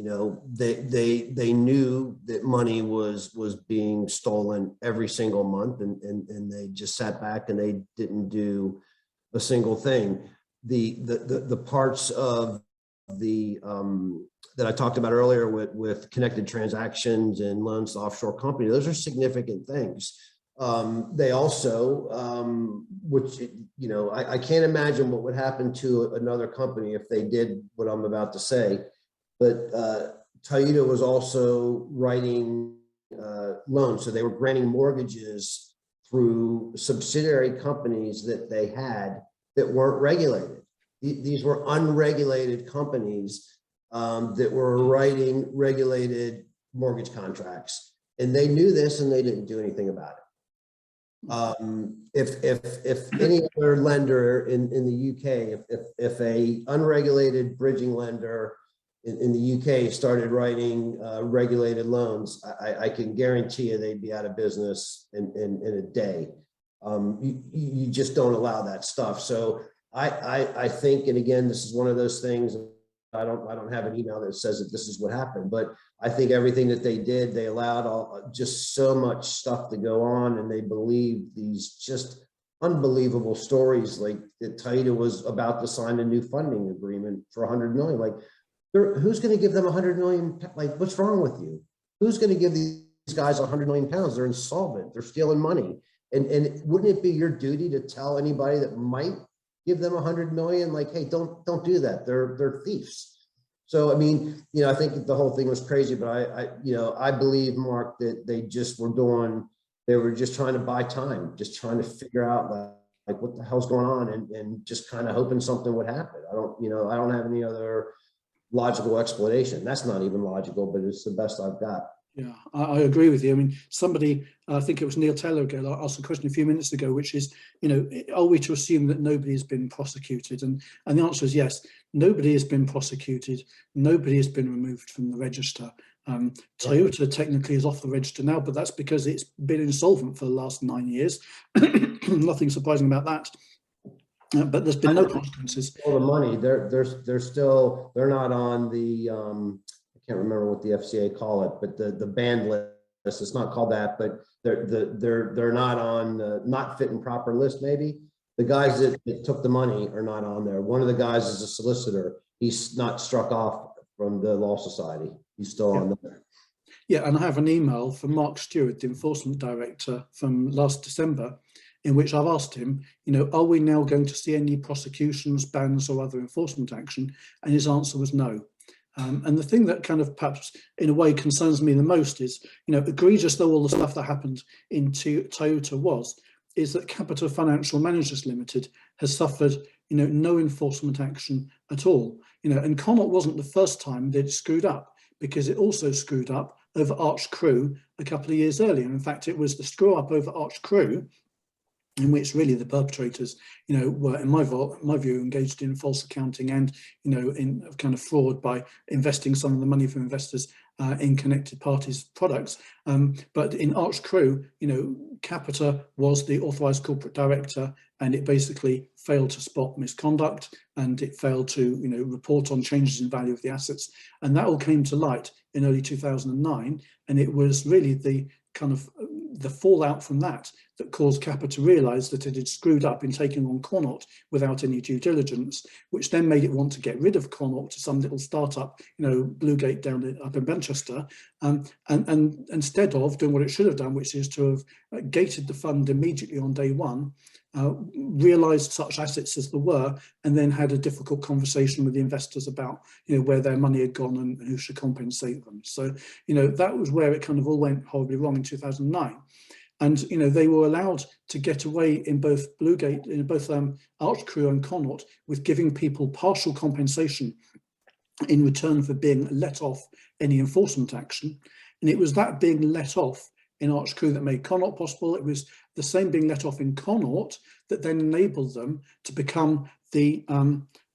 They knew that money was being stolen every single month, and they just sat back and they didn't do a single thing. The parts of the that I talked about earlier with connected transactions and loans to offshore companies, those are significant things. They also, which, I can't imagine what would happen to another company if they did what I'm about to say, but Toyota was also writing loans. So they were granting mortgages through subsidiary companies that they had that weren't regulated. These were unregulated companies that were writing regulated mortgage contracts, and they knew this and they didn't do anything about it. If any other lender in the UK, if a unregulated bridging lender in the UK started writing regulated loans, I can guarantee you they'd be out of business in a day. You just don't allow that stuff. So I think, and again, this is one of those things, I don't have an email that says that this is what happened, but I think everything that they did, they allowed just so much stuff to go on, and they believed these just unbelievable stories, like that Toyota was about to sign a new funding agreement for 100 million. Like, who's going to give them 100 million? Like, what's wrong with you? Who's going to give these guys 100 million pounds? They're insolvent. They're stealing money. And wouldn't it be your duty to tell anybody that might give them 100 million, like, hey, don't do that. They're thieves. So, I mean, I think the whole thing was crazy, but I believe, Mark, that they were just trying to buy time, just trying to figure out like what the hell's going on, and just kind of hoping something would happen. I don't have any other logical explanation. That's not even logical, but it's the best I've got. Yeah, I agree with you. I mean, somebody, I think it was Neil Taylor again, asked a question a few minutes ago, which is, are we to assume that nobody has been prosecuted? And the answer is yes, nobody has been prosecuted. Nobody has been removed from the register. Toyota technically is off the register now, but that's because it's been insolvent for the last 9 years. Nothing surprising about that. But there's been no consequences. All the money, they're not on the, I can't remember what the FCA call it, but the banned list. It's not called that, but they're not on the not fit and proper list. Maybe the guys that took the money are not on there. One of the guys is a solicitor. He's not struck off from the Law Society. He's still on there. Yeah, and I have an email from Mark Stewart, the enforcement director, from last December, in which I've asked him, are we now going to see any prosecutions, bans, or other enforcement action? And his answer was no. And the thing that kind of perhaps in a way concerns me the most is, egregious though all the stuff that happened in Toyota is that Capital Financial Managers Limited has suffered, no enforcement action at all. And Connaught wasn't the first time they'd screwed up, because it also screwed up over Arch Crew a couple of years earlier. In fact, it was the screw up over Arch Crew in which really the perpetrators, were, in my view, engaged in false accounting and, in kind of fraud by investing some of the money from investors in connected parties products. But in Arch Crew, Capita was the authorised corporate director, and it basically failed to spot misconduct, and it failed to, report on changes in value of the assets. And that all came to light in early 2009. And it was really the kind of the fallout from that caused Kappa to realise that it had screwed up in taking on Connaught without any due diligence, which then made it want to get rid of Connaught to some little startup, Bluegate up in Manchester, and instead of doing what it should have done, which is to have gated the fund immediately on day one, realised such assets as there were, and then had a difficult conversation with the investors about where their money had gone and who should compensate them. So that was where it kind of all went horribly wrong in 2009. And they were allowed to get away in both Bluegate, in both Archcrew and Connaught, with giving people partial compensation in return for being let off any enforcement action. And it was that being let off in Archcrew that made Connaught possible. It was the same being let off in Connaught that then enabled them to become the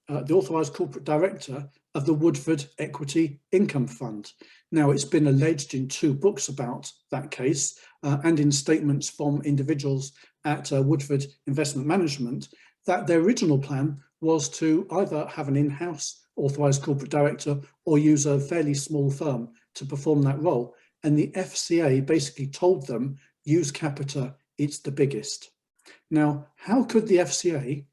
authorised corporate director of the Woodford Equity Income Fund. Now, it's been alleged in 2 books about that case and in statements from individuals at Woodford Investment Management that their original plan was to either have an in-house authorised corporate director or use a fairly small firm to perform that role. And the FCA basically told them, use Capita, it's the biggest. Now, how could the FCA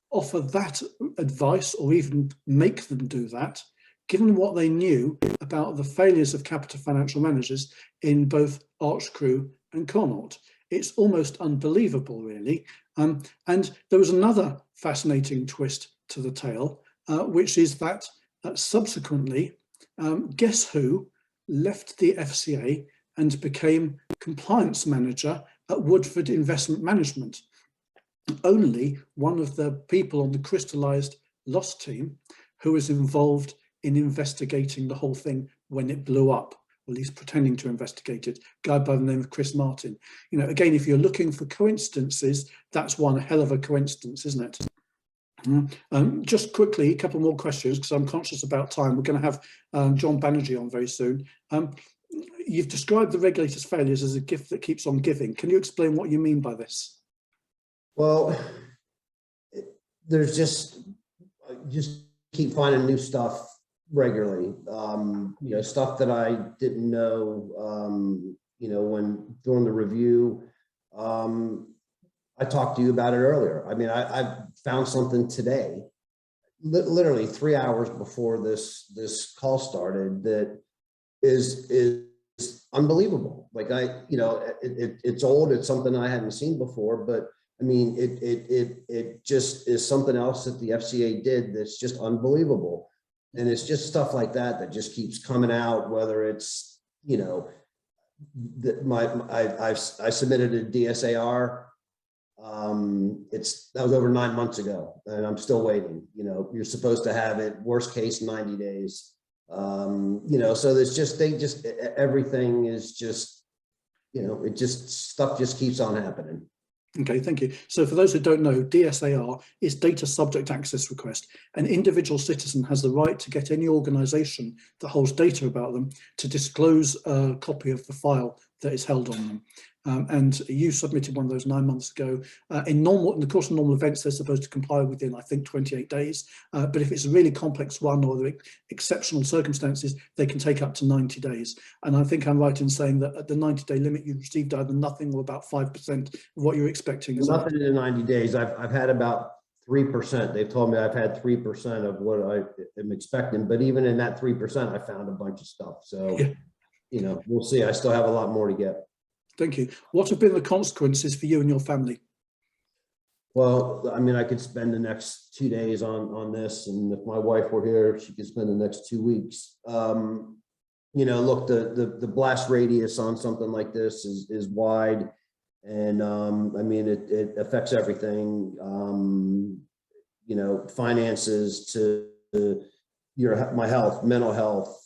offer that advice or even make them do that, given what they knew about the failures of Capita Financial Managers in both Archcrew and Connaught? It's almost unbelievable, really. And there was another fascinating twist to the tale, which is that subsequently, guess who left the FCA and became compliance manager at Woodford Investment Management? Only one of the people on the crystallised loss team who was involved in investigating the whole thing when it blew up, or at least pretending to investigate it, a guy by the name of Chris Martin. Again, if you're looking for coincidences, that's one hell of a coincidence, isn't it? Just quickly, a couple more questions, because I'm conscious about time. We're going to have John Banerjee on very soon. You've described the regulator's failures as a gift that keeps on giving. Can you explain what you mean by this? Well, there's just keep finding new stuff regularly. Stuff that I didn't know. When during the review, I talked to you about it earlier. I mean, I found something today, literally 3 hours before this call started, that is unbelievable. Like it's old. It's something I hadn't seen before, but I mean, it just is something else that the FCA did that's just unbelievable. And it's just stuff like that just keeps coming out, whether it's, I submitted a DSAR. That was over 9 months ago, and I'm still waiting. You're supposed to have it, worst case, 90 days. So there's everything is just, stuff just keeps on happening. Okay, thank you. So for those who don't know, DSAR is Data Subject Access Request. An individual citizen has the right to get any organisation that holds data about them to disclose a copy of the file that is held on them. And you submitted one of those 9 months ago. In the course of normal events, they're supposed to comply within, I think, 28 days. But if it's a really complex one or the exceptional circumstances, they can take up to 90 days. And I think I'm right in saying that at the 90-day limit, you received either nothing or about 5% of what you're expecting. Nothing in 90 days. I've had about 3%. They've told me I've had 3% of what I am expecting. But even in that 3%, I found a bunch of stuff. So, yeah. We'll see. I still have a lot more to get. Thank you. What have been the consequences for you and your family? Well, I mean, I could spend the next 2 days on this, and if my wife were here, she could spend the next 2 weeks. Look, the blast radius on something like this is wide, and I mean, it affects everything. Finances to my health, mental health.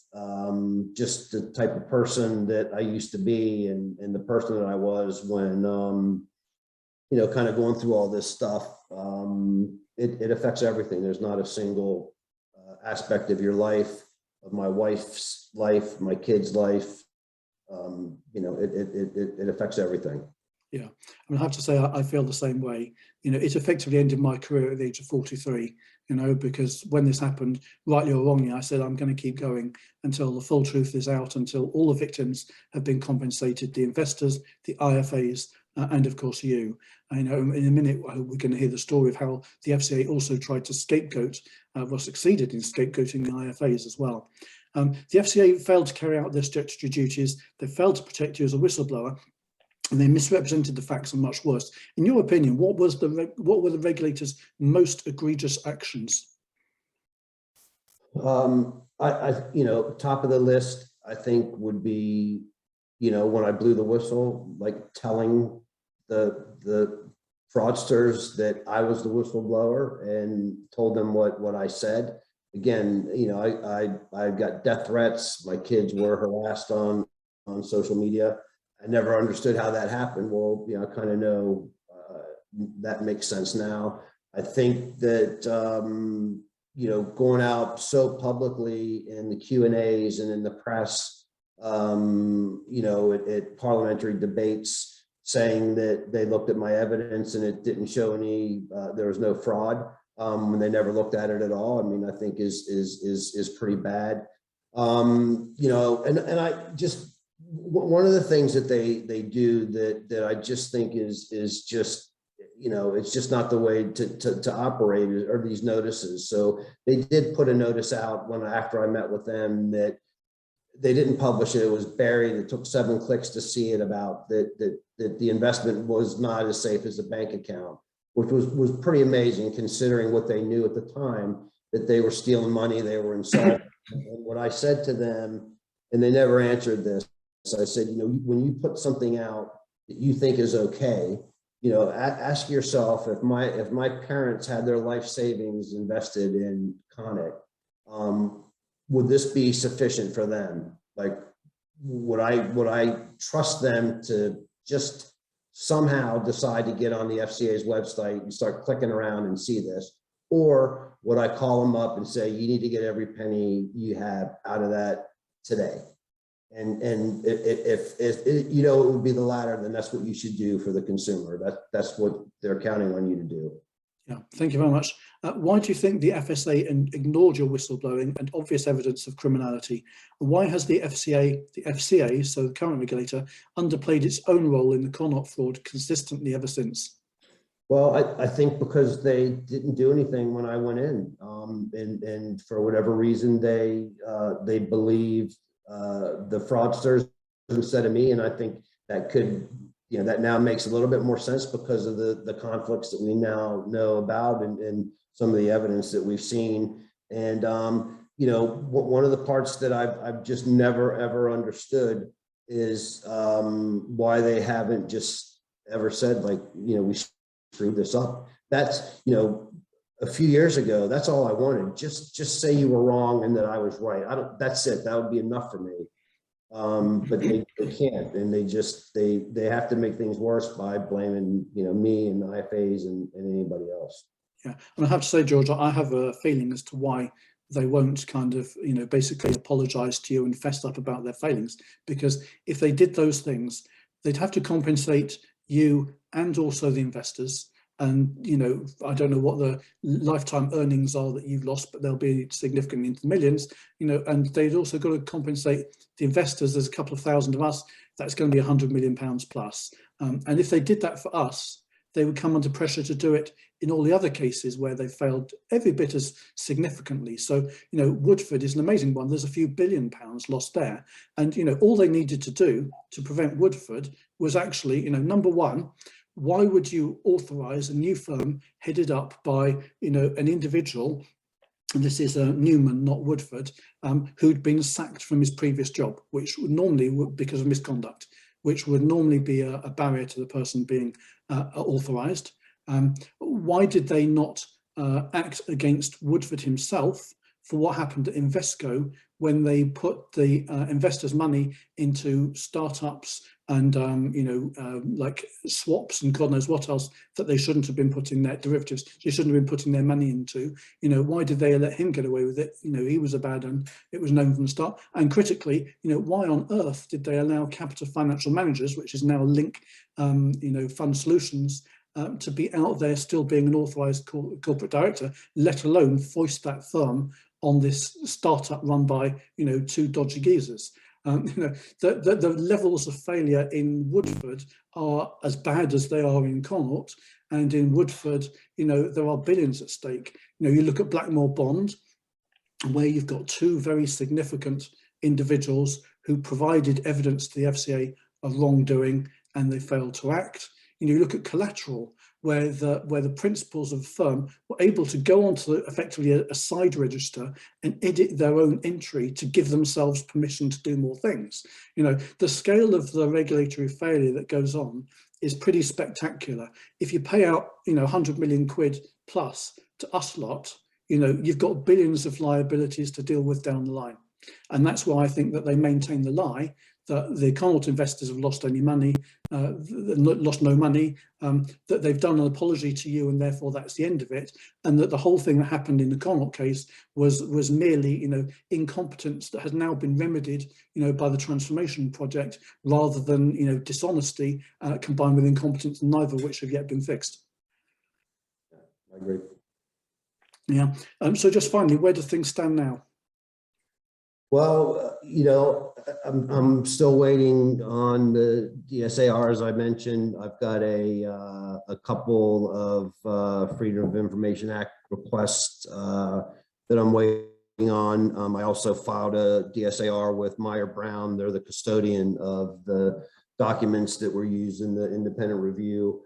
Just the type of person that I used to be and the person that I was when, kind of going through all this stuff. It affects everything. There's not a single aspect of your life, of my wife's life, my kid's life. It affects everything. Yeah, I mean, I have to say, I feel the same way. you know, it effectively ended my career at the age of 43, you know, because when this happened, rightly or wrongly, I said, I'm going to keep going until the full truth is out, until all the victims have been compensated, the investors, the IFAs, and of course you. I know in a minute we're going to hear the story of how the FCA also tried to scapegoat, well, succeeded in scapegoating the IFAs as well. The FCA failed to carry out their statutory duties. They failed to protect you as a whistleblower, and they misrepresented the facts, and much worse. In your opinion, what were the regulators' most egregious actions? You know, top of the list, I think, would be, you know, when I blew the whistle, like telling the fraudsters that I was the whistleblower and told them what I said. Again, you know, I got death threats. My kids were harassed on social media. I never understood how that happened. Well, you know, I kind of know that makes sense now. I think that, you know, going out so publicly in the Q&As and in the press, you know, at parliamentary debates, saying that they looked at my evidence and it didn't show any, there was no fraud, when they never looked at it at all. I mean, I think is pretty bad. You know, and I just, one of the things that they do that I just think is just, you know, it's just not the way to operate, are these notices. So they did put a notice out after I met with them that they didn't publish it. It was buried. It took 7 clicks to see it, about that the investment was not as safe as a bank account, which was pretty amazing considering what they knew at the time, that they were stealing money, they were insolvent. And what I said to them, and they never answered this, I said, you know, when you put something out that you think is okay, you know, ask yourself, if my parents had their life savings invested in Conic, would this be sufficient for them? Like, would I trust them to just somehow decide to get on the FCA's website and start clicking around and see this? Or would I call them up and say, you need to get every penny you have out of that today? And if you know it would be the latter, then that's what you should do for the consumer. That's what they're counting on you to do. Yeah, thank you very much. Why do you think the FSA ignored your whistleblowing and obvious evidence of criminality? Why has the FCA, so the current regulator, underplayed its own role in the con-op fraud consistently ever since? Well, I think because they didn't do anything when I went in, and for whatever reason they believed the fraudsters instead of me, and I think that could, you know, that now makes a little bit more sense because of the conflicts that we now know about and some of the evidence that we've seen. And you know, one of the parts that I've just never ever understood is why they haven't just ever said, like, you know, we screwed this up. That's, you know, a few years ago, that's all I wanted. Just say you were wrong and that I was right. That's it. That would be enough for me. But they can't, and they have to make things worse by blaming, you know, me and the IFAs and anybody else. Yeah, and I have to say, George, I have a feeling as to why they won't kind of, you know, basically apologize to you and fess up about their failings, because if they did those things, they'd have to compensate you and also the investors. And, you know, I don't know what the lifetime earnings are that you've lost, but they'll be significantly into the millions, you know, and they've also got to compensate the investors. There's a couple of thousand of us, that's going to be £100 million plus. And if they did that for us, they would come under pressure to do it in all the other cases where they failed every bit as significantly. So, you know, Woodford is an amazing one. There's a few £billion lost there. And, you know, all they needed to do to prevent Woodford was actually, you know, number one, why would you authorize a new firm headed up by, you know, an individual, and this is Newman, not Woodford, who'd been sacked from his previous job, which would normally, because of misconduct, which would normally be a barrier to the person being authorized. Why did they not act against Woodford himself for what happened at Invesco when they put the investors' money into startups and you know, like swaps and God knows what else that they shouldn't have been putting their derivatives, they shouldn't have been putting their money into? You know, why did they let him get away with it? You know, he was a bad one. It was known from the start. And critically, you know, why on earth did they allow Capital Financial Managers, which is now Link, you know, Fund Solutions, to be out there still being an authorised corporate director, let alone foist that firm on this startup run by, you know, two dodgy geezers. You know, the levels of failure in Woodford are as bad as they are in Connaught, and in Woodford, you know, there are billions at stake. You know, you look at Blackmore Bond, where you've got two very significant individuals who provided evidence to the FCA of wrongdoing and they failed to act. You know, you look at Collateral, where the principals of the firm were able to go onto effectively a side register and edit their own entry to give themselves permission to do more things. You know, the scale of the regulatory failure that goes on is pretty spectacular. If you pay out, you know, 100 million quid plus to us lot, you know, you've got billions of liabilities to deal with down the line. And that's why I think that they maintain the lie that the Connaught investors have lost any money, lost no money, that they've done an apology to you and therefore that's the end of it, and that the whole thing that happened in the Connaught case was merely, you know, incompetence that has now been remedied, you know, by the transformation project, rather than, you know, dishonesty combined with incompetence, neither of which have yet been fixed. I agree. Yeah. So just finally, where do things stand now? Well, you know, I'm still waiting on the DSAR, as I mentioned. I've got a couple of Freedom of Information Act requests that I'm waiting on. I also filed a DSAR with Meyer Brown. They're the custodian of the documents that were used in the independent review.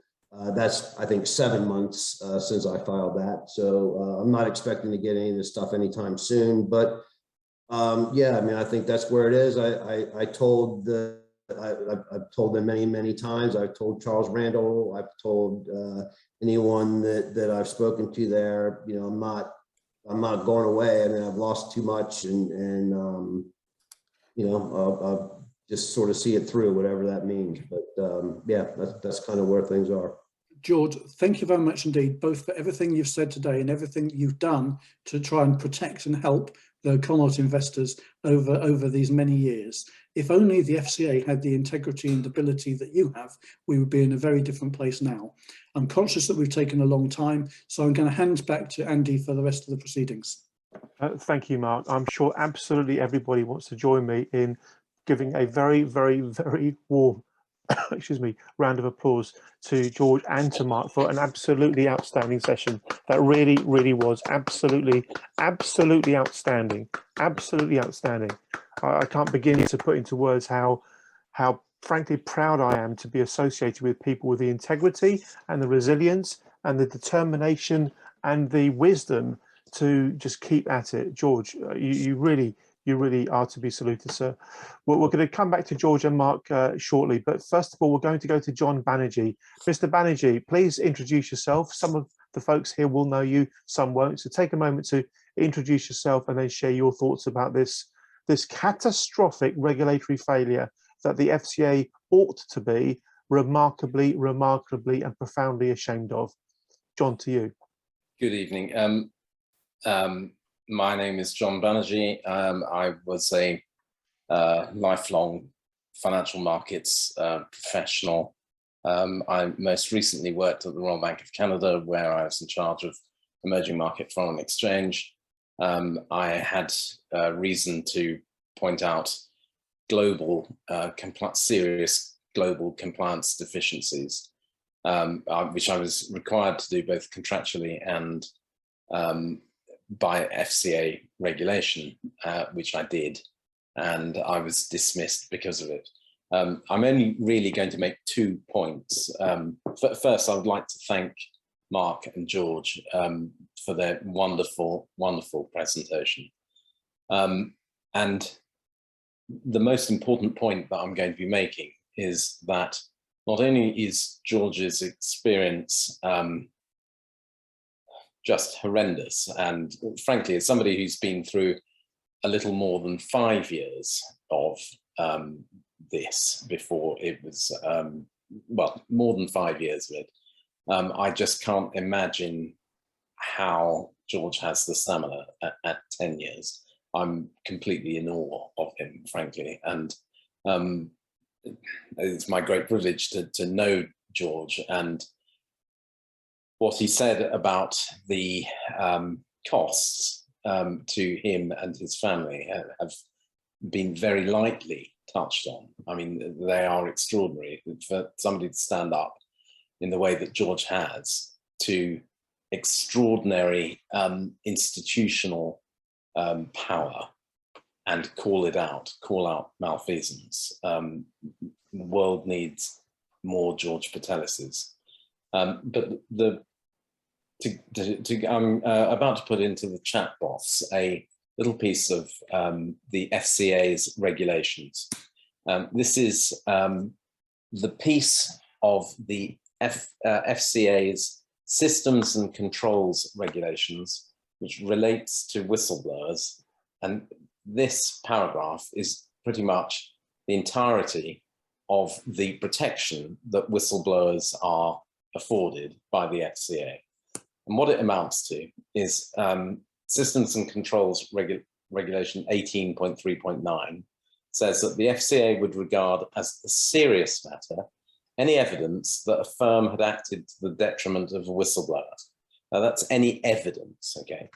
That's, I think, 7 months since I filed that. So I'm not expecting to get any of this stuff anytime soon, but yeah, I mean, I think that's where it is. I've told them many times. I've told Charles Randall. I've told anyone that I've spoken to there. You know, I'm not going away. I mean, I've lost too much, and you know, I'll just sort of see it through, whatever that means. But yeah, that's kind of where things are. George, thank you very much indeed, both for everything you've said today and everything you've done to try and protect and help the Connaught investors over these many years. If only the FCA had the integrity and ability that you have, we would be in a very different place now. I'm conscious that we've taken a long time, so I'm going to hand back to Andy for the rest of the proceedings. Thank you, Mark. I'm sure absolutely everybody wants to join me in giving a very, very, very warm excuse me, round of applause to George and to Mark for an absolutely outstanding session. That really, really was absolutely outstanding. Absolutely outstanding. I can't begin to put into words how frankly proud I am to be associated with people with the integrity and the resilience and the determination and the wisdom to just keep at it. George, you really are to be saluted, sir. We're going to come back to George and Mark shortly, but first of all, we're going to go to John Banerjee. Mr. Banerjee, please introduce yourself. Some of the folks here will know you, some won't. So take a moment to introduce yourself and then share your thoughts about this catastrophic regulatory failure that the FCA ought to be remarkably and profoundly ashamed of. John, to you. Good evening. My name is John Banerjee. I was a lifelong financial markets professional. I most recently worked at the Royal Bank of Canada, where I was in charge of emerging market foreign exchange. I had reason to point out global serious global compliance deficiencies, which I was required to do both contractually and by FCA regulation, which I did, and I was dismissed because of it. I'm only really going to make 2 points. First, I would like to thank Mark and George for their wonderful presentation. And the most important point that I'm going to be making is that not only is George's experience just horrendous, and frankly, as somebody who's been through a little more than 5 years of this before it was, well, more than 5 years of it, I just can't imagine how George has the stamina at 10 years. I'm completely in awe of him, frankly, and it's my great privilege to know George, and what he said about the costs to him and his family have been very lightly touched on. I mean, they are extraordinary. For somebody to stand up in the way that George has to extraordinary institutional power and call out malfeasance. The world needs more George Patellises. But I'm about to put into the chat box a little piece of the FCA's regulations. This is the piece of the FCA's systems and controls regulations, which relates to whistleblowers. And this paragraph is pretty much the entirety of the protection that whistleblowers are afforded by the FCA. And what it amounts to is Systems and Controls Regulation 18.3.9 says that the FCA would regard as a serious matter any evidence that a firm had acted to the detriment of a whistleblower. Now that's any evidence, okay?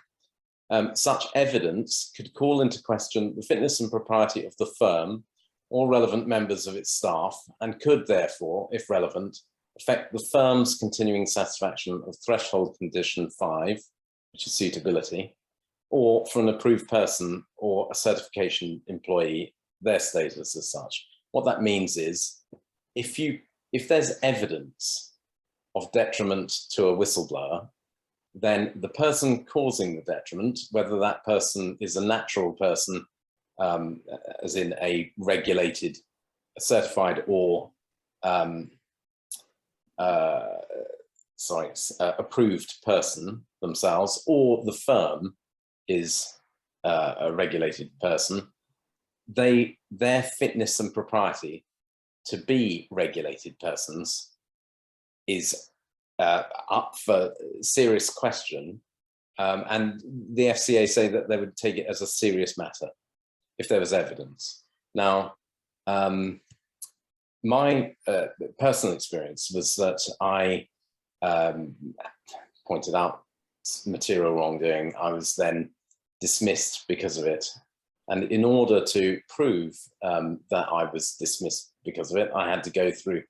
Such evidence could call into question the fitness and propriety of the firm or relevant members of its staff, and could therefore, if relevant, affect the firm's continuing satisfaction of threshold condition 5, which is suitability, or for an approved person or a certification employee, their status as such. What that means is, if there's evidence of detriment to a whistleblower, then the person causing the detriment, whether that person is a natural person, as in a regulated, certified, or approved person themselves, or the firm is a regulated person, their fitness and propriety to be regulated persons is up for serious question, and the FCA say that they would take it as a serious matter if there was evidence. Now, my personal experience was that I pointed out material wrongdoing. I was then dismissed because of it. And in order to prove that I was dismissed because of it, I had to go through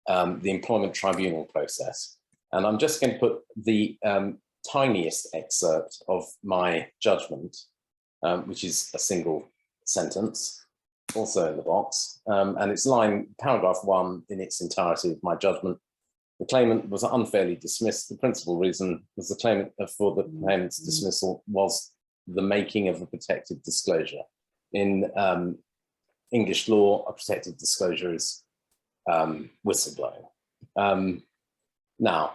the employment tribunal process. And I'm just going to put the tiniest excerpt of my judgment, which is a single sentence, also in the box. And it's paragraph 1 in its entirety of my judgment. The claimant was unfairly dismissed. The principal reason was the claimant for the claimant's dismissal was the making of a protected disclosure. In English law, a protected disclosure is whistleblowing. Now,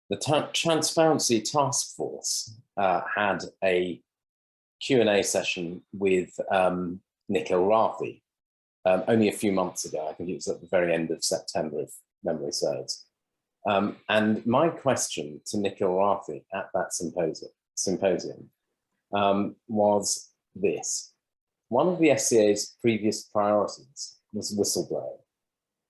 the Transparency Task Force had a Q&A session with Nick Elrathi only a few months ago. I think it was at the very end of September, if memory serves. And my question to Nick Elrathi at that symposium was this. One of the FCA's previous priorities was whistleblowing.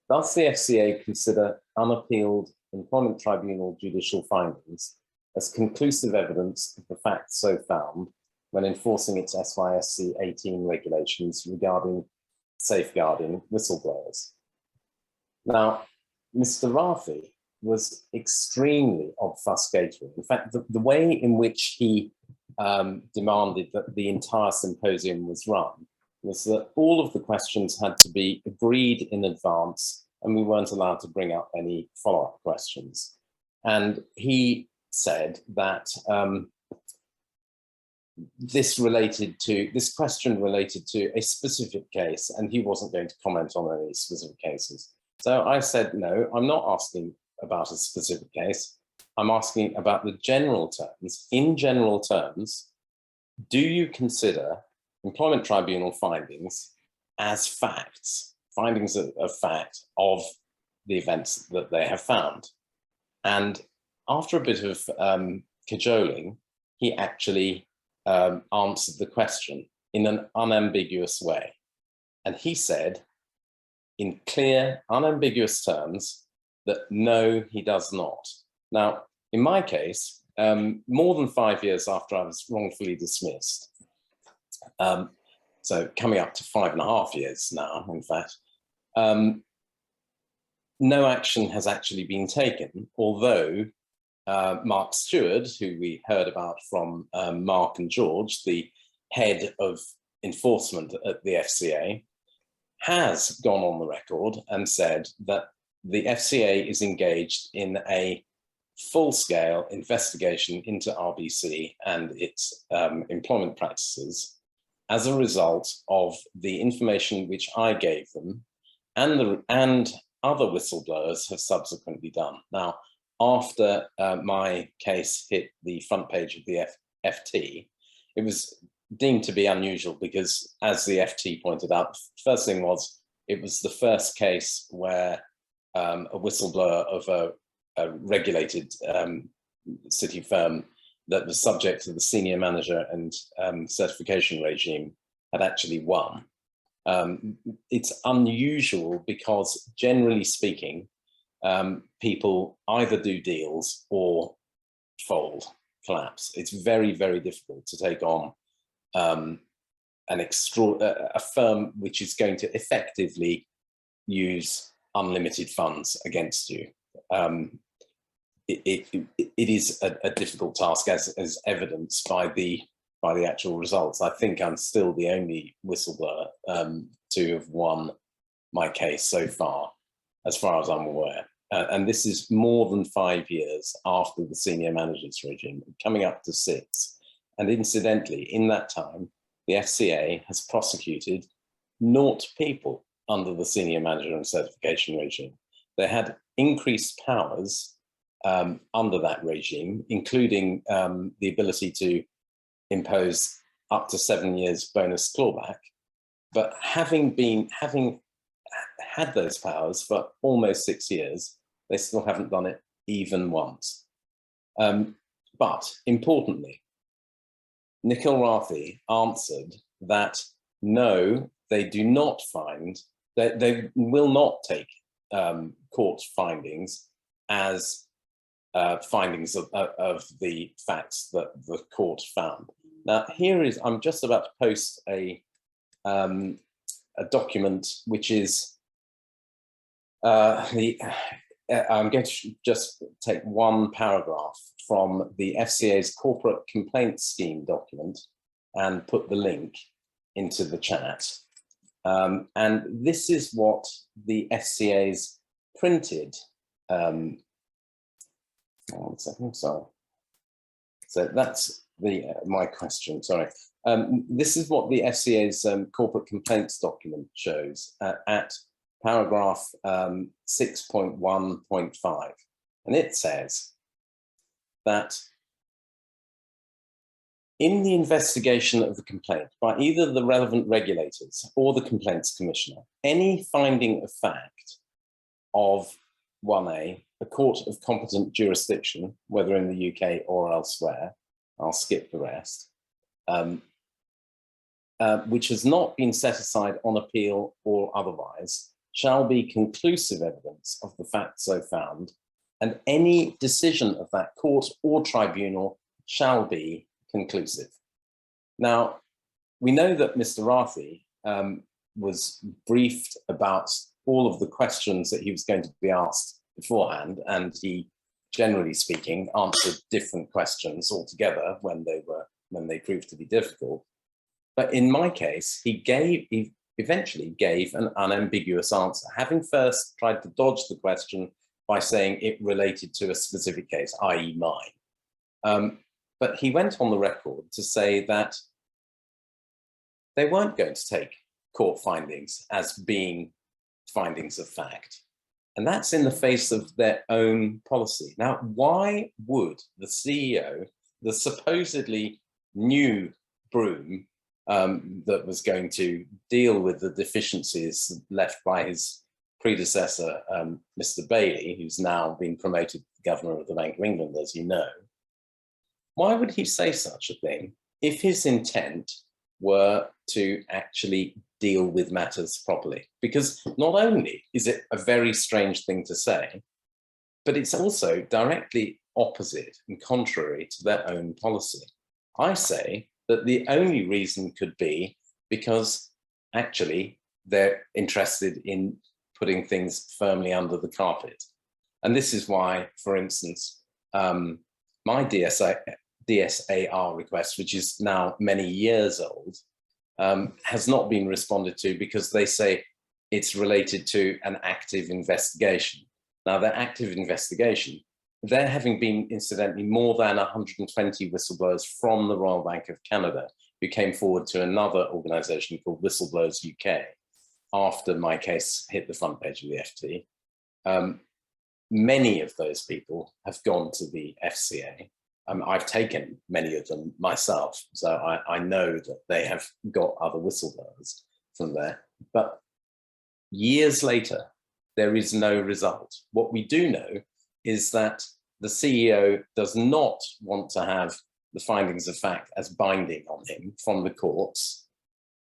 Does the FCA consider unappealed employment tribunal judicial findings as conclusive evidence of the facts so found when enforcing its SYSC 18 regulations regarding safeguarding whistleblowers? Now, Mr. Rafi was extremely obfuscatory. In fact, the way in which he demanded that the entire symposium was run was that all of the questions had to be agreed in advance, and we weren't allowed to bring up any follow-up questions. And he said that this question related to a specific case, and he wasn't going to comment on any specific cases. So I said, no, I'm not asking about a specific case. I'm asking about the general terms. In general terms, do you consider employment tribunal findings as facts, findings of fact of the events that they have found? And after a bit of cajoling, he actually answered the question in an unambiguous way. And he said, in clear, unambiguous terms, that no, he does not. Now, in my case, more than 5 years after I was wrongfully dismissed, so coming up to 5.5 years now, in fact, no action has actually been taken, although Mark Stewart, who we heard about from Mark and George, the head of enforcement at the FCA, has gone on the record and said that the FCA is engaged in a full-scale investigation into RBC and its employment practices as a result of the information which I gave them and other whistleblowers have subsequently done. Now, after my case hit the front page of the FT, it was deemed to be unusual because, as the FT pointed out, the first thing was it was the first case where a whistleblower of a regulated city firm that was subject to the senior manager and certification regime had actually won. It's unusual because, generally speaking, people either do deals or fold, collapse. It's very, very difficult to take on a firm which is going to effectively use unlimited funds against you. It is a difficult task, as evidenced by the actual results. I think I'm still the only whistleblower to have won my case so far as I'm aware. And this is more than 5 years after the senior managers regime, coming up to 6. And incidentally, in that time, the FCA has prosecuted 0 people under the senior manager and certification regime. They had increased powers under that regime, including the ability to impose up to 7 years bonus clawback. But having had those powers for almost 6 years, they still haven't done it even once. But importantly, Nikhil Rathi answered that no, they do not find, that they will not take court findings as findings of the facts that the court found. Now, I'm just about to post a document which is I'm going to just take one paragraph from the FCA's corporate complaint scheme document and put the link into the chat. And this is what the FCA's printed. One second, sorry. So that's my question, sorry. This is what the FCA's corporate complaints document shows at paragraph 6.1.5. And it says that in the investigation of the complaint by either the relevant regulators or the complaints commissioner, any finding of fact of 1A, a court of competent jurisdiction, whether in the UK or elsewhere, I'll skip the rest, which has not been set aside on appeal or otherwise, shall be conclusive evidence of the fact so found, and any decision of that court or tribunal shall be conclusive. Now, we know that Mr. Rathi was briefed about all of the questions that he was going to be asked beforehand, and he, generally speaking, answered different questions altogether when they proved to be difficult. But in my case, he eventually gave an unambiguous answer, having first tried to dodge the question by saying it related to a specific case, i.e. mine. But he went on the record to say that they weren't going to take court findings as being findings of fact. And that's in the face of their own policy. Now, why would the CEO, the supposedly new broom that was going to deal with the deficiencies left by his predecessor, Mr. Bailey, who's now been promoted governor of the Bank of England, as you know, why would he say such a thing if his intent were to actually deal with matters properly? Because not only is it a very strange thing to say, but it's also directly opposite and contrary to their own policy. I say that the only reason could be because actually they're interested in putting things firmly under the carpet. And this is why, for instance, my DSAR request, which is now many years old, has not been responded to because they say it's related to an active investigation. Now, their active investigation, there having been incidentally more than 120 whistleblowers from the Royal Bank of Canada who came forward to another organisation called Whistleblowers UK after my case hit the front page of the FT. Many of those people have gone to the FCA. I've taken many of them myself, so I know that they have got other whistleblowers from there. But years later, there is no result. What we do know is that the CEO does not want to have the findings of fact as binding on him from the courts.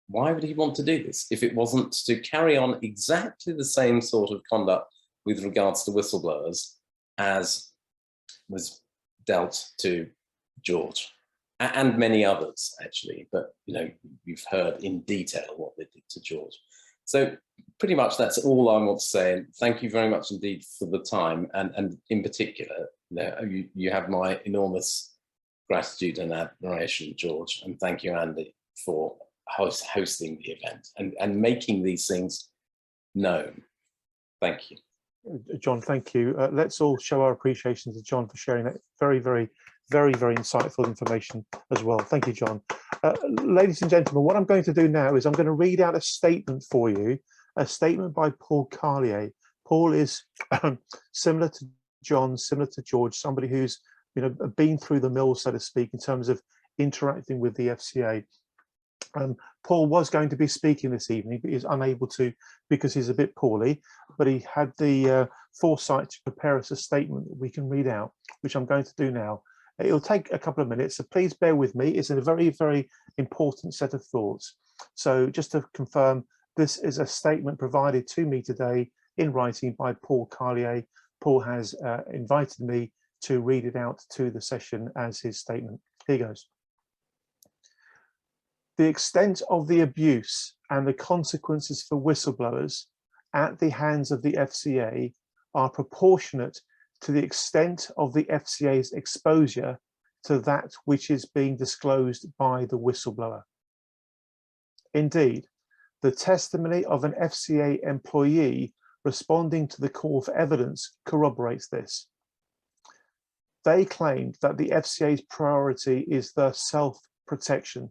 Why would he want to do this if it wasn't to carry on exactly the same sort of conduct with regards to whistleblowers as was dealt to George and many others, actually, but you've heard in detail what they did to George. So pretty much that's all I want to say, and thank you very much indeed for the time, and in particular, you have my enormous gratitude and admiration, George, and thank you, Andy, for hosting the event and making these things known. Thank you. John, thank you. Let's all show our appreciation to John for sharing that very, very insightful information as well. Thank you, John. Ladies and gentlemen, what I'm going to do now is I'm going to read out a statement for you, a statement by Paul Carlier. Paul is similar to John, similar to George, somebody who's been through the mill, so to speak, in terms of interacting with the FCA. Paul was going to be speaking this evening, but he's unable to because he's a bit poorly, but he had the foresight to prepare us a statement that we can read out, which I'm going to do now. It'll take a couple of minutes, so please bear with me. It's a very, very important set of thoughts. So just to confirm, this is a statement provided to me today in writing by Paul Carlier. Paul has invited me to read it out to the session as his statement. Here goes. The extent of the abuse and the consequences for whistleblowers at the hands of the FCA are proportionate to the extent of the FCA's exposure to that which is being disclosed by the whistleblower. Indeed, the testimony of an FCA employee responding to the call for evidence corroborates this. They claimed that the FCA's priority is the self-protection.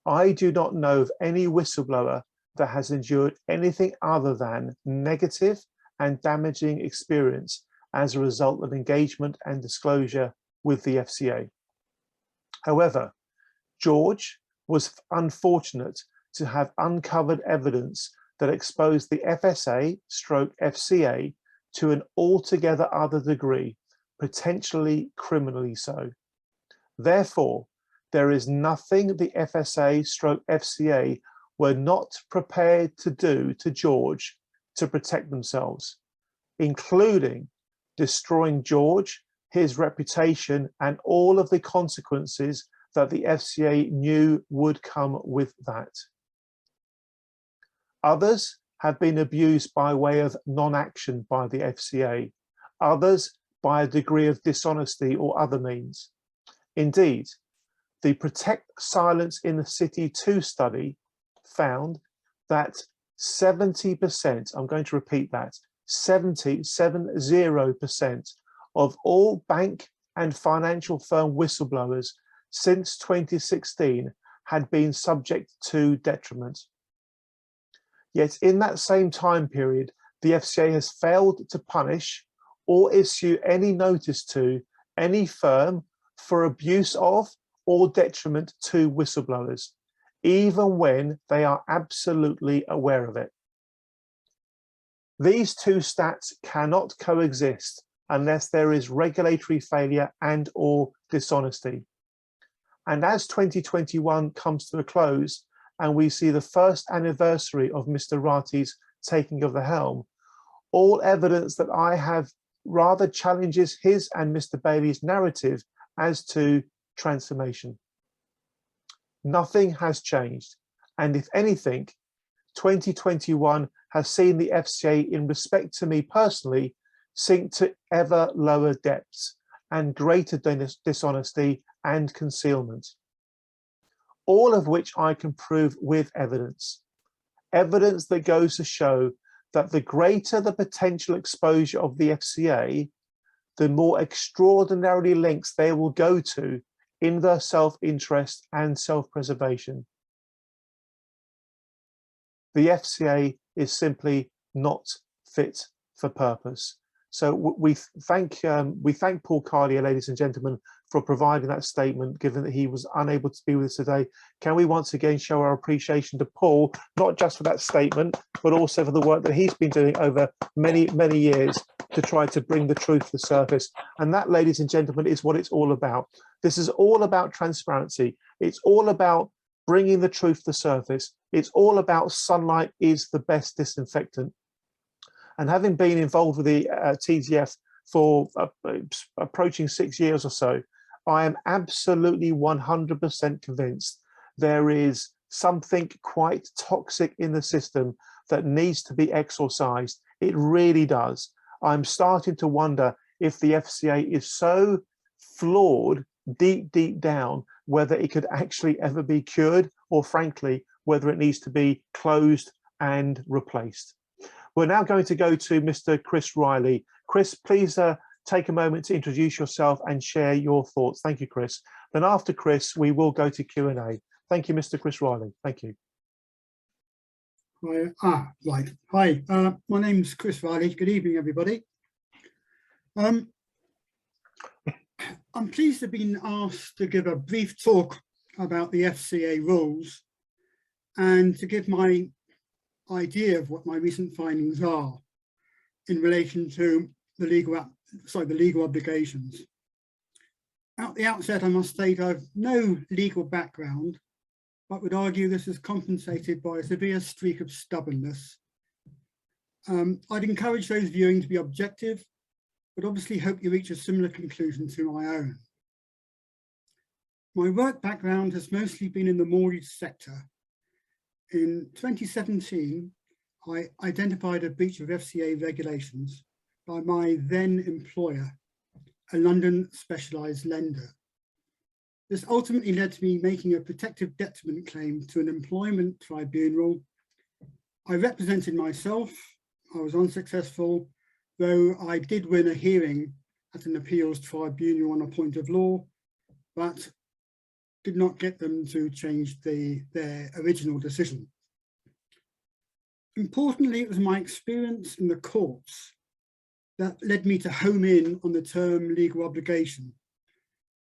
I do not know of any whistleblower that has endured anything other than negative and damaging experience as a result of engagement and disclosure with the FCA. However, George was unfortunate to have uncovered evidence that exposed the FSA/FCA to an altogether other degree, potentially criminally so. Therefore, there is nothing the FSA/FCA were not prepared to do to George to protect themselves, including destroying George, his reputation, and all of the consequences that the FCA knew would come with that. Others have been abused by way of non-action by the FCA, others by a degree of dishonesty or other means. Indeed, the Protect Silence in the City 2 study found that 70%, I'm going to repeat that, 70% of all bank and financial firm whistleblowers since 2016 had been subject to detriment. Yet in that same time period, the FCA has failed to punish or issue any notice to any firm for abuse of or detriment to whistleblowers, even when they are absolutely aware of it. These two stats cannot coexist unless there is regulatory failure and or dishonesty. And as 2021 comes to a close and we see the first anniversary of Mr. Rati's taking of the helm, all evidence that I have rather challenges his and Mr. Bailey's narrative as to transformation. Nothing has changed, and if anything, 2021 has seen the FCA, in respect to me personally, sink to ever lower depths and greater dishonesty and concealment, all of which I can prove with evidence. Evidence that goes to show that the greater the potential exposure of the FCA, the more extraordinary lengths they will go to in their self-interest and self-preservation. The FCA is simply not fit for purpose. So we thank Paul Carlier, ladies and gentlemen, for providing that statement, given that he was unable to be with us today. Can we once again show our appreciation to Paul, not just for that statement, but also for the work that he's been doing over many, many years to try to bring the truth to the surface. And that, ladies and gentlemen, is what it's all about. This is all about transparency. It's all about bringing the truth to the surface. It's all about sunlight is the best disinfectant. And having been involved with the TTF for approaching 6 years or so, I am absolutely 100% convinced there is something quite toxic in the system that needs to be exorcised. It really does. I'm starting to wonder if the FCA is so flawed deep, deep down, whether it could actually ever be cured, or frankly, whether it needs to be closed and replaced. We're now going to go to Mr. Chris Riley. Chris, please take a moment to introduce yourself and share your thoughts. Thank you, Chris. Then after Chris, we will go to Q&A. Thank you, Mr. Chris Riley. Thank you. Right. Hi, my name's Chris Riley. Good evening, everybody. I'm pleased to have been asked to give a brief talk about the FCA rules and to give my idea of what my recent findings are in relation to the legal obligations. At the outset, I must state I've no legal background, but would argue this is compensated by a severe streak of stubbornness. I'd encourage those viewing to be objective, but obviously hope you reach a similar conclusion to my own. My work background has mostly been in the mortgage sector. In 2017, I identified a breach of FCA regulations by my then employer, a London specialised lender. This ultimately led to me making a protective detriment claim to an employment tribunal. I represented myself. I was unsuccessful, though I did win a hearing at an appeals tribunal on a point of law, but did not get them to change their original decision. Importantly, it was my experience in the courts that led me to home in on the term legal obligation.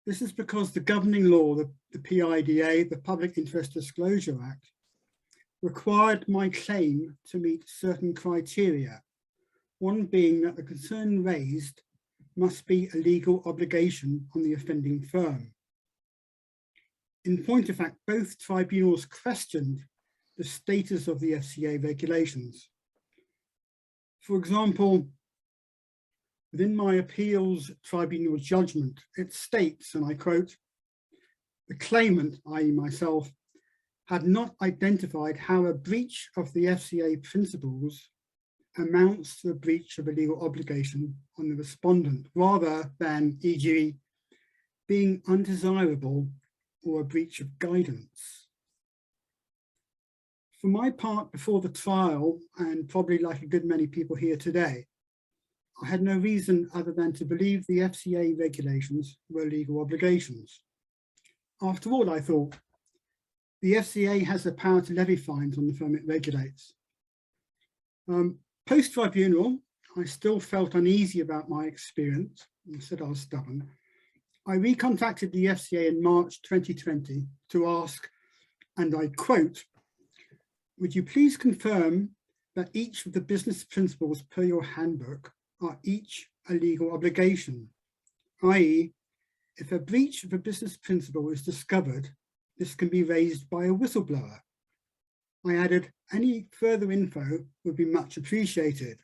This is because the governing law, the PIDA, the Public Interest Disclosure Act, required my claim to meet certain criteria, one being that the concern raised must be a legal obligation on the offending firm. In point of fact, both tribunals questioned the status of the FCA regulations. For example, within my appeals tribunal judgment, it states, and I quote, "The claimant, i.e. myself, had not identified how a breach of the FCA principles amounts to a breach of a legal obligation on the respondent, rather than, e.g., being undesirable or a breach of guidance." For my part, before the trial, and probably like a good many people here today, I had no reason other than to believe the FCA regulations were legal obligations. After all, I thought, the FCA has the power to levy fines on the firm it regulates. Post-tribunal, I still felt uneasy about my experience and said I was stubborn. I recontacted the FCA in March 2020 to ask, and I quote, "Would you please confirm that each of the business principles per your handbook are each a legal obligation, i.e. if a breach of a business principle is discovered, this can be raised by a whistleblower?" I added, "Any further info would be much appreciated."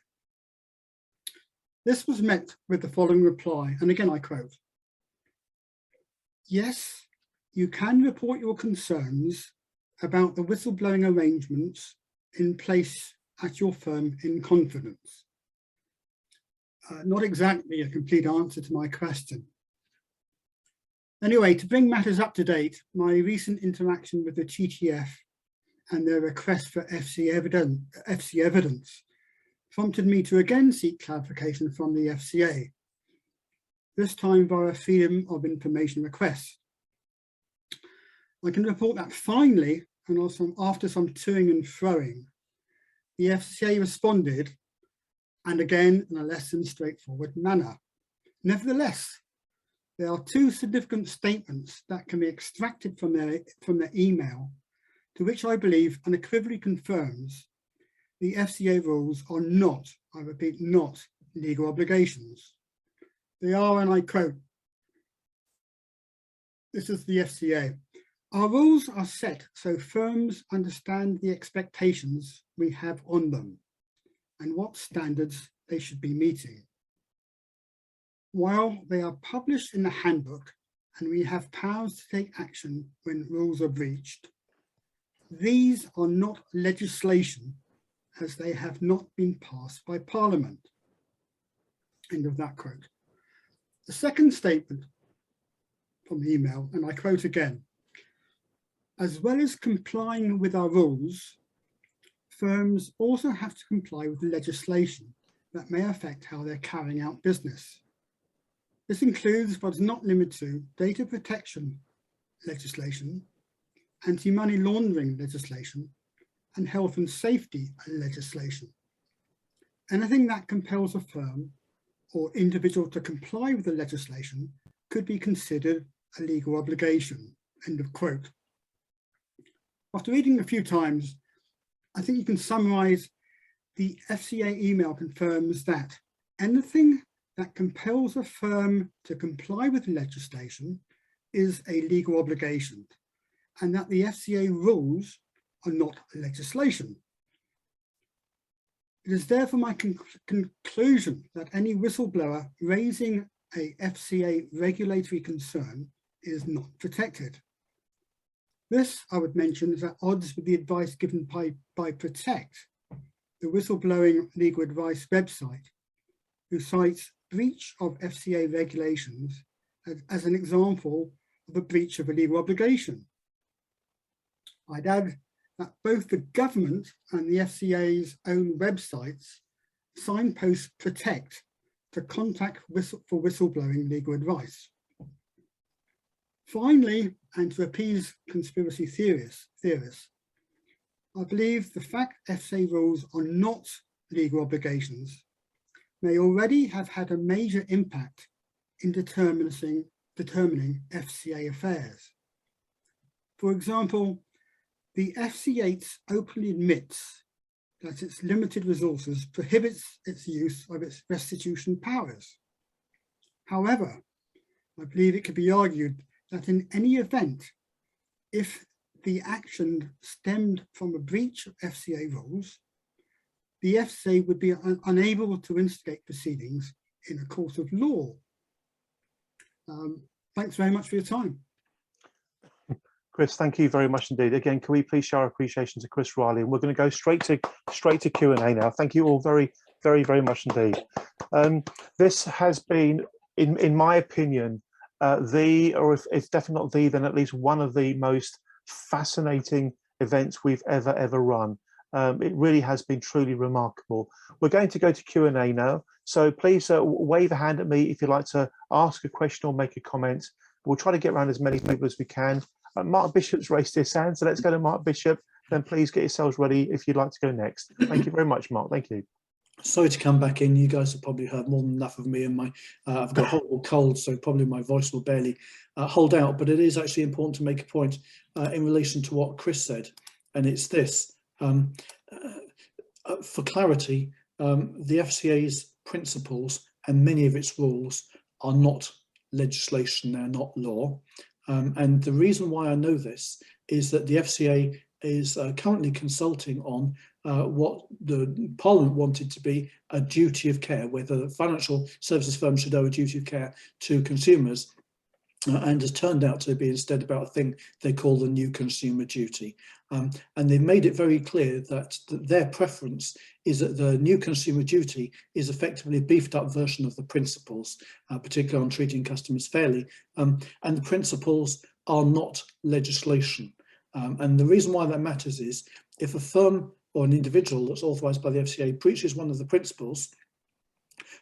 This was met with the following reply, and again I quote, "Yes, you can report your concerns about the whistleblowing arrangements in place at your firm in confidence." Not exactly a complete answer to my question. Anyway, to bring matters up to date, my recent interaction with the TTF and their request for FC evidence prompted me to again seek clarification from the FCA, this time via Freedom of Information request. I can report that finally, and also after some toing and froing, the FCA responded, and again in a less than straightforward manner. Nevertheless, there are two significant statements that can be extracted from their email, to which I believe unequivocally confirms the FCA rules are not, I repeat, not legal obligations. They are, and I quote, this is the FCA, "Our rules are set so firms understand the expectations we have on them and what standards they should be meeting. While they are published in the handbook and we have powers to take action when rules are breached, these are not legislation as they have not been passed by Parliament." End of that quote. The second statement from the email, and I quote again, "As well as complying with our rules, firms also have to comply with legislation that may affect how they're carrying out business. This includes, but is not limited to, data protection legislation, anti-money laundering legislation, and health and safety legislation. Anything that compels a firm or individual to comply with the legislation could be considered a legal obligation." End of quote. After reading a few times, I think you can summarize the FCA email confirms that anything that compels a firm to comply with legislation is a legal obligation, and that the FCA rules are not legislation. It is therefore my conclusion that any whistleblower raising a FCA regulatory concern is not protected. This, I would mention, is at odds with the advice given by Protect, the whistleblowing legal advice website, who cites breach of FCA regulations as an example of a breach of a legal obligation. I'd add that both the government and the FCA's own websites signpost Protect to contact for whistleblowing legal advice. Finally, and to appease conspiracy theorists, I believe the fact FCA rules are not legal obligations may already have had a major impact in determining FCA affairs. For example, the FCA openly admits that its limited resources prohibits its use of its restitution powers. However, I believe it could be argued that in any event, if the action stemmed from a breach of FCA rules, the FCA would be unable to instigate proceedings in a court of law. Thanks very much for your time. Chris, thank you very much indeed. Again, can we please show our appreciation to Chris Riley? And we're going to go straight to Q&A now. Thank you all very, very, very much indeed. This has been, in my opinion, if definitely not the, then at least one of the most fascinating events we've ever run. It really has been truly remarkable. We're going to go to Q&A now. So please wave a hand at me if you'd like to ask a question or make a comment. We'll try to get around as many people as we can. Mark Bishop's raised his hand, so let's go to Mark Bishop. Then please get yourselves ready if you'd like to go next. Thank you very much, Mark. Thank you. Sorry to come back in. You guys have probably heard more than enough of me, and I've got a horrible cold, so probably my voice will barely hold out. But it is actually important to make a point in relation to what Chris said, and it's this. For clarity, the FCA's principles and many of its rules are not legislation, they're not law. And the reason why I know this is that the FCA is currently consulting on what the Parliament wanted to be a duty of care, whether financial services firms should owe a duty of care to consumers, and has turned out to be instead about a thing they call the new consumer duty. And they've made it very clear that their preference is that the new consumer duty is effectively a beefed up version of the principles, particularly on treating customers fairly. And the principles are not legislation. And the reason why that matters is if a firm or an individual that's authorised by the FCA breaches one of the principles,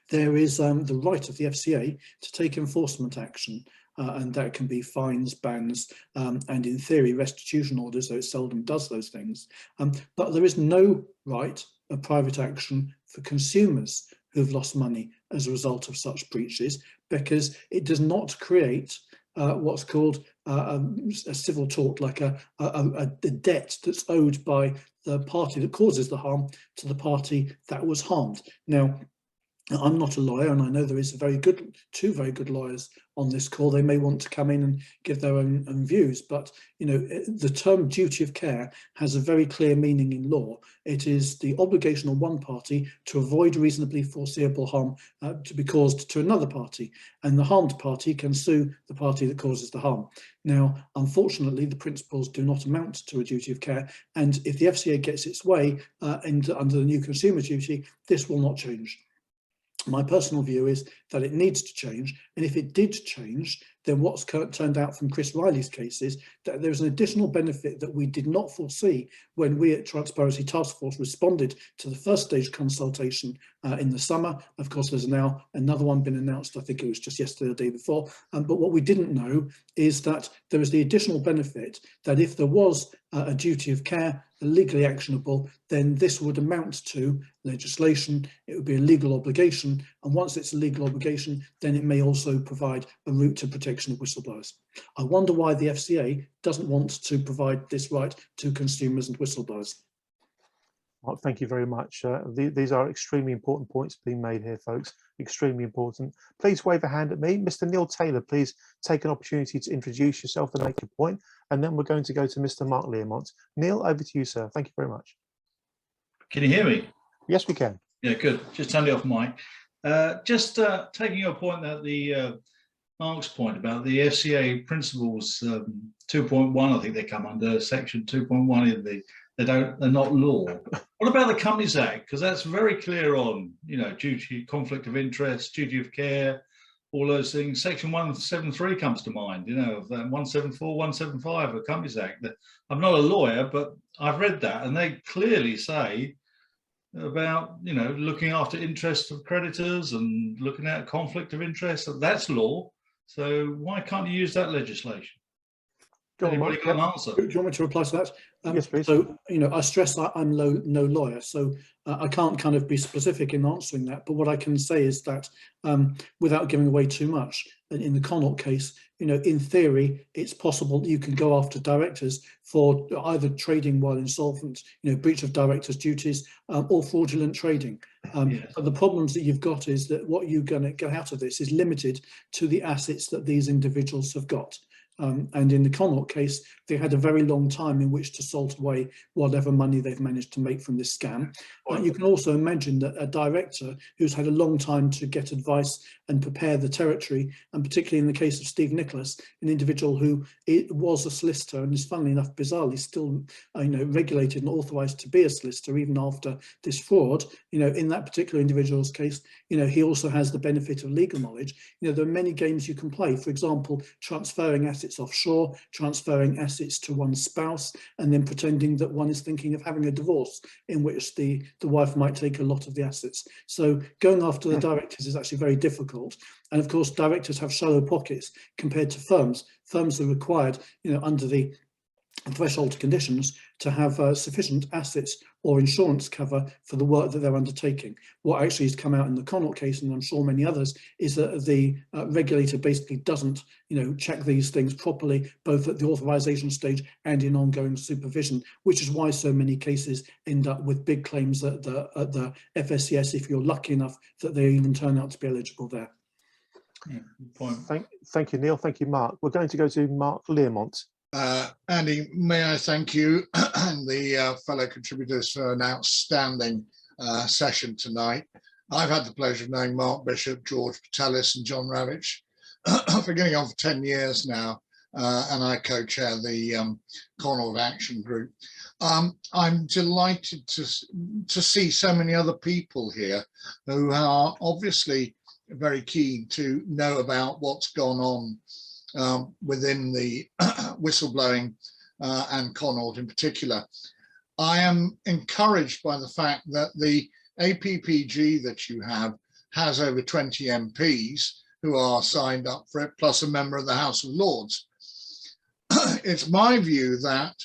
there is the right of the FCA to take enforcement action. And that can be fines, bans, and in theory restitution orders, though it seldom does those things. But there is no right of private action for consumers who've lost money as a result of such breaches, because it does not create what's called a civil tort, like a debt that's owed by the party that causes the harm to the party that was harmed. Now, I'm not a lawyer, and I know there is two very good lawyers on this call. They may want to come in and give their own views, but the term duty of care has a very clear meaning in law. It is the obligation on one party to avoid reasonably foreseeable harm to be caused to another party, and the harmed party can sue the party that causes the harm. Now, unfortunately, the principles do not amount to a duty of care, and if the FCA gets its way under the new consumer duty, this will not change. My personal view is that it needs to change, and if it did change, then what's turned out from Chris Riley's case is that there's an additional benefit that we did not foresee when we at Transparency Task Force responded to the first stage consultation in the summer. Of course, there's now another one been announced, I think it was just yesterday or the day before, but what we didn't know is that there is the additional benefit that if there was a duty of care, legally actionable, then this would amount to legislation. It would be a legal obligation, and once it's a legal obligation, then it may also provide a route to protection of whistleblowers. I wonder why the FCA doesn't want to provide this right to consumers and whistleblowers. Well, thank you very much. These are extremely important points being made here, folks. Extremely important. Please wave a hand at me. Mr. Neil Taylor, please take an opportunity to introduce yourself and make your point. And then we're going to go to Mr. Mark Learmont. Neil, over to you, sir. Thank you very much. Can you hear me? Yes, we can. Yeah, good. Just turned it off, Mike. Just taking your point that Mark's point about the FCA principles 2.1, I think they come under section 2.1 in the they're not law. What about the Companies Act? Because that's very clear on, duty, conflict of interest, duty of care, all those things. Section 173 comes to mind, of that 174, 175 of the Companies Act. I'm not a lawyer, but I've read that, and they clearly say about, looking after interests of creditors and looking at conflict of interest. That's law. So why can't you use that legislation? Anybody got an answer? Do you want me to reply to that? Yes, please. So, I stress that I'm no lawyer, so I can't kind of be specific in answering that. But what I can say is that without giving away too much, in the Connaught case, in theory, it's possible that you can go after directors for either trading while insolvent, breach of directors' duties, or fraudulent trading. Yes. But the problems that you've got is that what you're going to get out of this is limited to the assets that these individuals have got. And in the Connaught case, they had a very long time in which to salt away whatever money they've managed to make from this scam. You can also imagine that a director who's had a long time to get advice and prepare the territory, and particularly in the case of Steve Nicholas, an individual who was a solicitor and is, funnily enough, bizarrely still regulated and authorised to be a solicitor even after this fraud. In that particular individual's case, he also has the benefit of legal knowledge. There are many games you can play. For example, transferring assets offshore, transferring assets to one's spouse, and then pretending that one is thinking of having a divorce in which the wife might take a lot of the assets. So going after the directors is actually very difficult. And of course, directors have shallow pockets compared to firms. Firms are required, under the threshold conditions, to have sufficient assets or insurance cover for the work that they're undertaking. What actually has come out in the Connaught case, and I'm sure many others, is that the regulator basically doesn't, check these things properly, both at the authorization stage and in ongoing supervision, which is why so many cases end up with big claims at the FSCS, if you're lucky enough that they even turn out to be eligible there. Yeah, good point. Thank you, Neil. Thank you, Mark. We're going to go to Mark Learmont. Andy, may I thank you and the fellow contributors for an outstanding session tonight. I've had the pleasure of knowing Mark Bishop, George Patellis and John Ravitch for getting on for 10 years now, and I co-chair the Connaught Action Group. I'm delighted to see so many other people here who are obviously very keen to know about what's gone on within the whistleblowing and Connaught in particular. I am encouraged by the fact that the APPG that you have has over 20 MPs who are signed up for it, plus a member of the House of Lords. It's my view that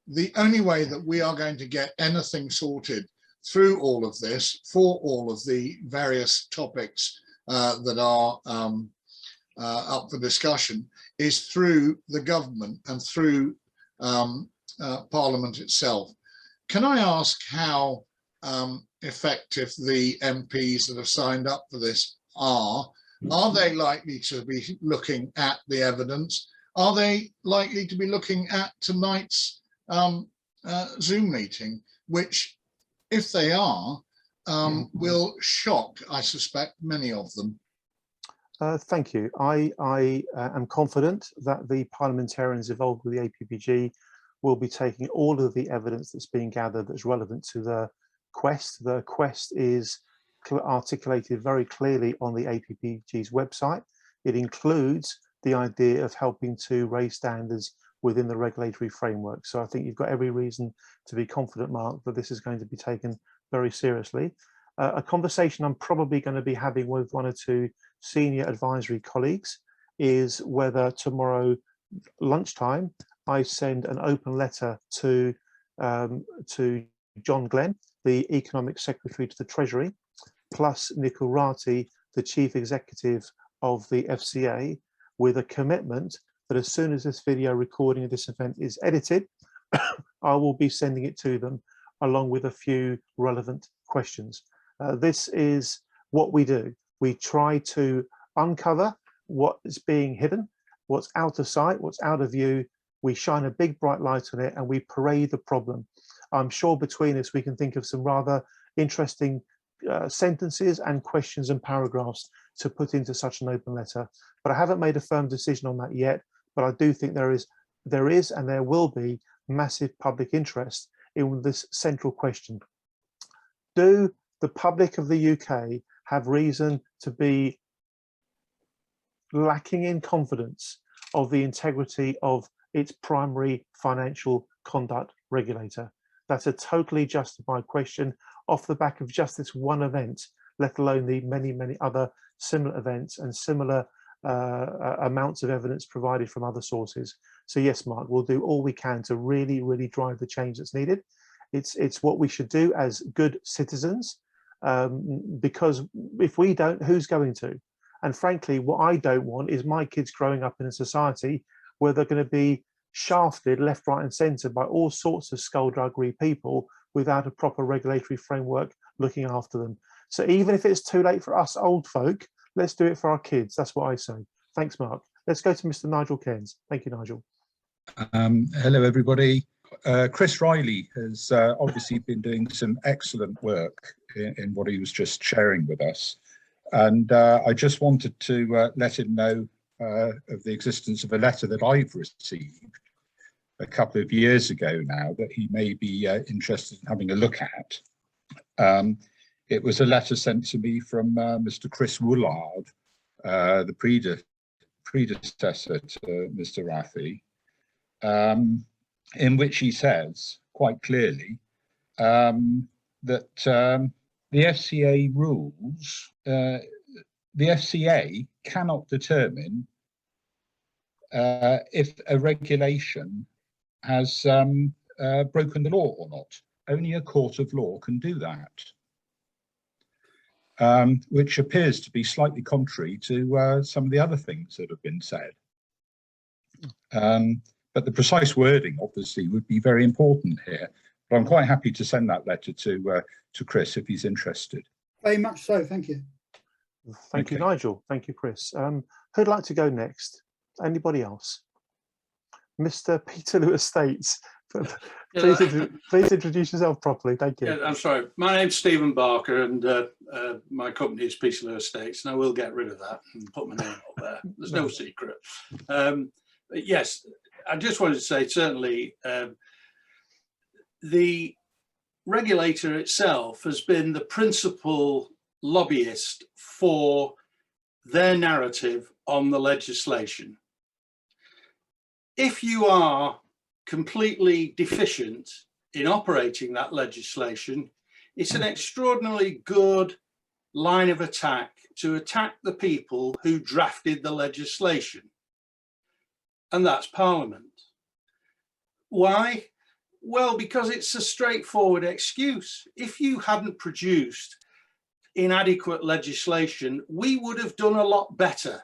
the only way that we are going to get anything sorted through all of this for all of the various topics that are up for discussion is through the government and through Parliament itself. Can I ask how effective the MPs that have signed up for this are? Are they likely to be looking at the evidence? Are they likely to be looking at tonight's Zoom meeting, which, if they are, will shock, I suspect, many of them? Thank you. I am confident that the parliamentarians involved with the APPG will be taking all of the evidence that's being gathered that's relevant to the quest. The quest is articulated very clearly on the APPG's website. It includes the idea of helping to raise standards within the regulatory framework. So I think you've got every reason to be confident, Mark, that this is going to be taken very seriously. A conversation I'm probably going to be having with one or two senior advisory colleagues is whether tomorrow lunchtime I send an open letter to John Glenn, the Economic Secretary to the Treasury, plus Nikhil Rathi, the Chief Executive of the FCA, with a commitment that as soon as this video recording of this event is edited, I will be sending it to them along with a few relevant questions. This is what we do. We try to uncover what is being hidden, what's out of sight, what's out of view. We shine a big bright light on it and we parade the problem. I'm sure between us we can think of some rather interesting sentences and questions and paragraphs to put into such an open letter. But I haven't made a firm decision on that yet. But I do think there is and there will be massive public interest in this central question. Do the public of the UK have reason to be lacking in confidence of the integrity of its primary financial conduct regulator? That's a totally justified question off the back of just this one event, let alone the many, many other similar events and similar amounts of evidence provided from other sources. So yes, Mark, we'll do all we can to really, really drive the change that's needed. It's what we should do as good citizens, because if we don't, who's going to? And frankly, what I don't want is my kids growing up in a society where they're going to be shafted left, right and centre by all sorts of skullduggery people without a proper regulatory framework looking after them. So even if it's too late for us old folk, let's do it for our kids. That's what I say. Thanks, Mark. Let's go to Mr. Nigel Cairns. Thank you, Nigel. Hello, everybody. Chris Riley has obviously been doing some excellent work in what he was just sharing with us. And I just wanted to let him know of the existence of a letter that I've received a couple of years ago now that he may be interested in having a look at. It was a letter sent to me from Mr. Chris Woolard, the predecessor to Mr. Rathi, in which he says quite clearly that the FCA rules, the FCA cannot determine if a regulation has broken the law or not. Only a court of law can do that. Which appears to be slightly contrary to some of the other things that have been said. But the precise wording, obviously, would be very important here. But I'm quite happy to send that letter to Chris if he's interested. Very much so, thank you. Thank you, Nigel. Thank you, Chris. Who'd like to go next? Anybody else? Mr. Peterloo Estates. Yeah, Please introduce yourself properly. Thank you. yeah, I'm sorry. My name's Stephen Barker, and my company is Peterloo Estates, and I will get rid of that and put my name up there. There's no secret. But yes, I just wanted to say, certainly, the regulator itself has been the principal lobbyist for their narrative on the legislation. If you are completely deficient in operating that legislation, it's an extraordinarily good line of attack to attack the people who drafted the legislation, and that's Parliament. Why? Well, because it's a straightforward excuse. If you hadn't produced inadequate legislation, we would have done a lot better.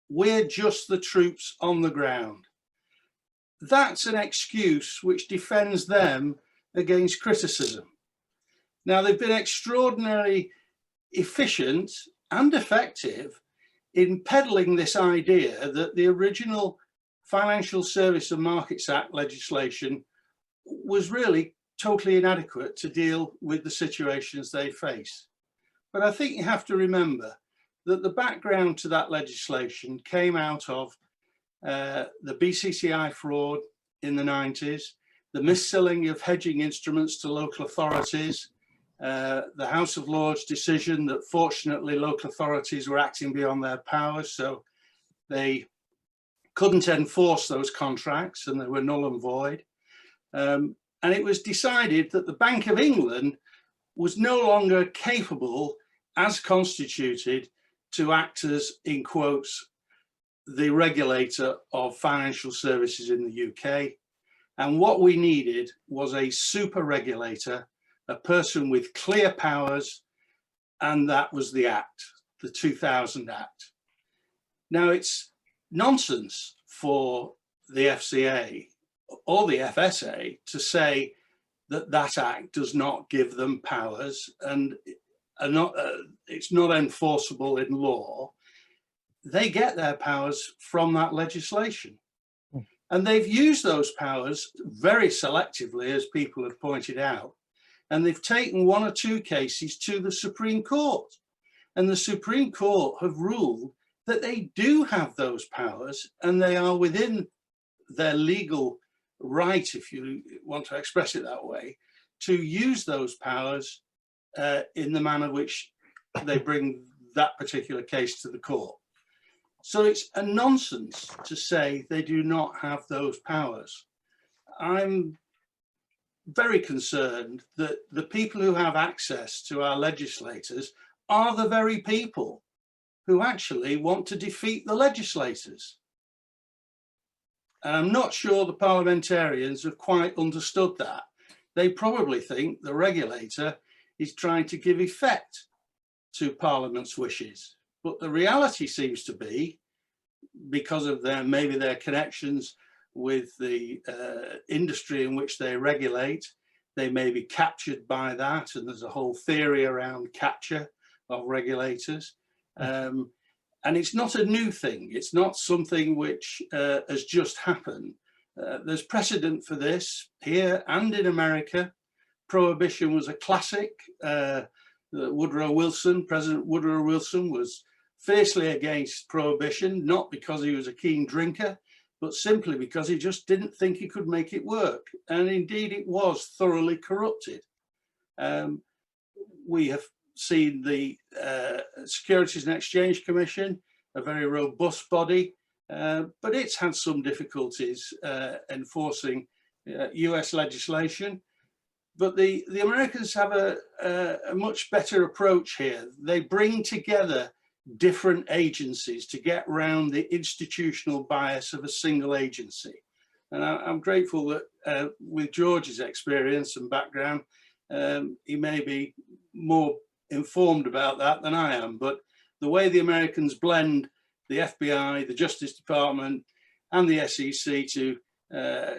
We're just the troops on the ground. That's an excuse which defends them against criticism. Now, they've been extraordinarily efficient and effective in peddling this idea that the original Financial Service and Markets Act legislation was really totally inadequate to deal with the situations they face. But I think you have to remember that the background to that legislation came out of the BCCI fraud in the 90s, the mis-selling of hedging instruments to local authorities, the House of Lords decision that fortunately local authorities were acting beyond their powers, so they couldn't enforce those contracts and they were null and void. And it was decided that the Bank of England was no longer capable, as constituted, to act as, in quotes, the regulator of financial services in the UK. And what we needed was a super regulator, a person with clear powers, and that was the Act, the 2000 Act. Now, it's nonsense for the FCA or the FSA to say that that Act does not give them powers and it's not enforceable in law. They get their powers from that legislation. And they've used those powers very selectively, as people have pointed out. And they've taken one or two cases to the Supreme Court. And the Supreme Court have ruled that they do have those powers and they are within their legal right, if you want to express it that way, to use those powers in the manner which they bring that particular case to the court. So it's a nonsense to say they do not have those powers. I'm very concerned that the people who have access to our legislators are the very people who actually want to defeat the legislators. And I'm not sure the parliamentarians have quite understood that. They probably think the regulator is trying to give effect to Parliament's wishes. But the reality seems to be, because of maybe their connections with the industry in which they regulate, they may be captured by that. And there's a whole theory around capture of regulators. And it's not a new thing. It's not something which has just happened. There's precedent for this here and in America. Prohibition was a classic. President Woodrow Wilson was fiercely against prohibition, not because he was a keen drinker, but simply because he just didn't think he could make it work. And indeed it was thoroughly corrupted. We have seen the Securities and Exchange Commission, a very robust body, but it's had some difficulties enforcing US legislation. But the Americans have a much better approach here. They bring together different agencies to get around the institutional bias of a single agency. And I'm grateful that with George's experience and background, he may be more informed about that than I am, but the way the Americans blend the FBI, the Justice Department and the SEC to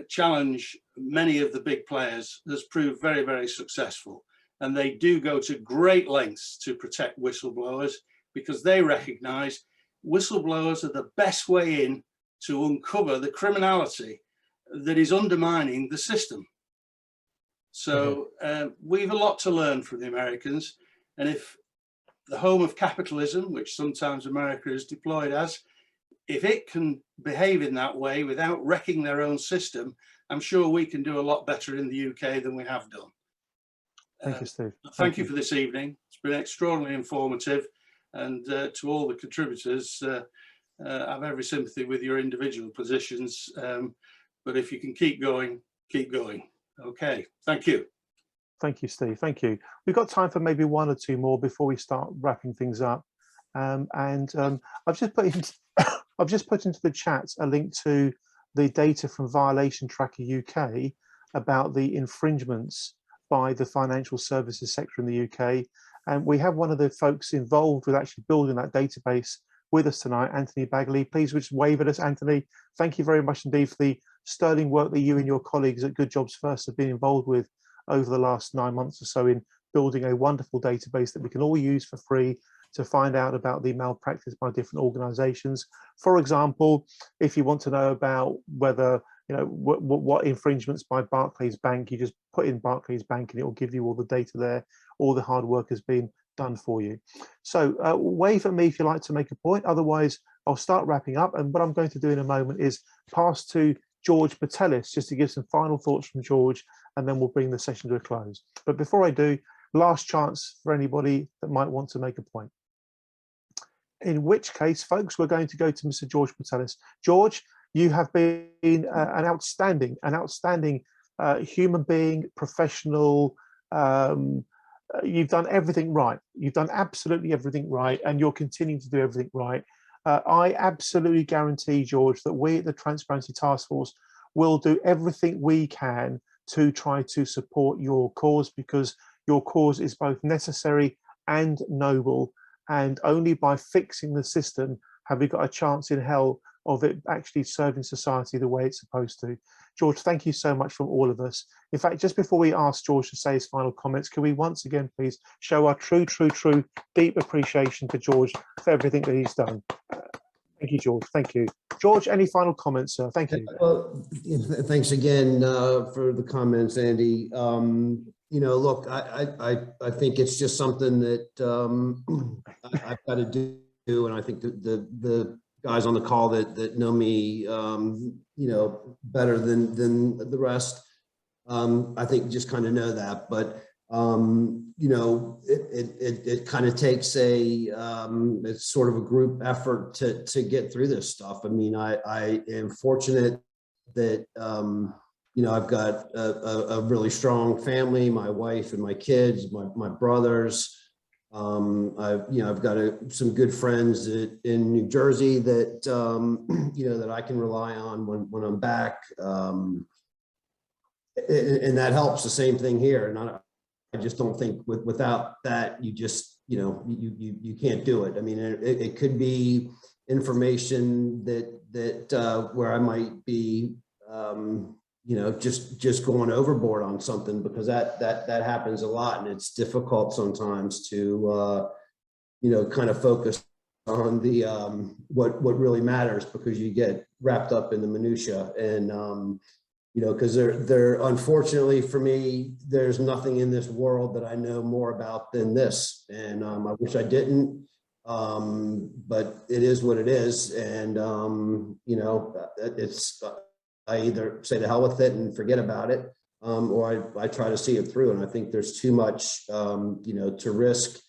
challenge many of the big players has proved very, very successful. And they do go to great lengths to protect whistleblowers because they recognize whistleblowers are the best way in to uncover the criminality that is undermining the system. So we've a lot to learn from the Americans, and if the home of capitalism, which sometimes America is deployed as, if it can behave in that way without wrecking their own system, I'm sure we can do a lot better in the UK than we have done. Thank you, Steve. Thank you for this evening. It's been extraordinarily informative, and to all the contributors, I have every sympathy with your individual positions, but if you can keep going, keep going. Okay, thank you. Thank you, Steve. Thank you. We've got time for maybe one or two more before we start wrapping things up. I've just put into I've just put into the chat a link to the data from Violation Tracker UK about the infringements by the financial services sector in the UK. And we have one of the folks involved with actually building that database with us tonight, Anthony Bagley. Please just wave at us, Anthony. Thank you very much indeed for the sterling work that you and your colleagues at Good Jobs First have been involved with over the last 9 months or so in building a wonderful database that we can all use for free to find out about the malpractice by different organizations. For example, if you want to know about whether, you know, what infringements by Barclays Bank, you just put in Barclays Bank and it will give you all the data there. All the hard work has been done for you. So wave at me if you like to make a point. Otherwise, I'll start wrapping up. And what I'm going to do in a moment is pass to George Patellis just to give some final thoughts from George, and then we'll bring the session to a close. But before I do, last chance for anybody that might want to make a point. In which case, folks, we're going to go to Mr. George Patellis. George, you have been an outstanding human being, professional. You've done everything right. You've done absolutely everything right, and you're continuing to do everything right. I absolutely guarantee, George, that we at the Transparency Task Force will do everything we can to try to support your cause, because your cause is both necessary and noble. And only by fixing the system have we got a chance in hell of it actually serving society the way it's supposed to. George, thank you so much from all of us. In fact, just before we ask George to say his final comments, can we once again please show our true, deep appreciation to George for everything that he's done. Thank you, George. Thank you. George, any final comments, sir? Thank you. Well, thanks again for the comments, Andy. You know, look, I think it's just something that I've got to do, and I think the guys on the call that know me, you know, better than the rest, I think just kind of know that. But you know, it kind of takes it's sort of a group effort to get through this stuff. I mean, I am fortunate that you know, I've got a really strong family, my wife and my kids, my brothers. I've got some good friends in New Jersey that, you know, that I can rely on when I'm back. And that helps. The same thing here. And I just don't think without that, you just, you know, you can't do it. I mean, it could be information that where I might be, you know, just going overboard on something, because that happens a lot, and it's difficult sometimes to you know, kind of focus on the what really matters, because you get wrapped up in the minutia. And you know, because there unfortunately for me, there's nothing in this world that I know more about than this, and I wish I didn't, but it is what it is. And you know, it's I either say to hell with it and forget about it, or I try to see it through. And I think there's too much, you know, to risk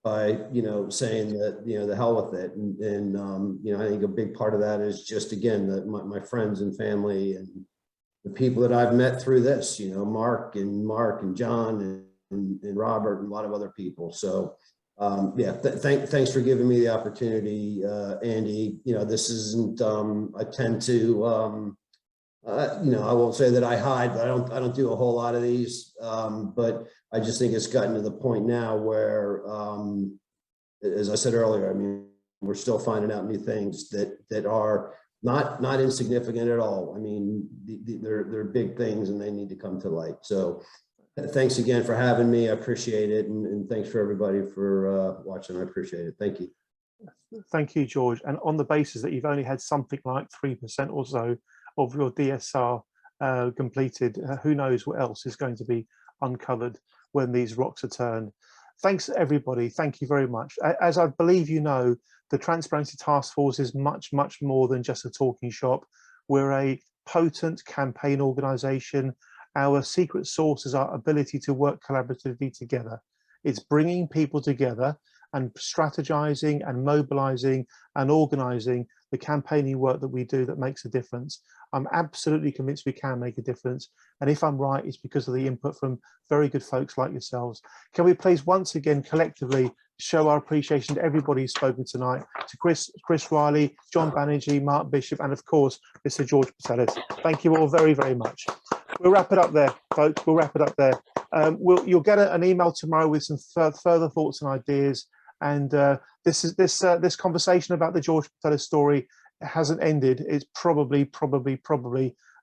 by, you know, saying that, you know, the hell with it. And you know, I think a big part of that is just, again, my friends and family and the people that I've met through this, you know, Mark and John and Robert and a lot of other people. So yeah, thanks for giving me the opportunity, Andy. You know, this isn't, I tend to, you know, I won't say that I hide, but I don't do a whole lot of these. But I just think it's gotten to the point now where, as I said earlier, I mean, we're still finding out new things that are not insignificant at all. I mean, they're big things, and they need to come to light. So thanks again for having me. I appreciate it. And thanks for everybody for watching. I appreciate it. Thank you. Thank you, George. And on the basis that you've only had something like 3% or so of your DSR completed, who knows what else is going to be uncovered when these rocks are turned. Thanks everybody, thank you very much. As I believe you know, the Transparency Task Force is much, much more than just a talking shop. We're a potent campaign organisation. Our secret sauce is our ability to work collaboratively together. It's bringing people together and strategizing and mobilizing and organizing the campaigning work that we do that makes a difference. I'm absolutely convinced we can make a difference. And if I'm right, it's because of the input from very good folks like yourselves. Can we please once again collectively show our appreciation to everybody who's spoken tonight, to Chris Riley, John Banerjee, Mark Bishop, and of course, Mr. George Patellis. Thank you all very, very much. We'll wrap it up there, folks. We'll wrap it up there. You'll get an email tomorrow with some further thoughts and ideas. And this conversation about the George Patellis story hasn't ended. It's probably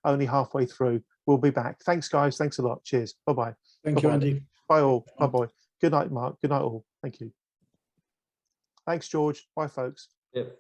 only halfway through. We'll be back. Thanks, guys. Thanks a lot. Cheers. Bye-bye. Thank you, Andy. Bye all. Bye-bye. Good night, Mark. Good night all. Thank you. Thanks, George. Bye, folks. Yep.